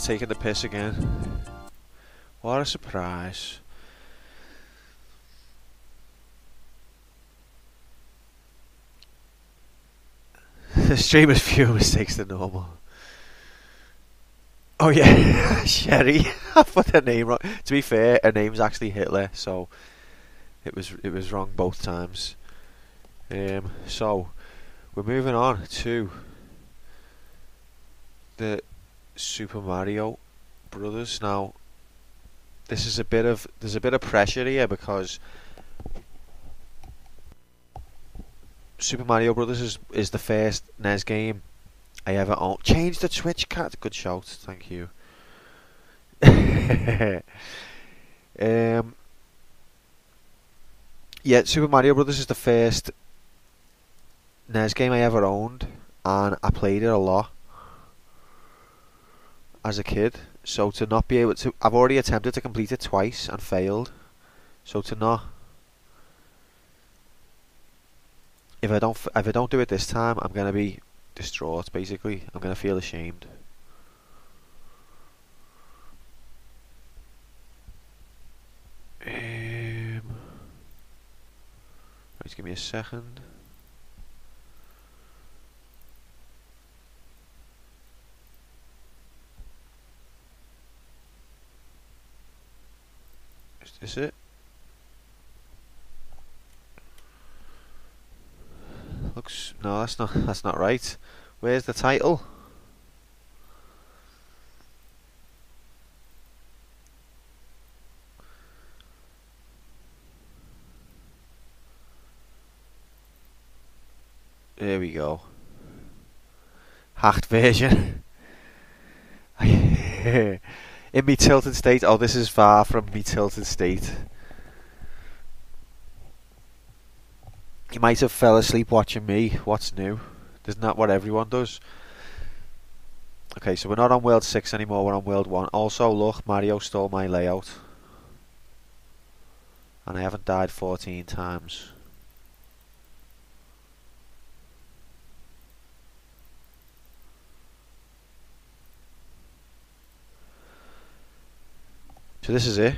taking the piss again. What a surprise. The streamer's fewer mistakes than normal. Oh yeah, Sherry. I put her name wrong. To be fair, her name's actually Hitler, so it was wrong both times. So we're moving on to the Super Mario Brothers. Now, there's a bit of pressure here because Super Mario Brothers is the first NES game I ever owned. Change the Twitch cat. Good shout. Thank you. Yeah, Super Mario Brothers is the first NES game I ever owned, and I played it a lot as a kid. So to not be able to, I've already attempted to complete it twice and failed. So to not, if I don't do it this time, I'm gonna be distraught. Basically, I'm gonna feel ashamed. Just give me a second. Is this it? Looks no, that's not right. Where's the title? There we go. Hacked version. In me tilted state. Oh, this is far from me tilted state. You might have fell asleep watching me. What's new? Isn't that what everyone does? Okay, so we're not on World 6 anymore, we're on World 1. Also, look, Mario stole my layout. And I haven't died 14 times. So this is it.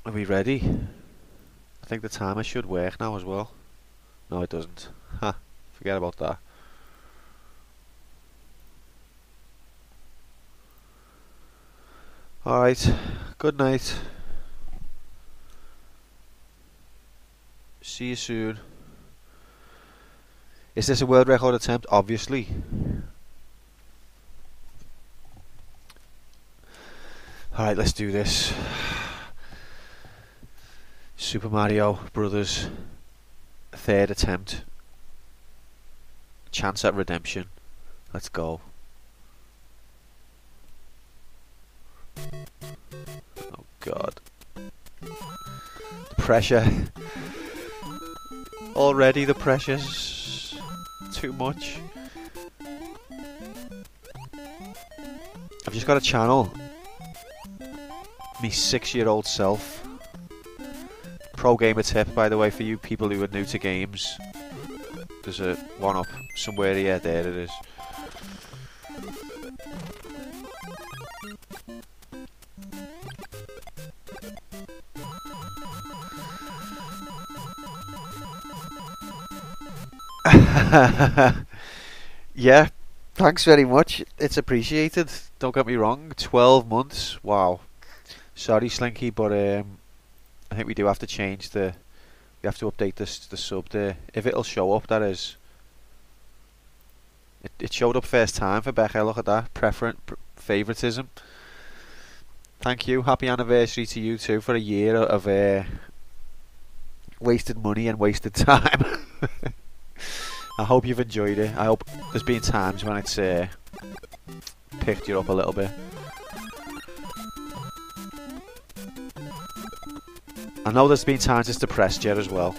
Are we ready? I think the timer should work now as well. No, it doesn't. Ha, forget about that. Alright, good night. See you soon. Is this a world record attempt? Obviously. Alright, let's do this. Super Mario Brothers, third attempt. Chance at redemption. Let's go. Oh God. The pressure. Already the pressure's too much. I've just got a channel. Me 6-year-old self. Pro gamer tip, by the way, for you people who are new to games. There's a one up somewhere here. There it is. Yeah, thanks very much. It's appreciated. Don't get me wrong. 12 months. Wow. Sorry, Slinky, but I think we do have to change the. We have to update the sub there. If it'll show up, that is. It showed up first time for Becca. Look at that. Favoritism. Thank you. Happy anniversary to you too for a year of wasted money and wasted time. I hope you've enjoyed it. I hope there's been times when it's picked you up a little bit. I know there's been times it's depressed you as well.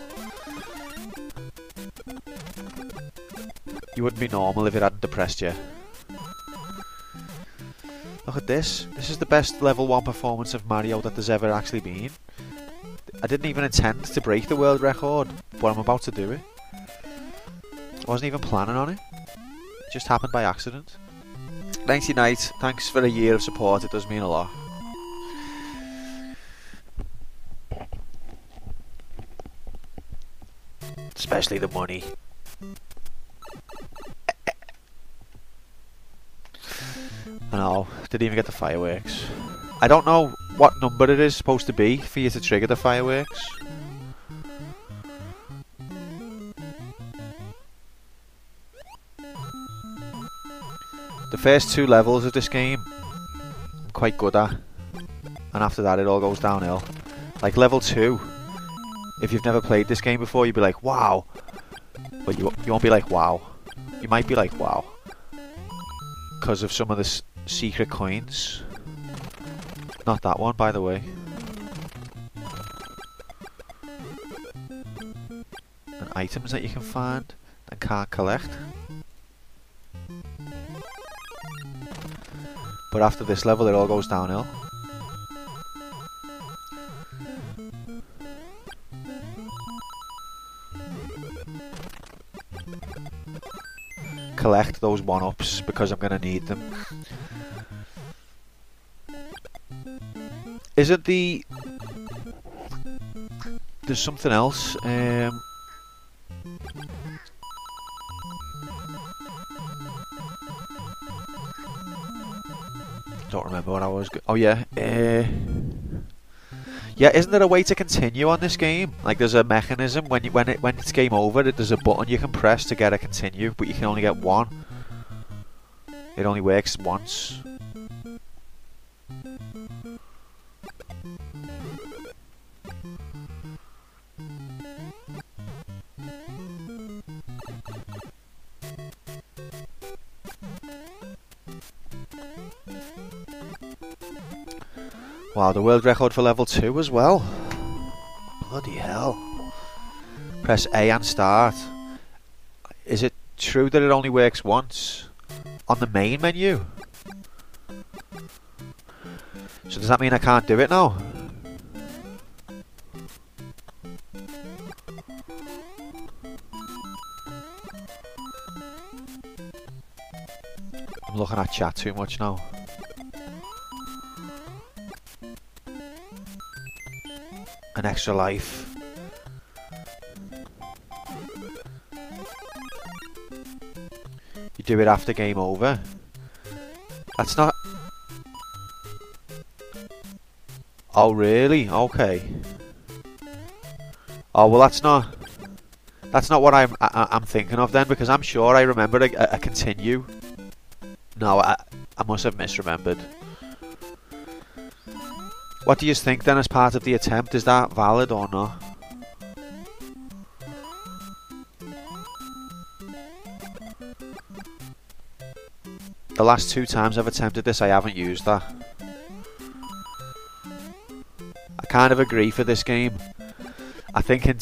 You wouldn't be normal if it hadn't depressed you. Look at this. This is the best level 1 performance of Mario that there's ever actually been. I didn't even intend to break the world record, but I'm about to do it. I wasn't even planning on it. just happened by accident. 90 Night, thanks for a year of support, it does mean a lot. Especially the money. I know, didn't even get the fireworks. I don't know what number it is supposed to be for you to trigger the fireworks. The first 2 levels of this game I'm quite good at, and after that it all goes downhill. Like level 2, if you've never played this game before, you'd be like, wow. But you won't be like, wow. You might be like, wow. Because of some of the secret coins. Not that one, by the way. And items that you can find and can't collect. But after this level, it all goes downhill. Collect those 1-ups because I'm going to need them. Isn't the... There's something else. Don't remember what I was... Oh yeah. Yeah, isn't there a way to continue on this game? Like there's a mechanism when it's game over, there's a button you can press to get a continue, but you can only get one. It only works once. Wow, the world record for level 2 as well. Bloody hell. Press A and start. Is it true that it only works once? On the main menu? So does that mean I can't do it now? I'm looking at chat too much now. An extra life. You do it after game over. That's not... Oh really? Okay. Oh well, that's not what I'm thinking of then, because I'm sure I remember a continue. No, I must have misremembered. What do you think then as part of the attempt? Is that valid or not? The last 2 times I've attempted this, I haven't used that. I kind of agree for this game. I think in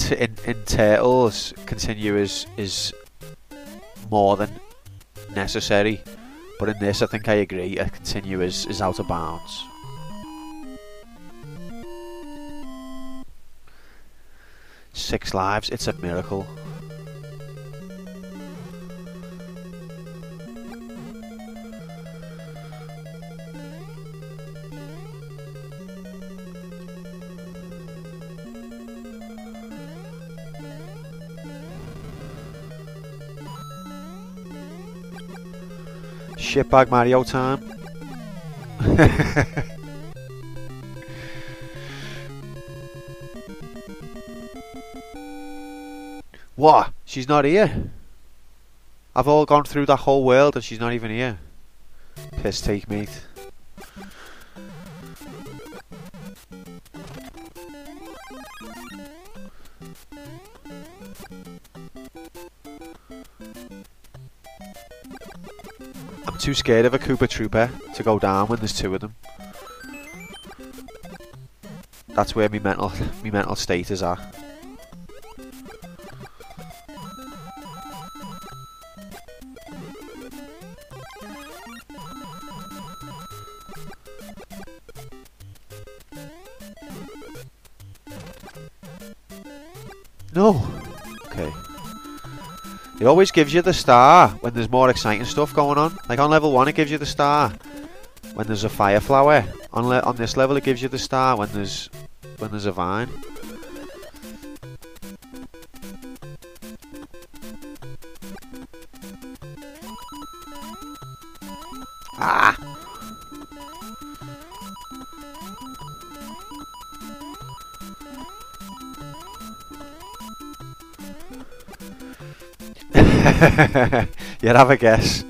Turtles, continue is more than necessary. But in this, I think I agree. A continue is out of bounds. Six lives, it's a miracle. Shitbag Mario time. What? She's not here? I've all gone through that whole world and she's not even here. Piss take, mate. I'm too scared of a Koopa Trooper to go down when there's 2 of them. That's where me mental state is at. No. Okay. It always gives you the star when there's more exciting stuff going on. Like on level 1 it gives you the star when there's a fire flower. On this level it gives you the star when there's a vine. Ah! You'd have a guess.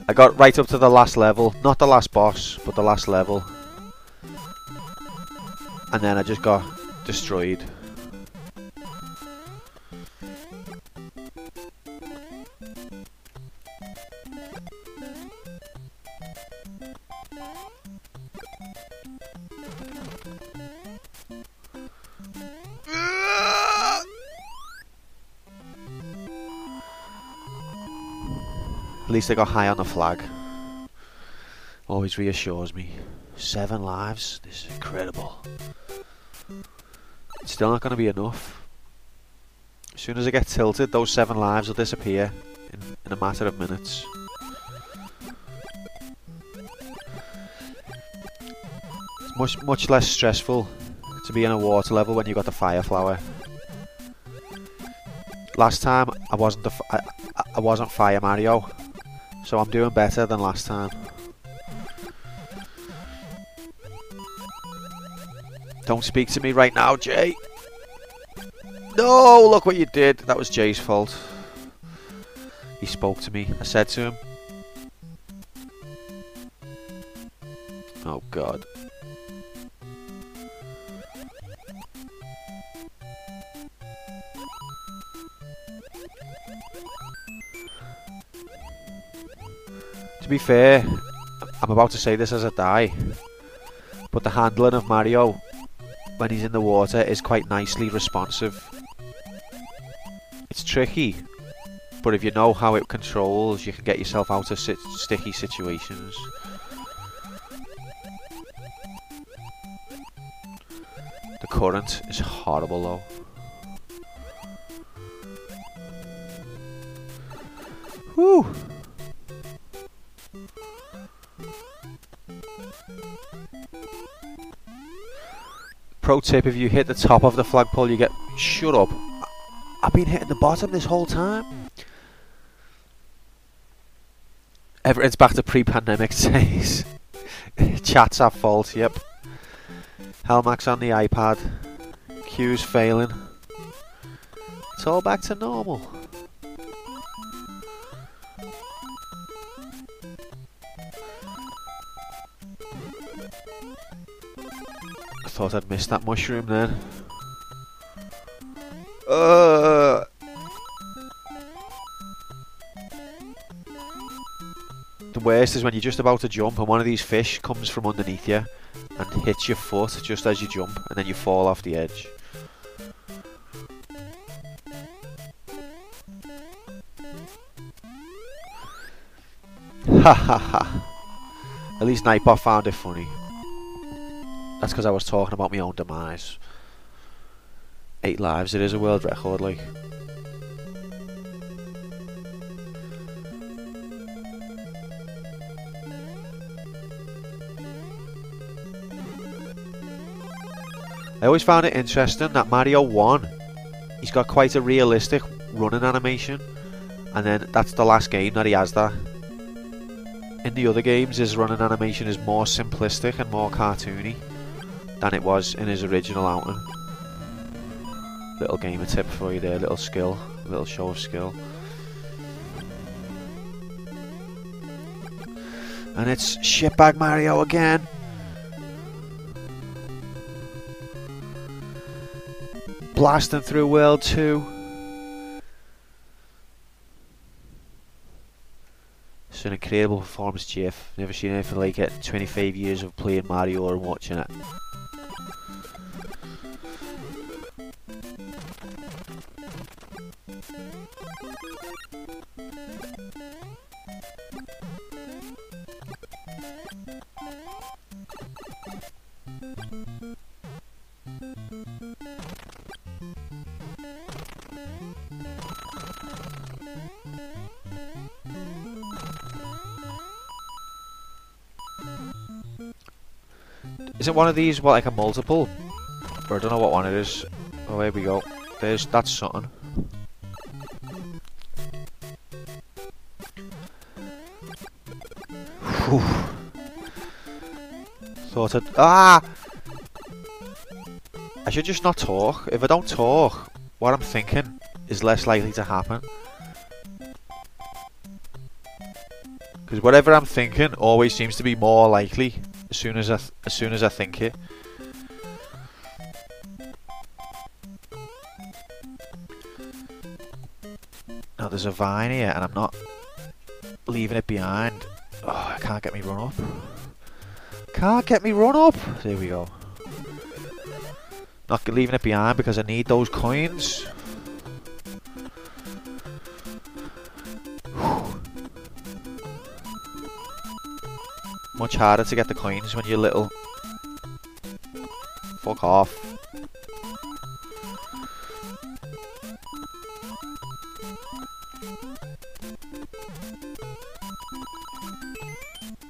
I got right up to the last level, not the last boss, but the last level, and then I just got destroyed. At least I got high on the flag. Always reassures me. 7 lives? This is incredible. It's still not going to be enough. As soon as I get tilted, those 7 lives will disappear in a matter of minutes. It's much less stressful to be in a water level when you got the fire flower. Last time I wasn't Fire Mario, so I'm doing better than last time. Don't speak to me right now, Jay. No, look what you did. That was Jay's fault. He spoke to me. I said to him. Oh God. To be fair, I'm about to say this as I die, but the handling of Mario when he's in the water is quite nicely responsive. It's tricky, but if you know how it controls, you can get yourself out of sticky situations. The current is horrible though. Whew! Pro tip, if you hit the top of the flagpole you get... Shut up. I've been hitting the bottom this whole time. Everything's back to pre-pandemic days. Chat's at fault, yep. Helmax on the iPad. Q's failing. It's all back to normal. I thought I'd missed that mushroom then. The worst is when you're just about to jump and one of these fish comes from underneath you and hits your foot just as you jump, and then you fall off the edge. Ha ha ha. At least Nightbot found it funny. That's because I was talking about my own demise. 8 lives, it is a world record, like. I always found it interesting that Mario 1, he's got quite a realistic running animation, and then that's the last game that he has that. In the other games, his running animation is more simplistic and more cartoony than it was in his original outing. Little gamer tip for you there, little skill, little show of skill. And it's shitbag Mario again. Blasting through World 2. It's an incredible performance, Jeff. Never seen anything like it in 25 years of playing Mario and watching it. Isn't one of these what, like a multiple? Or I don't know what one it is. Oh, here we go. That's something. Whew. Thought I should just not talk. If I don't talk, what I'm thinking is less likely to happen. Because whatever I'm thinking always seems to be more likely as soon as I think it. Now there's a vine here and I'm not leaving it behind. Oh, I can't get me run up. Can't get me run up. There we go. Not leaving it behind because I need those coins. Much harder to get the coins when you're little. Fuck off.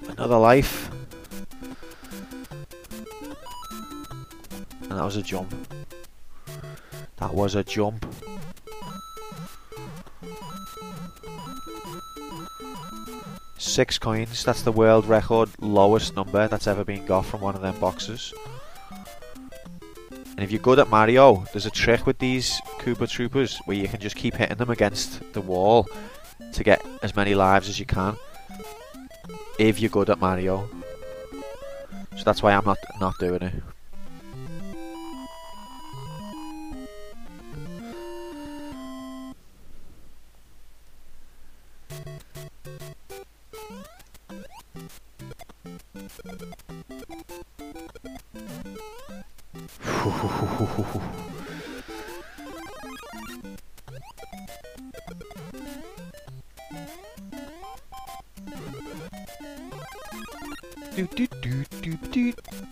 Another life. And that was a jump. That was a jump. Six coins. That's the world record lowest number that's ever been got from one of them boxes. And if you're good at Mario, there's a trick with these Koopa Troopers where you can just keep hitting them against the wall to get as many lives as you can. If you're good at Mario. So that's why I'm not doing it.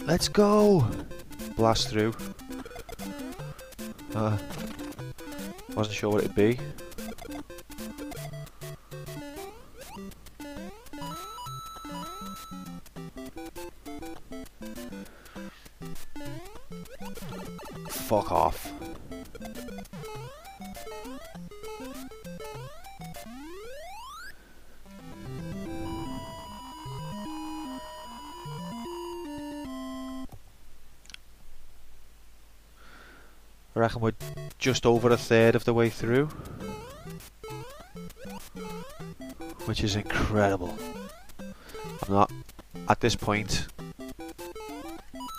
Let's go! Blast through. Wasn't sure what it'd be. Fuck off. I reckon we're just over a third of the way through, which is incredible. I'm not, at this point,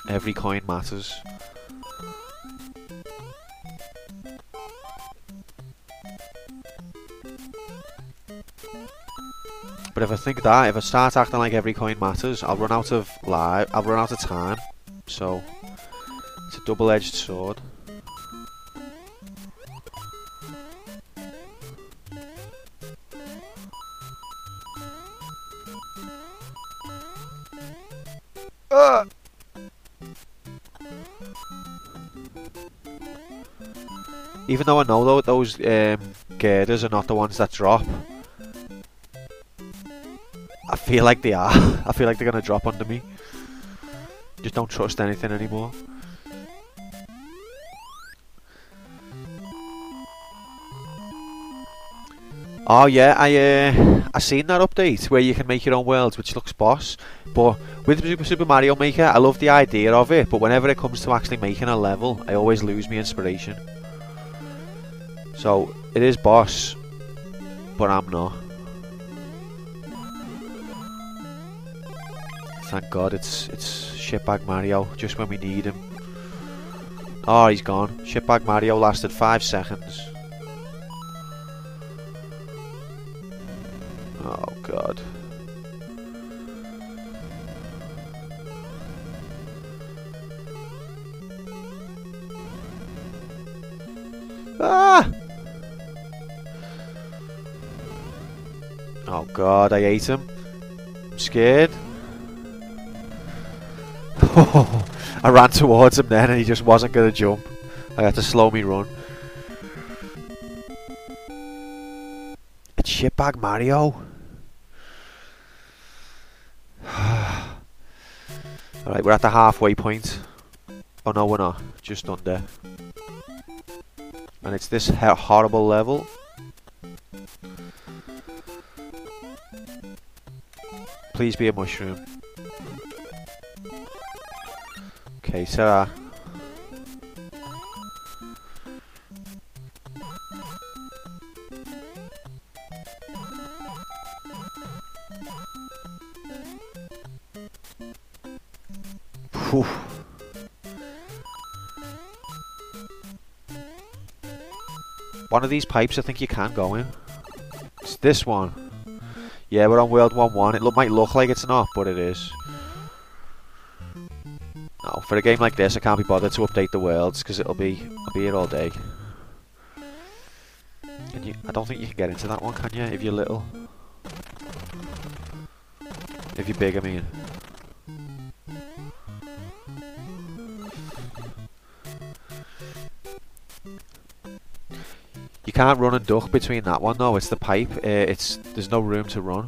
every coin matters. But if I start acting like every coin matters, I'll run out of time. So it's a double-edged sword. Even though I know those girders are not the ones that drop, I feel like they are. I feel like they're gonna drop under me. Just don't trust anything anymore. Oh yeah, I seen that update where you can make your own worlds, which looks boss. But with Super Mario Maker, I love the idea of it, but whenever it comes to actually making a level, I always lose my inspiration. So it is boss, but I'm not. Thank God it's shitbag Mario just when we need him. Oh, he's gone. Shitbag Mario lasted 5 seconds. Oh God. Ah! Oh God, I ate him. I'm scared. I ran towards him then and he just wasn't going to jump. I had to slow me run. It's shitbag Mario. Alright, we're at the halfway point. Oh no, we're not. Just under. And it's this horrible level. Please be a mushroom. Okay, Sarah. Whew. One of these pipes I think you can go in. It's this one. Yeah, we're on World 1-1. It might look like it's not, but it is. No, for a game like this I can't be bothered to update the worlds because I'll be here all day. I don't think you can get into that one, can you? If you're little. If you're big, I mean. You can't run and duck between that one though, it's the pipe, there's no room to run.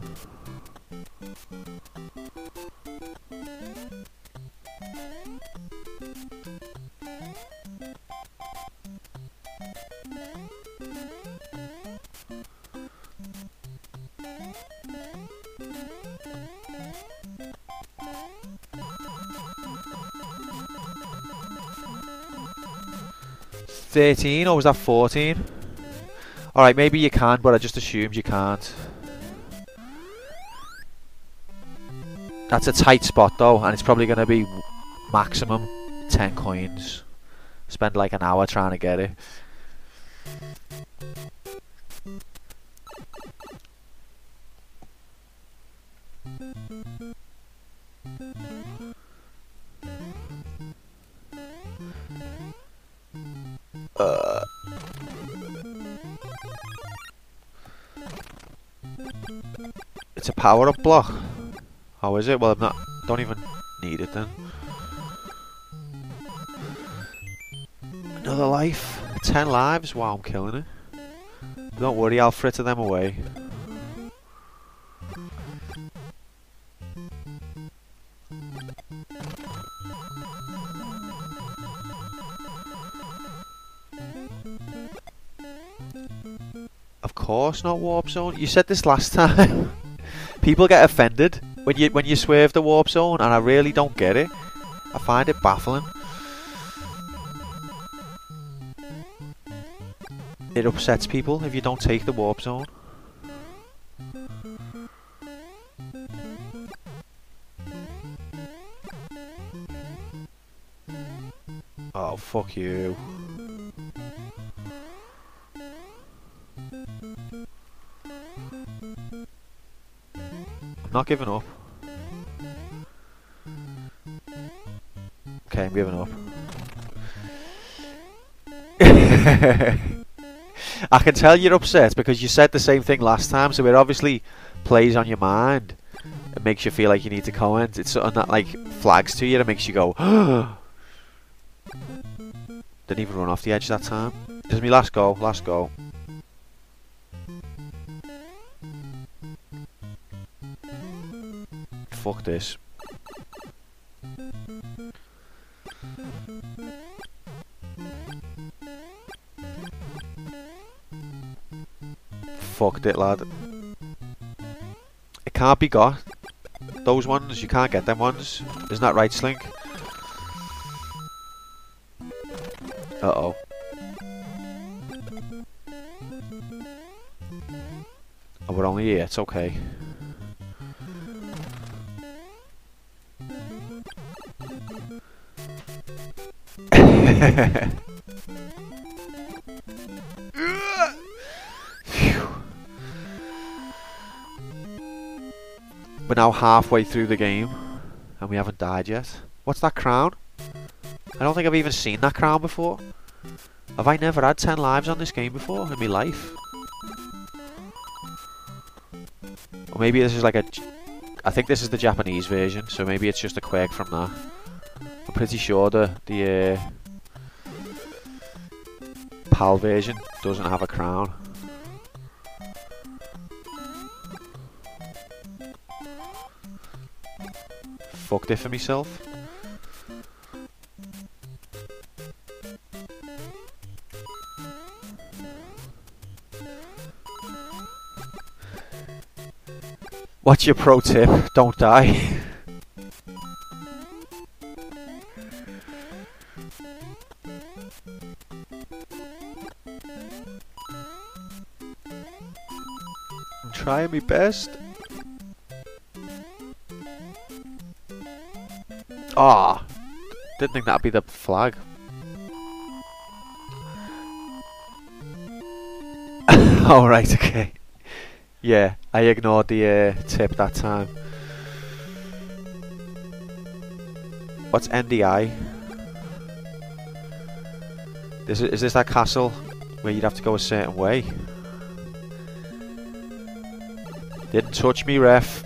$13 or was that $14? Alright, maybe you can, but I just assumed you can't. That's a tight spot though, and it's probably going to be maximum 10 coins. Spend like an hour trying to get it. It's a power-up block. How is it? Well, don't even need it then. Another life. 10 lives. Wow, I'm killing it. Don't worry, I'll fritter them away. Of course not warp zone. You said this last time. People get offended when you swerve the warp zone, and I really don't get it. I find it baffling. It upsets people if you don't take the warp zone. Oh, fuck you. I'm not giving up. Okay, I'm giving up. I can tell you're upset because you said the same thing last time, so it obviously plays on your mind. It makes you feel like you need to comment. It's something that like flags to you and makes you go, didn't even run off the edge that time. This is my last go, last go. Fuck this. Fucked it, lad. It can't be got. Those ones, you can't get them ones. Isn't that right, Slink? Uh-oh. Oh, we're only here, it's okay. We're now halfway through the game and we haven't died yet. What's that crown? I don't think I've even seen that crown before. Have I never had 10 lives on this game before in my life? Or maybe this is like a... I think this is the Japanese version, so maybe it's just a quirk from that. I'm pretty sure the PAL version doesn't have a crown. Fucked it for myself. What's your pro tip? Don't die. I'm trying my best. Ah, oh, didn't think that'd be the flag. Oh, right, okay. Yeah, I ignored the tip that time. What's NDI? Is this that castle where you'd have to go a certain way? Didn't touch me, ref.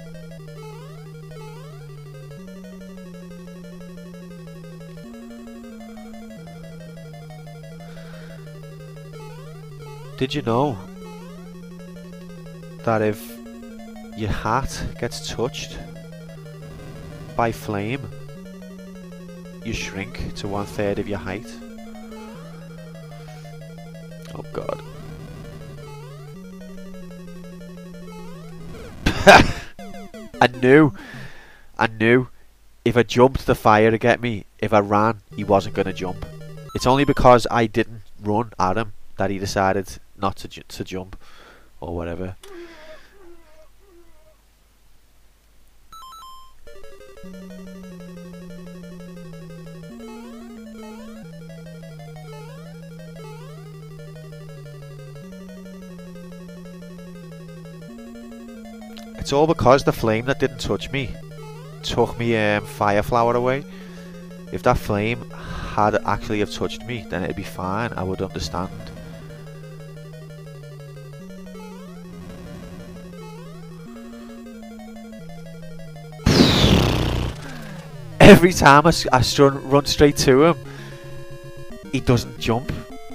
Did you know that if your hat gets touched by flame, you shrink to 1/3 of your height? Oh god. I knew if I jumped the fire to get me, if I ran, he wasn't going to jump. It's only because I didn't run at him that he decided not to jump or whatever. It's all because the flame that didn't touch me took me fire flower away. If that flame had actually have touched me, then it'd be fine. I would understand. Every time I run straight to him, he doesn't jump,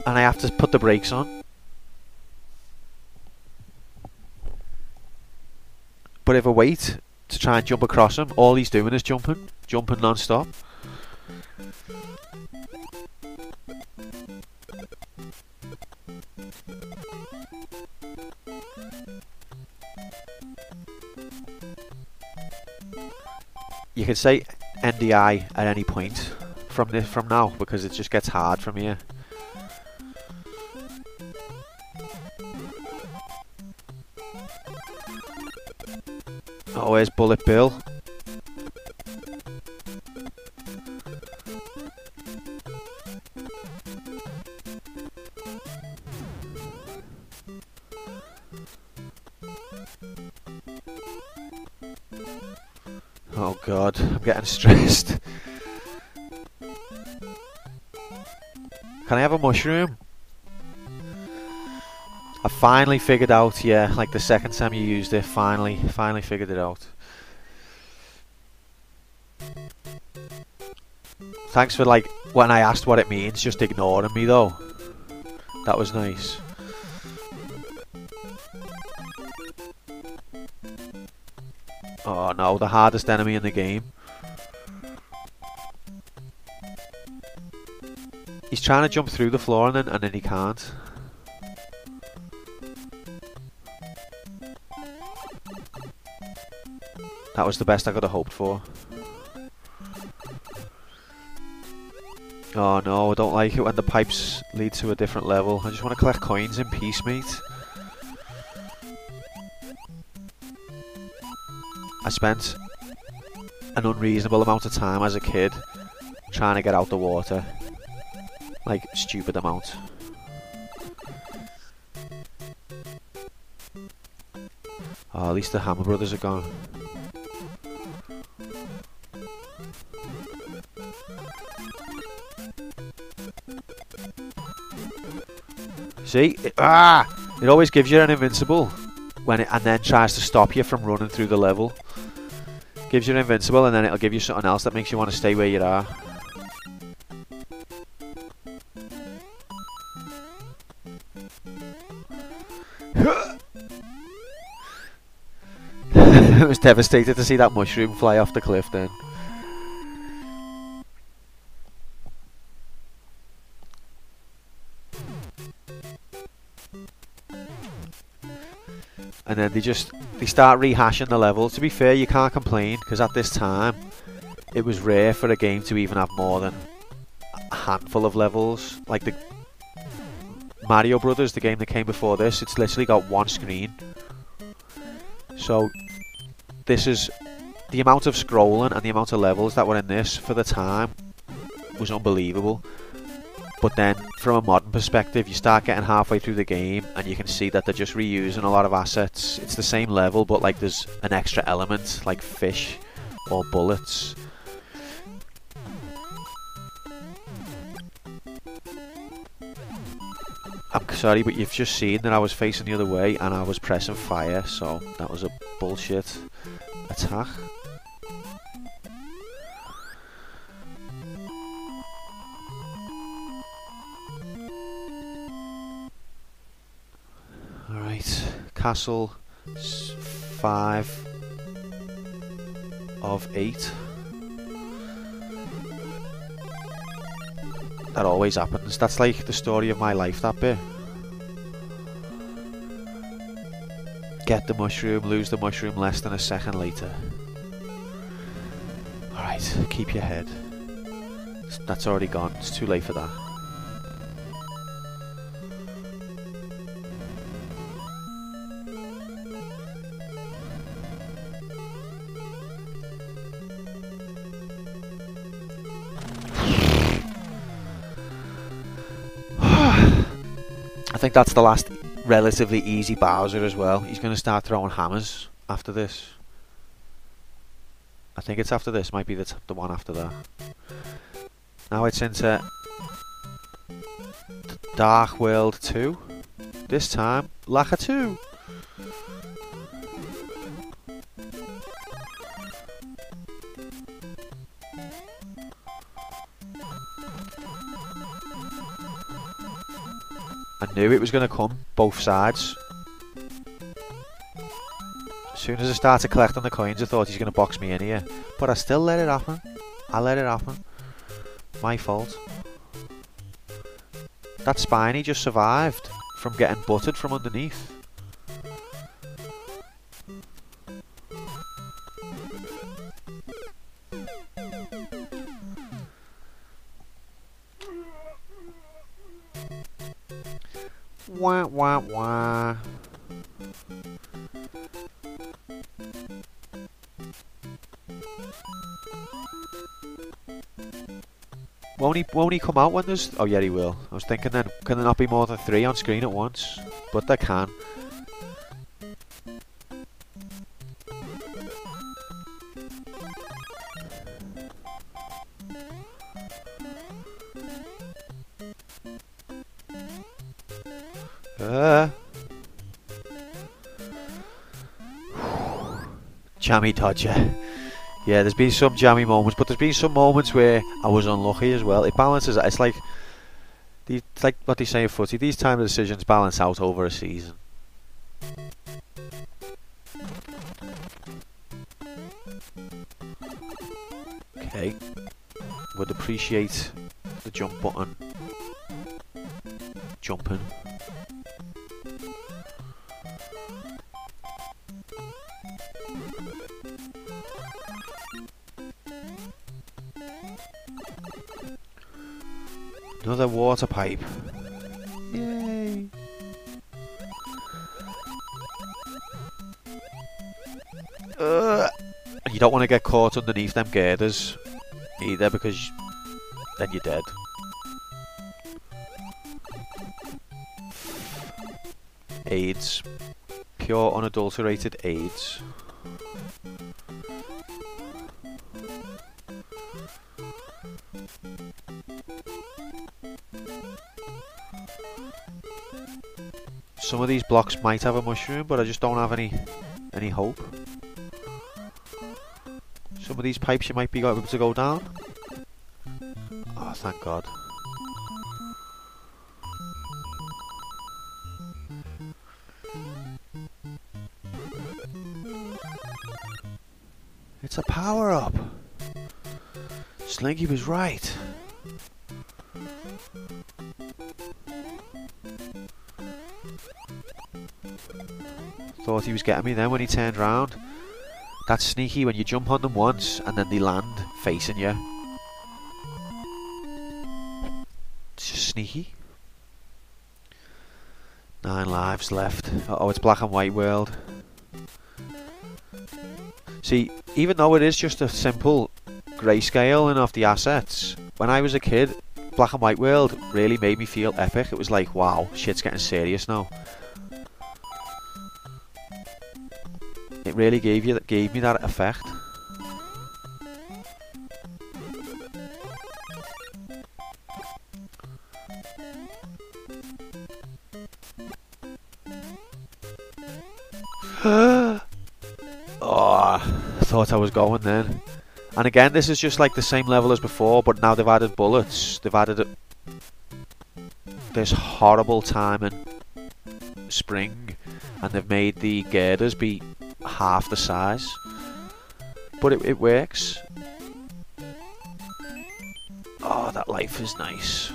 and I have to put the brakes on. But if I wait to try and jump across him, all he's doing is jumping non-stop. You can say NDI at any point from now, because it just gets hard from here. Oh, where's Bullet Bill? Oh god, I'm getting stressed. Can I have a mushroom? I finally figured out, yeah, like the second time you used it, finally figured it out. Thanks for, like, when I asked what it means, just ignoring me though. That was nice. Oh no, the hardest enemy in the game. He's trying to jump through the floor and then he can't. That was the best I could have hoped for. Oh no, I don't like it when the pipes lead to a different level. I just want to collect coins in peace, mate. I spent an unreasonable amount of time as a kid trying to get out the water. Like, stupid amount. Oh, at least the Hammer Brothers are gone. See? It always gives you an invincible when and then tries to stop you from running through the level. Gives you an invincible and then it'll give you something else that makes you want to stay where you are. I was devastated to see that mushroom fly off the cliff then. and then they start rehashing the level. To be fair, you can't complain, because at this time it was rare for a game to even have more than a handful of levels. Like the Mario Brothers, the game that came before this, it's literally got one screen. So this is the amount of scrolling and the amount of levels that were in this for the time was unbelievable. But then from a modern perspective, you start getting halfway through the game and you can see that they're just reusing a lot of assets. It's the same level, but like there's an extra element like fish or bullets. I'm sorry, but you've just seen that I was facing the other way and I was pressing fire, so that was a bullshit attack. Alright, castle 5 of 8. That always happens. That's like the story of my life, that bit. Get the mushroom, lose the mushroom less than a second later. Alright, keep your head. That's already gone. It's too late for that. I think that's the last relatively easy Bowser as well. He's going to start throwing hammers after this. I think it's after this, might be the one after that. Now it's into Dark World 2. This time, Lacquer 2. I knew it was going to come, both sides. As soon as I started collecting the coins, I thought he's going to box me in here. But I still let it happen. I let it happen. My fault. That Spiny just survived from getting buttered from underneath. Wah wah wah. Won't he come out when there's... Oh yeah, he will. I was thinking then, can there not be more than 3 on screen at once? But there can. Jammy dodger. Yeah, there's been some jammy moments, but there's been some moments where I was unlucky as well. It balances. It's like what they say in footy. These time of decisions balance out over a season. Okay, would appreciate the jump button. Jumping. Another water pipe. Yay! And you don't want to get caught underneath them girders either, because then you're dead. AIDS. Pure unadulterated AIDS. Some of these blocks might have a mushroom, but I just don't have any hope. Some of these pipes you might be able to go down. Oh, thank God. It's a power-up. Slinky was right. Thought he was getting me then when he turned round. That's sneaky when you jump on them once and then they land facing you. It's just sneaky. 9 lives left. Uh-oh, it's black and white world. See, even though it is just a simple grayscaling of the assets, when I was a kid, black and white world really made me feel epic. It was like, wow, shit's getting serious now. It really gave me that effect. Oh, I thought I was going then. And again, this is just like the same level as before, but now they've added bullets. They've added this horrible timing spring, and they've made the girders be half the size. But it works. Oh, that life is nice.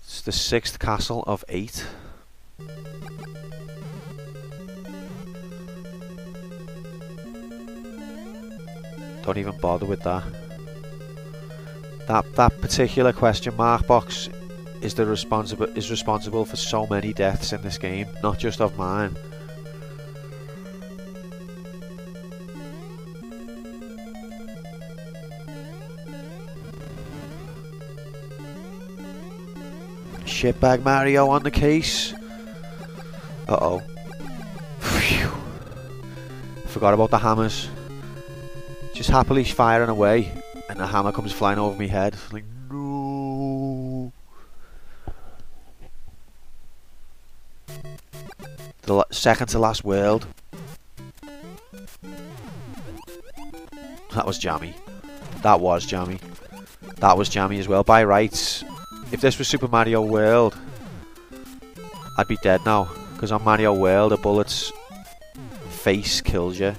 It's the 6th castle of 8. Don't even bother with that. That particular question mark box is responsible for so many deaths in this game, not just of mine. Shitbag Mario on the case. Uh-oh. Phew. Forgot about the hammers. Just happily firing away, and the hammer comes flying over my head. Like, no. The second to last world. That was jammy. That was jammy. That was jammy as well. By rights, if this was Super Mario World, I'd be dead now. Because on Mario World, a bullet's face kills you.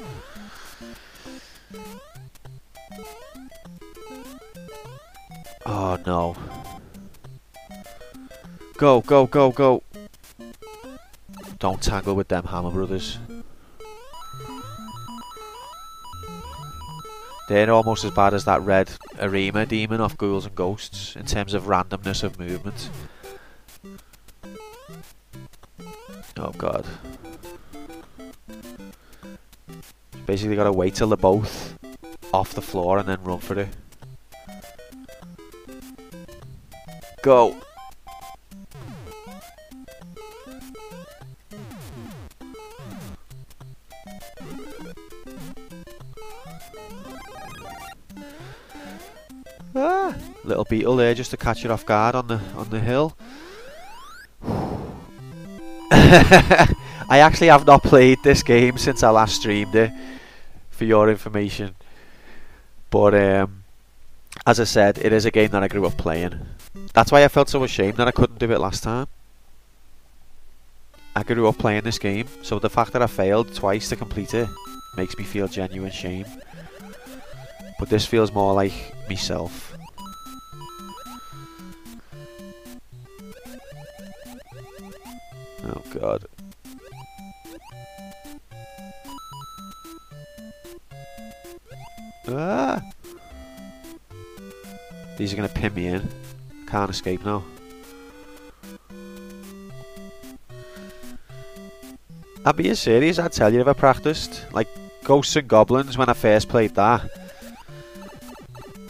Oh no. Go, go, go, go. Don't tangle with them Hammer Brothers. They're almost as bad as that red Arima demon off Ghouls and Ghosts in terms of randomness of movement. Oh god. Basically gotta wait till they're both off the floor and then run for it. Go! Ah, little beetle there just to catch it off guard on the hill. I actually have not played this game since I last streamed it, for your information. But as I said, it is a game that I grew up playing. That's why I felt so ashamed that I couldn't do it last time. I grew up playing this game, so the fact that I failed twice to complete it makes me feel genuine shame. But this feels more like myself. Oh god. Ah! These are going to pin me in. Can't escape now. I'm being serious, I'd tell you if I practiced. Like Ghosts and Goblins when I first played that.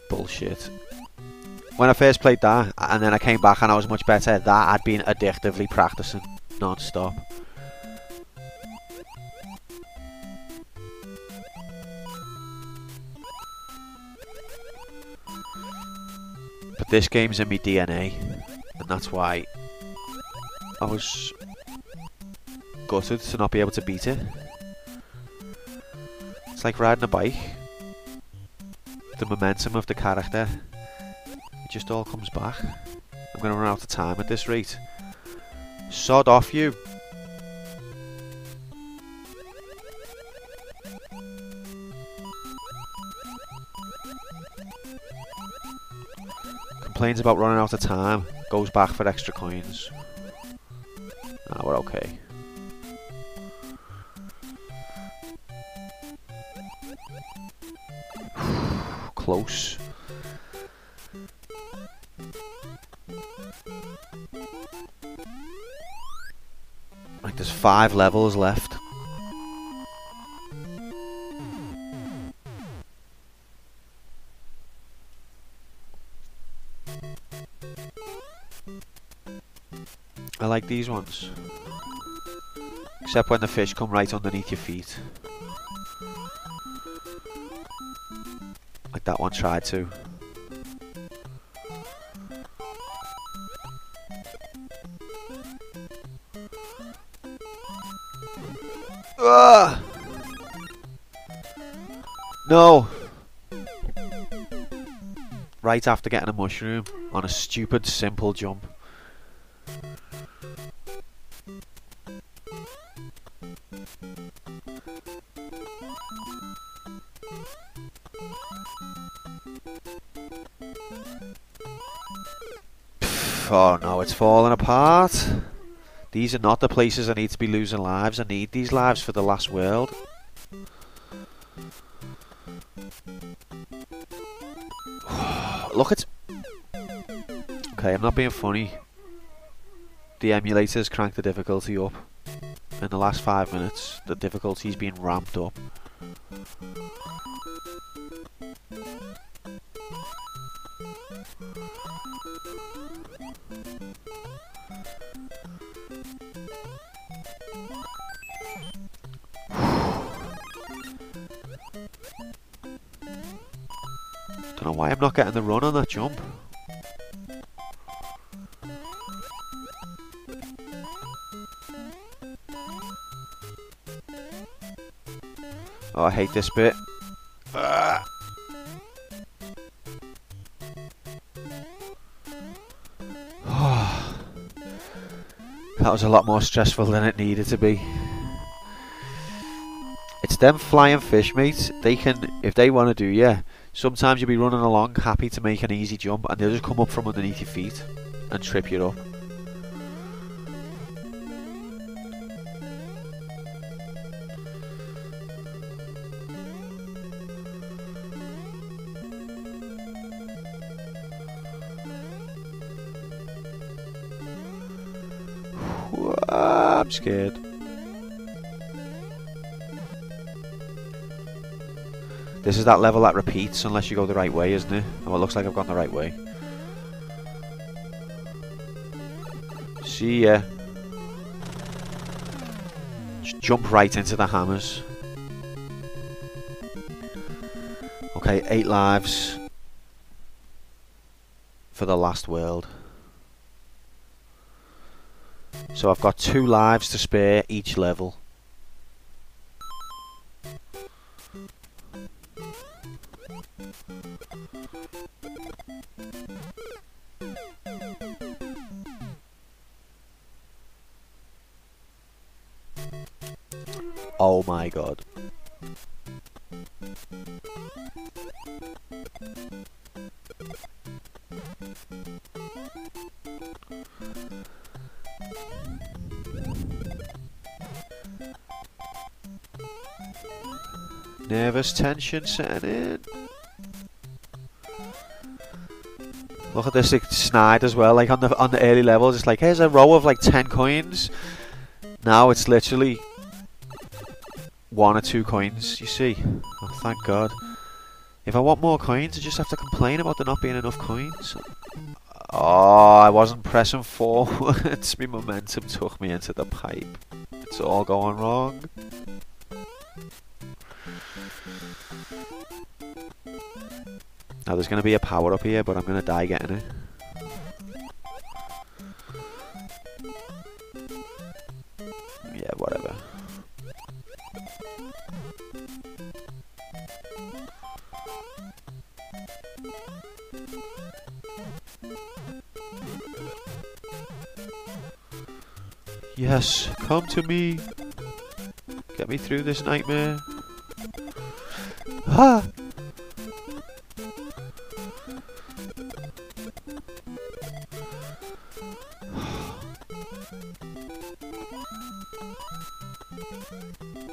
Bullshit. When I first played that and then I came back and I was much better, that I'd been addictively practicing non-stop. But this game's in my DNA, and that's why I was gutted to not be able to beat it. It's like riding a bike. The momentum of the character, it just all comes back. I'm going to run out of time at this rate. Sod off you. complains about running out of time, goes back for extra coins. Ah, we're okay. Close. Like there's 5 levels left. I like these ones. Except when the fish come right underneath your feet. Like that one tried to. Ugh! No! Right after getting a mushroom on a stupid simple jump. Oh no, it's falling apart. These are not the places I need to be losing lives. I need these lives for the last world. Look at... Okay, I'm not being funny. The emulators cranked the difficulty up. In the last 5 minutes, the difficulty's been ramped up. Don't know why I'm not getting the run on that jump. Oh, I hate this bit. That was a lot more stressful than it needed to be. It's them flying fish, mate. They can, if they want to do you, sometimes you'll be running along happy to make an easy jump and they'll just come up from underneath your feet and trip you up. I'm scared. This is that level that repeats unless you go the right way, isn't it? Oh, it looks like I've gone the right way. See ya. Just jump right into the hammers. Okay, 8 lives for the last world. So I've got 2 lives to spare each level. Oh my god. Nervous tension setting in. Look at this, like, snide as well. Like on the early levels, it's like here's a row of like 10 coins. Now it's literally 1 or 2 coins. You see? Oh, thank God. If I want more coins, I just have to complain about there not being enough coins. Oh, I wasn't pressing forwards. My momentum took me into the pipe. It's all going wrong. Now there's going to be a power up here, but I'm going to die getting it. Yeah, whatever. Yes, come to me. Get me through this nightmare. Ah!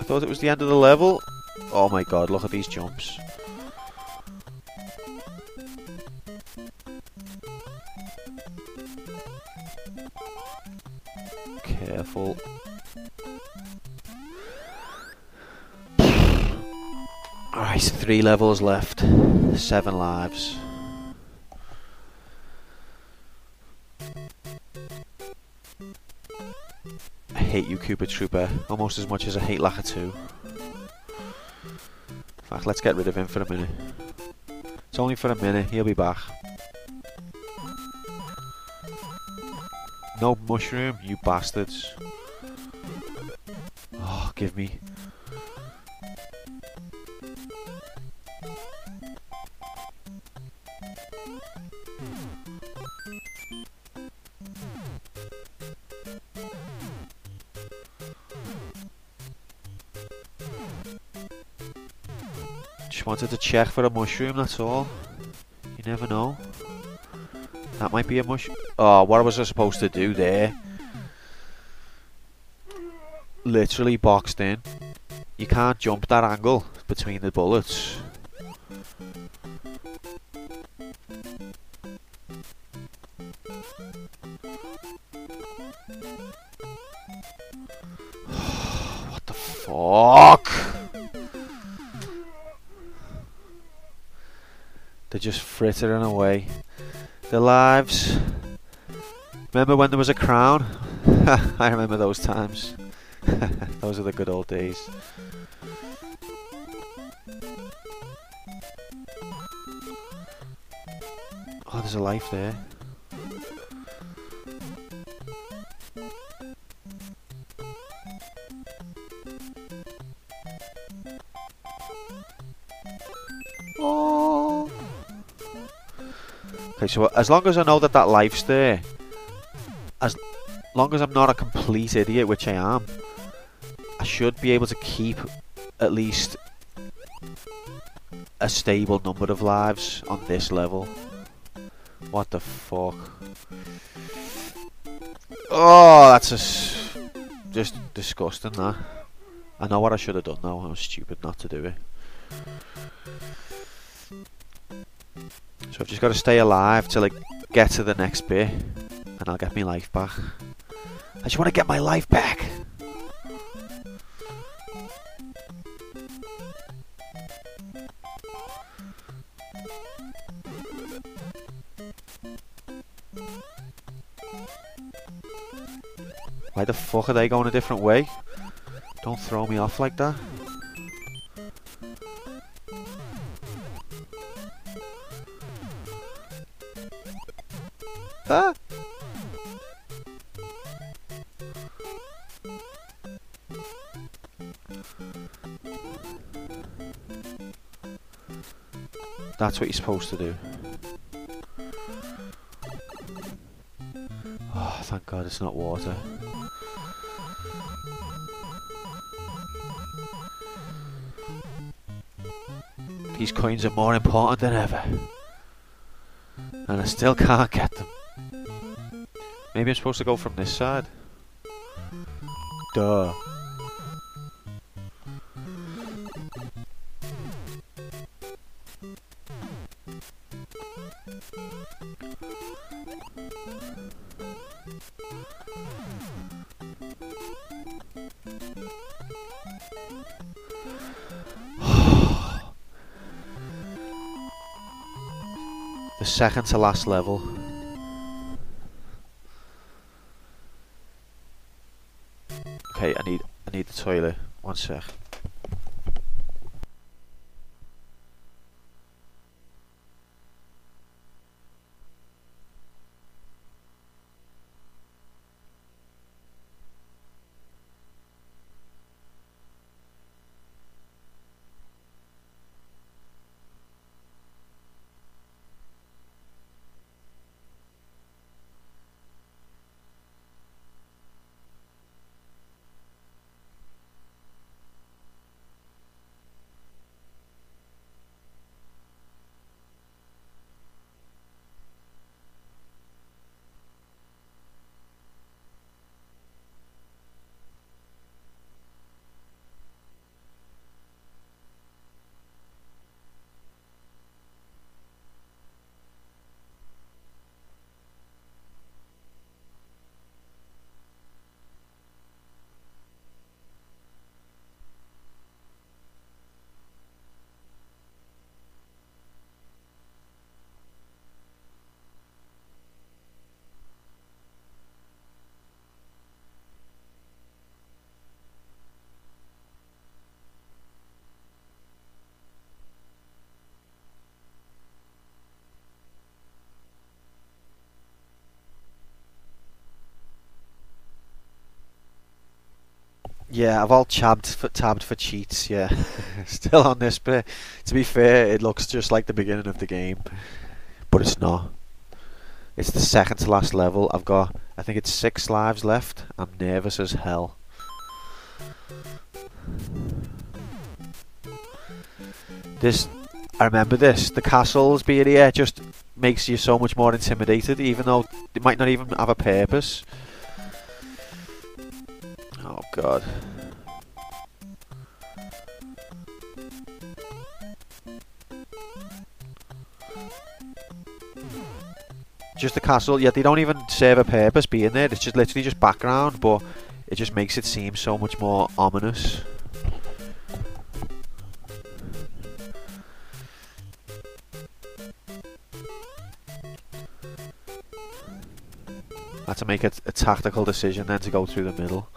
thought it was the end of the level. Oh my god, look at these jumps. Careful. Alright, 3 levels left. 7 lives. I hate you, Koopa Trooper, almost as much as I hate Laka 2. In fact, let's get rid of him for a minute. It's only for a minute, he'll be back. No mushroom, you bastards. Oh, give me. Just wanted to check for a mushroom, that's all. You never know. That might be a mushroom. Oh, what was I supposed to do there? Literally boxed in. You can't jump that angle between the bullets. What the fuck? They're just frittering away. The lives. Remember when there was a crown? I remember those times. Those are the good old days. Oh, there's a life there. Oh. Okay, so as long as I know that that life's there, as long as I'm not a complete idiot, which I am, I should be able to keep at least a stable number of lives on this level. What the fuck? Oh, that's just disgusting, that. I know what I should have done though. I was stupid not to do it. So I've just got to stay alive till I get to the next bit, and I'll get my life back. I just want to get my life back. Why the fuck are they going a different way? Don't throw me off like that. Ah! That's what you're supposed to do. Oh, thank God it's not water. These coins are more important than ever. And I still can't get them. Maybe I'm supposed to go from this side. Duh. The second to last level. Okay, I need the toilet. One sec. Yeah, I've all tabbed for cheats. Yeah, still on this bit. To be fair, it looks just like the beginning of the game, but it's not. It's the second to last level. I think it's 6 lives left. I'm nervous as hell. This, I remember this. The castles being here just makes you so much more intimidated, even though it might not even have a purpose. Oh god. Just the castle, yeah, they don't even serve a purpose being there. It's just literally just background, but it just makes it seem so much more ominous. I had to make a tactical decision then to go through the middle.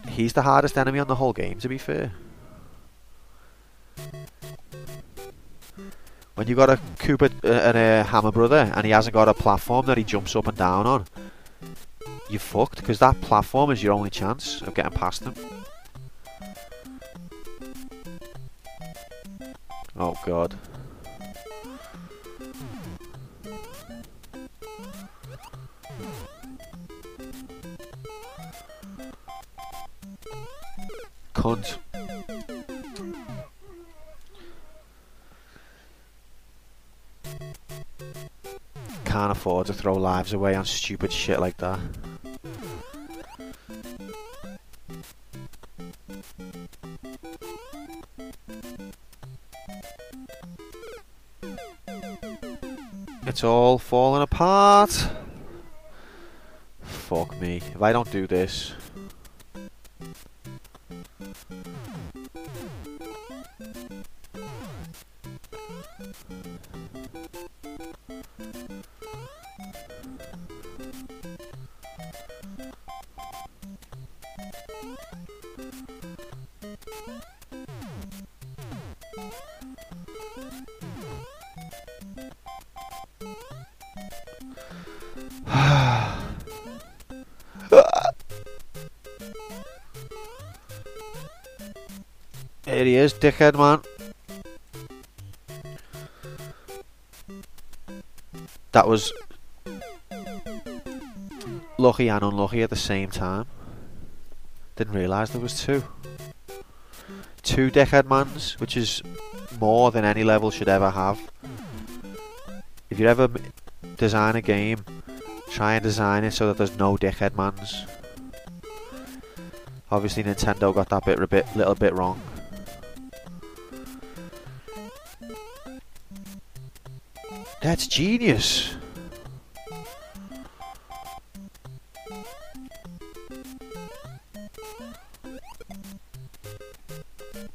He's the hardest enemy on the whole game, to be fair. When you got a Cooper and a Hammer Brother and he hasn't got a platform that he jumps up and down on, you're fucked, because that platform is your only chance of getting past him. Oh god. Cunt. Can't afford to throw lives away on stupid shit like that. It's all falling apart. Fuck me. If I don't do this. There he is, dickhead man. That was lucky and unlucky at the same time. Didn't realise there was two. Two dickhead mans, which is more than any level should ever have. If you ever design a game, try and design it so that there's no dickhead mans. Obviously Nintendo got that little bit wrong. That's genius.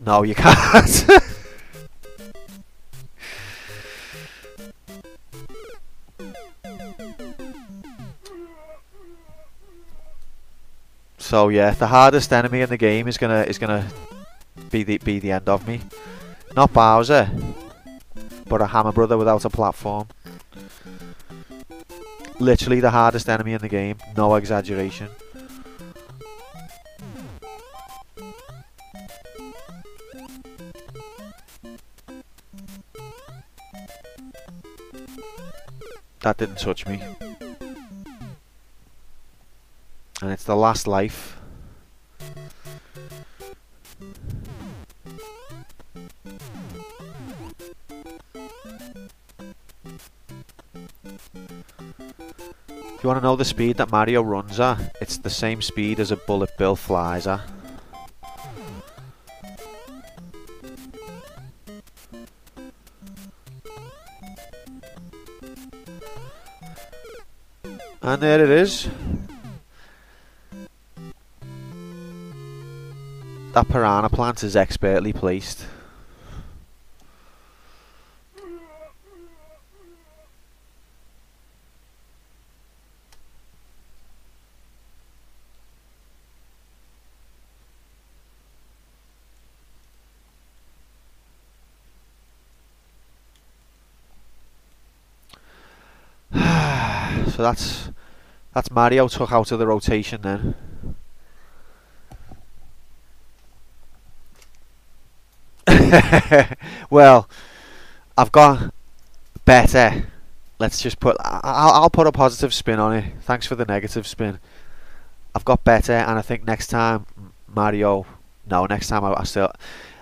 No, you can't. So yeah, the hardest enemy in the game is gonna be the end of me. Not Bowser, but a Hammer Brother without a platform. Literally the hardest enemy in the game, no exaggeration. That didn't touch me. And it's the last life. If you want to know the speed that Mario runs at, it's the same speed as a Bullet Bill flies at. And there it is. That piranha plant is expertly placed. So that's That's Mario took out of the rotation then. Well, I've got better. Let's just put. I'll put a positive spin on it. Thanks for the negative spin. I've got better, and I think next time Mario. No, next time I still.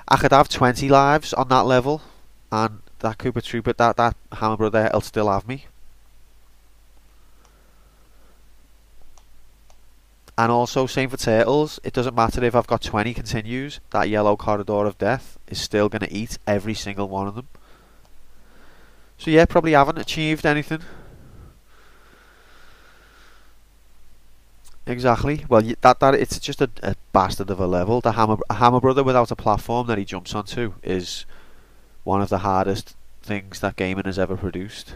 I could have 20 lives on that level, and that Koopa Trooper, that Hammer Brother, will still have me. And also, same for Turtles. It doesn't matter if I've got 20 continues. That yellow corridor of death is still going to eat every single one of them. So yeah, probably haven't achieved anything. Exactly. Well, that it's just a bastard of a level. A Hammer Brother without a platform that he jumps onto is one of the hardest things that gaming has ever produced.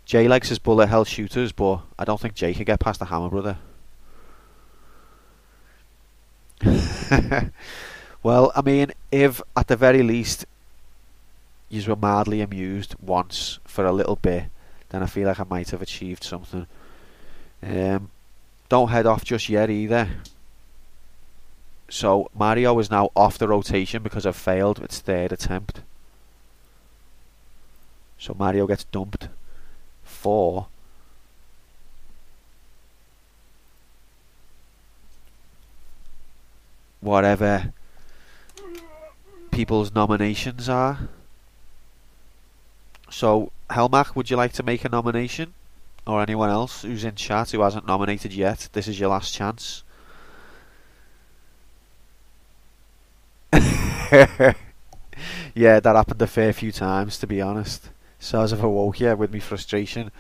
Jay likes his bullet hell shooters, but I don't think Jay can get past the Hammer Brother. Well, I mean, if at the very least you were mildly amused once for a little bit, then I feel like I might have achieved something. Don't head off just yet either. So Mario is now off the rotation because I've failed its third attempt. So Mario gets dumped for whatever people's nominations are. So Helmach, would you like to make a nomination? Or anyone else who's in chat who hasn't nominated yet? This is your last chance. Yeah, that happened a fair few times, to be honest. So as I've awoke here with me frustration.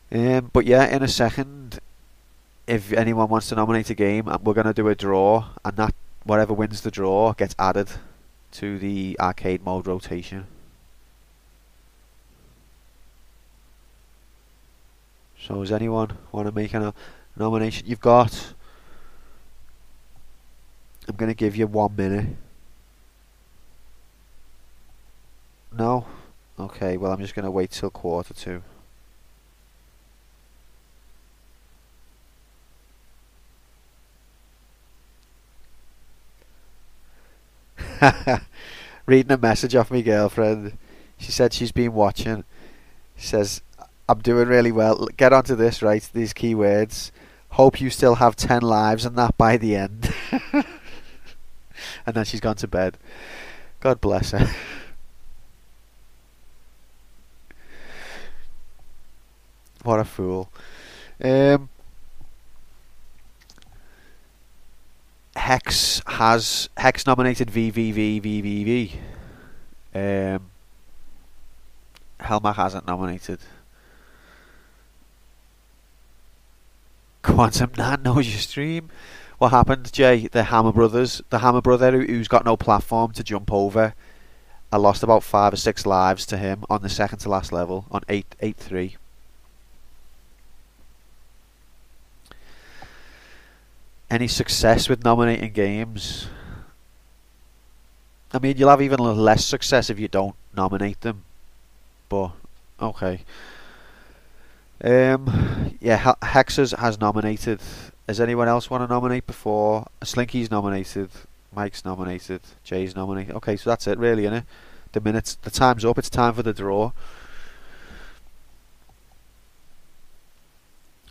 But yeah, in a second, if anyone wants to nominate a game, we're going to do a draw, and that whatever wins the draw gets added to the arcade mode rotation. So does anyone want to make a nomination? You've got... I'm going to give you 1 minute. No? Okay, well I'm just going to wait till 1:45. Reading a message off my girlfriend. She said she's been watching. She says, I'm doing really well. Get onto this, right? These keywords. Hope you still have 10 lives and that by the end. And then she's gone to bed. God bless her. What a fool. Hex nominated VVVVVV. Helmach hasn't nominated. Quantum Nan knows your stream. What happened, Jay? The Hammer Brother who's got no platform to jump over. I lost about 5 or 6 lives to him on the second to last level on 8-3. Any success with nominating games? I mean, you'll have even less success if you don't nominate them. But okay. Yeah, Hexers has nominated. Does anyone else want to nominate before? Slinky's nominated. Mike's nominated. Jay's nominated. Okay, so that's it, really, innit? The time's up. It's time for the draw.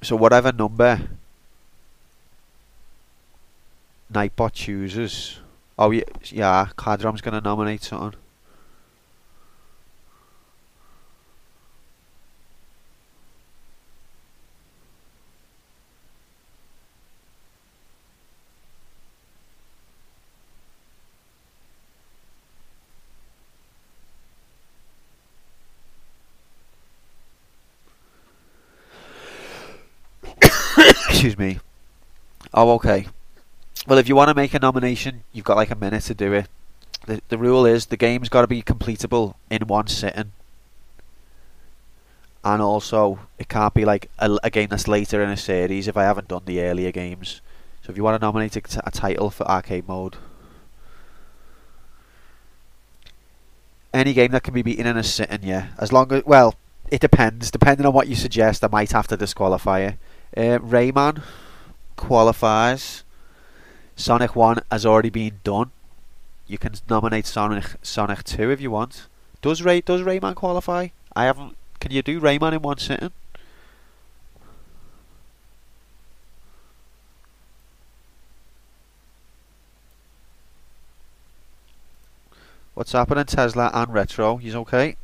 So whatever number Nightbot chooses. Oh yeah, Cardrom's gonna nominate something. Excuse me. Oh, okay. Well, if you want to make a nomination, you've got like a minute to do it. The rule is the game's got to be completable in one sitting. And also, it can't be like a game that's later in a series if I haven't done the earlier games. So if you want to nominate a title for arcade mode. Any game that can be beaten in a sitting, yeah. As long as, well, it depends. Depending on what you suggest, I might have to disqualify it. Rayman qualifies. Sonic 1 has already been done. You can nominate Sonic 2 if you want. Does Rayman qualify? I haven't. Can you do Rayman in one sitting? What's happening, Tesla and Retro? He's okay?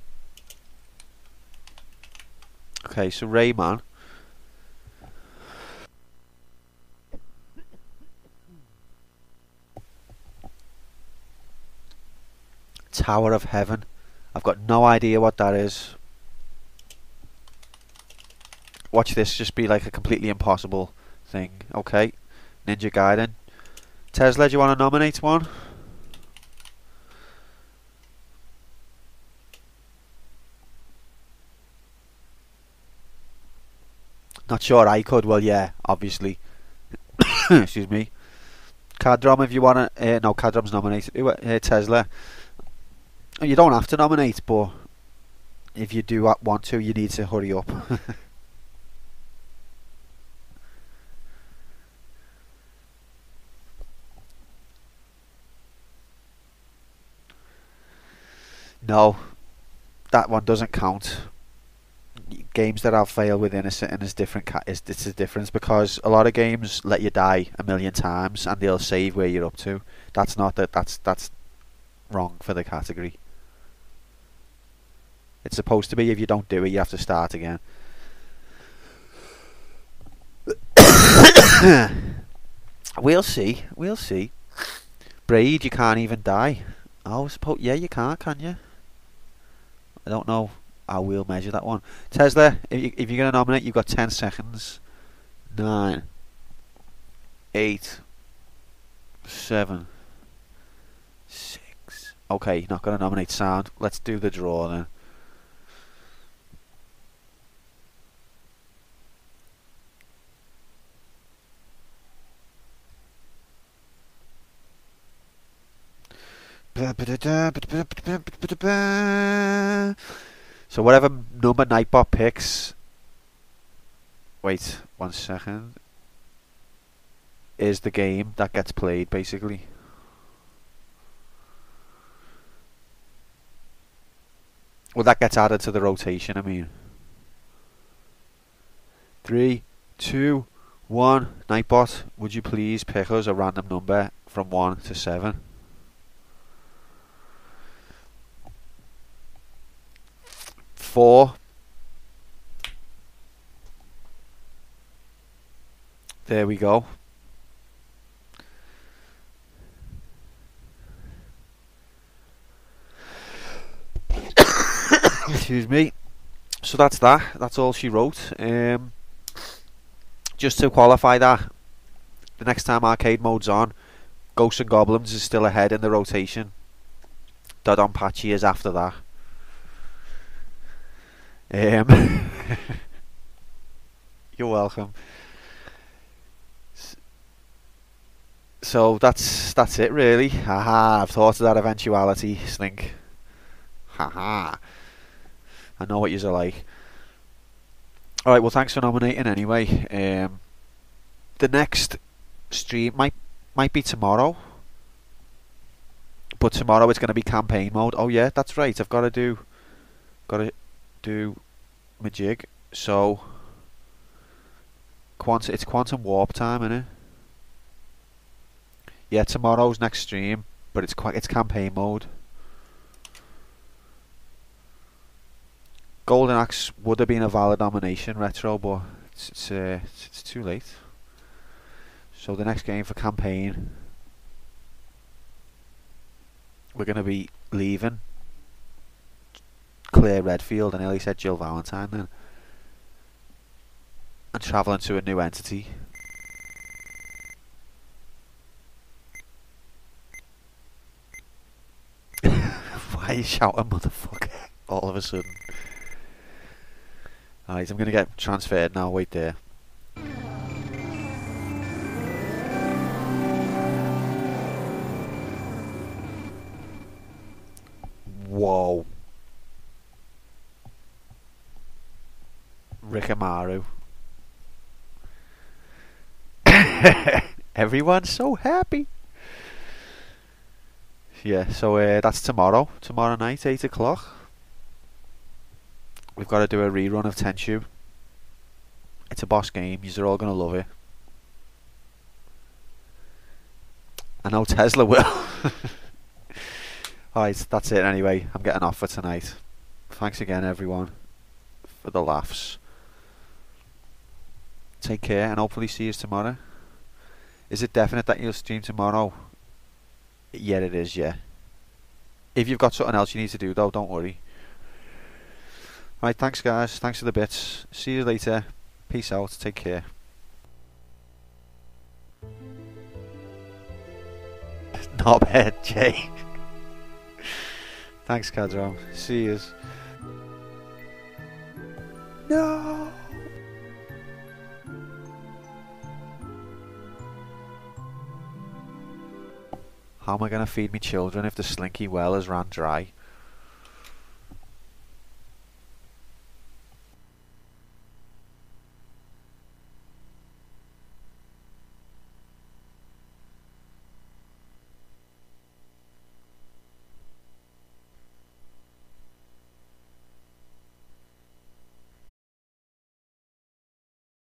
Okay, so Rayman. Tower of Heaven. I've got no idea what that is. Watch this just be like a completely impossible thing. Okay. Ninja Gaiden. Tesla, do you want to nominate one? Not sure I could. Well, yeah, obviously. Excuse me. Cadrom, if you want to. No, Cadrom's nominated. Tesla. You don't have to nominate, but if you do want to, you need to hurry up. No, that one doesn't count. Games that I'll fail within a sitting is different. It's a difference because a lot of games let you die a million times and they'll save where you're up to. That's not that. That's wrong for the category. It's supposed to be if you don't do it, you have to start again. We'll see. We'll see. Braid, you can't even die. Oh, yeah, you can't, can you? I don't know how we'll measure that one. Tesla, if you're going to nominate, you've got 10 seconds. 9, 8, 7, 6. Okay, not going to nominate sound. Let's do the draw then. So whatever number Nightbot picks, wait 1 second, is the game that gets played basically. Well, that gets added to the rotation, I mean. 3, 2, 1. Nightbot, would you please pick us a random number from 1 to 7? 4. There we go. Excuse me. So that's that. That's all she wrote. Just to qualify that, the next time arcade mode's on, Ghosts and Goblins is still ahead in the rotation. Dodonpachi is after that. You're welcome. So that's it really. Haha, I've thought of that eventuality, Slink. Haha. I know what yous are like. Alright, well thanks for nominating anyway. The next stream might be tomorrow. But tomorrow it's gonna be campaign mode. Oh yeah, that's right, I've gotta do my jig. So it's Quantum Warp time, innit? Yeah, tomorrow's next stream, but it's campaign mode. Golden Axe would have been a valid nomination, Retro, but it's too late. So the next game for campaign, we're going to be leaving Claire Redfield, I nearly said Jill Valentine then, and travelling to a new entity. Why are you shouting motherfucker all of a sudden? Alright, I'm going to get transferred now, wait there. Whoa. Shikamaru. Everyone's so happy. Yeah, so that's tomorrow. Tomorrow night, 8 o'clock. We've got to do a rerun of Tenchu. It's a boss game. You're all going to love it. I know Tesla will. Alright, that's it anyway. I'm getting off for tonight. Thanks again, everyone, for the laughs. Take care, and hopefully see you tomorrow. Is it definite that you'll stream tomorrow? Yeah, it is, yeah. If you've got something else you need to do, though, don't worry. Right, thanks, guys. Thanks for the bits. See you later. Peace out. Take care. Not bad, Jay. Thanks, Cadron. See yous. No! How am I going to feed me children if the slinky well has ran dry?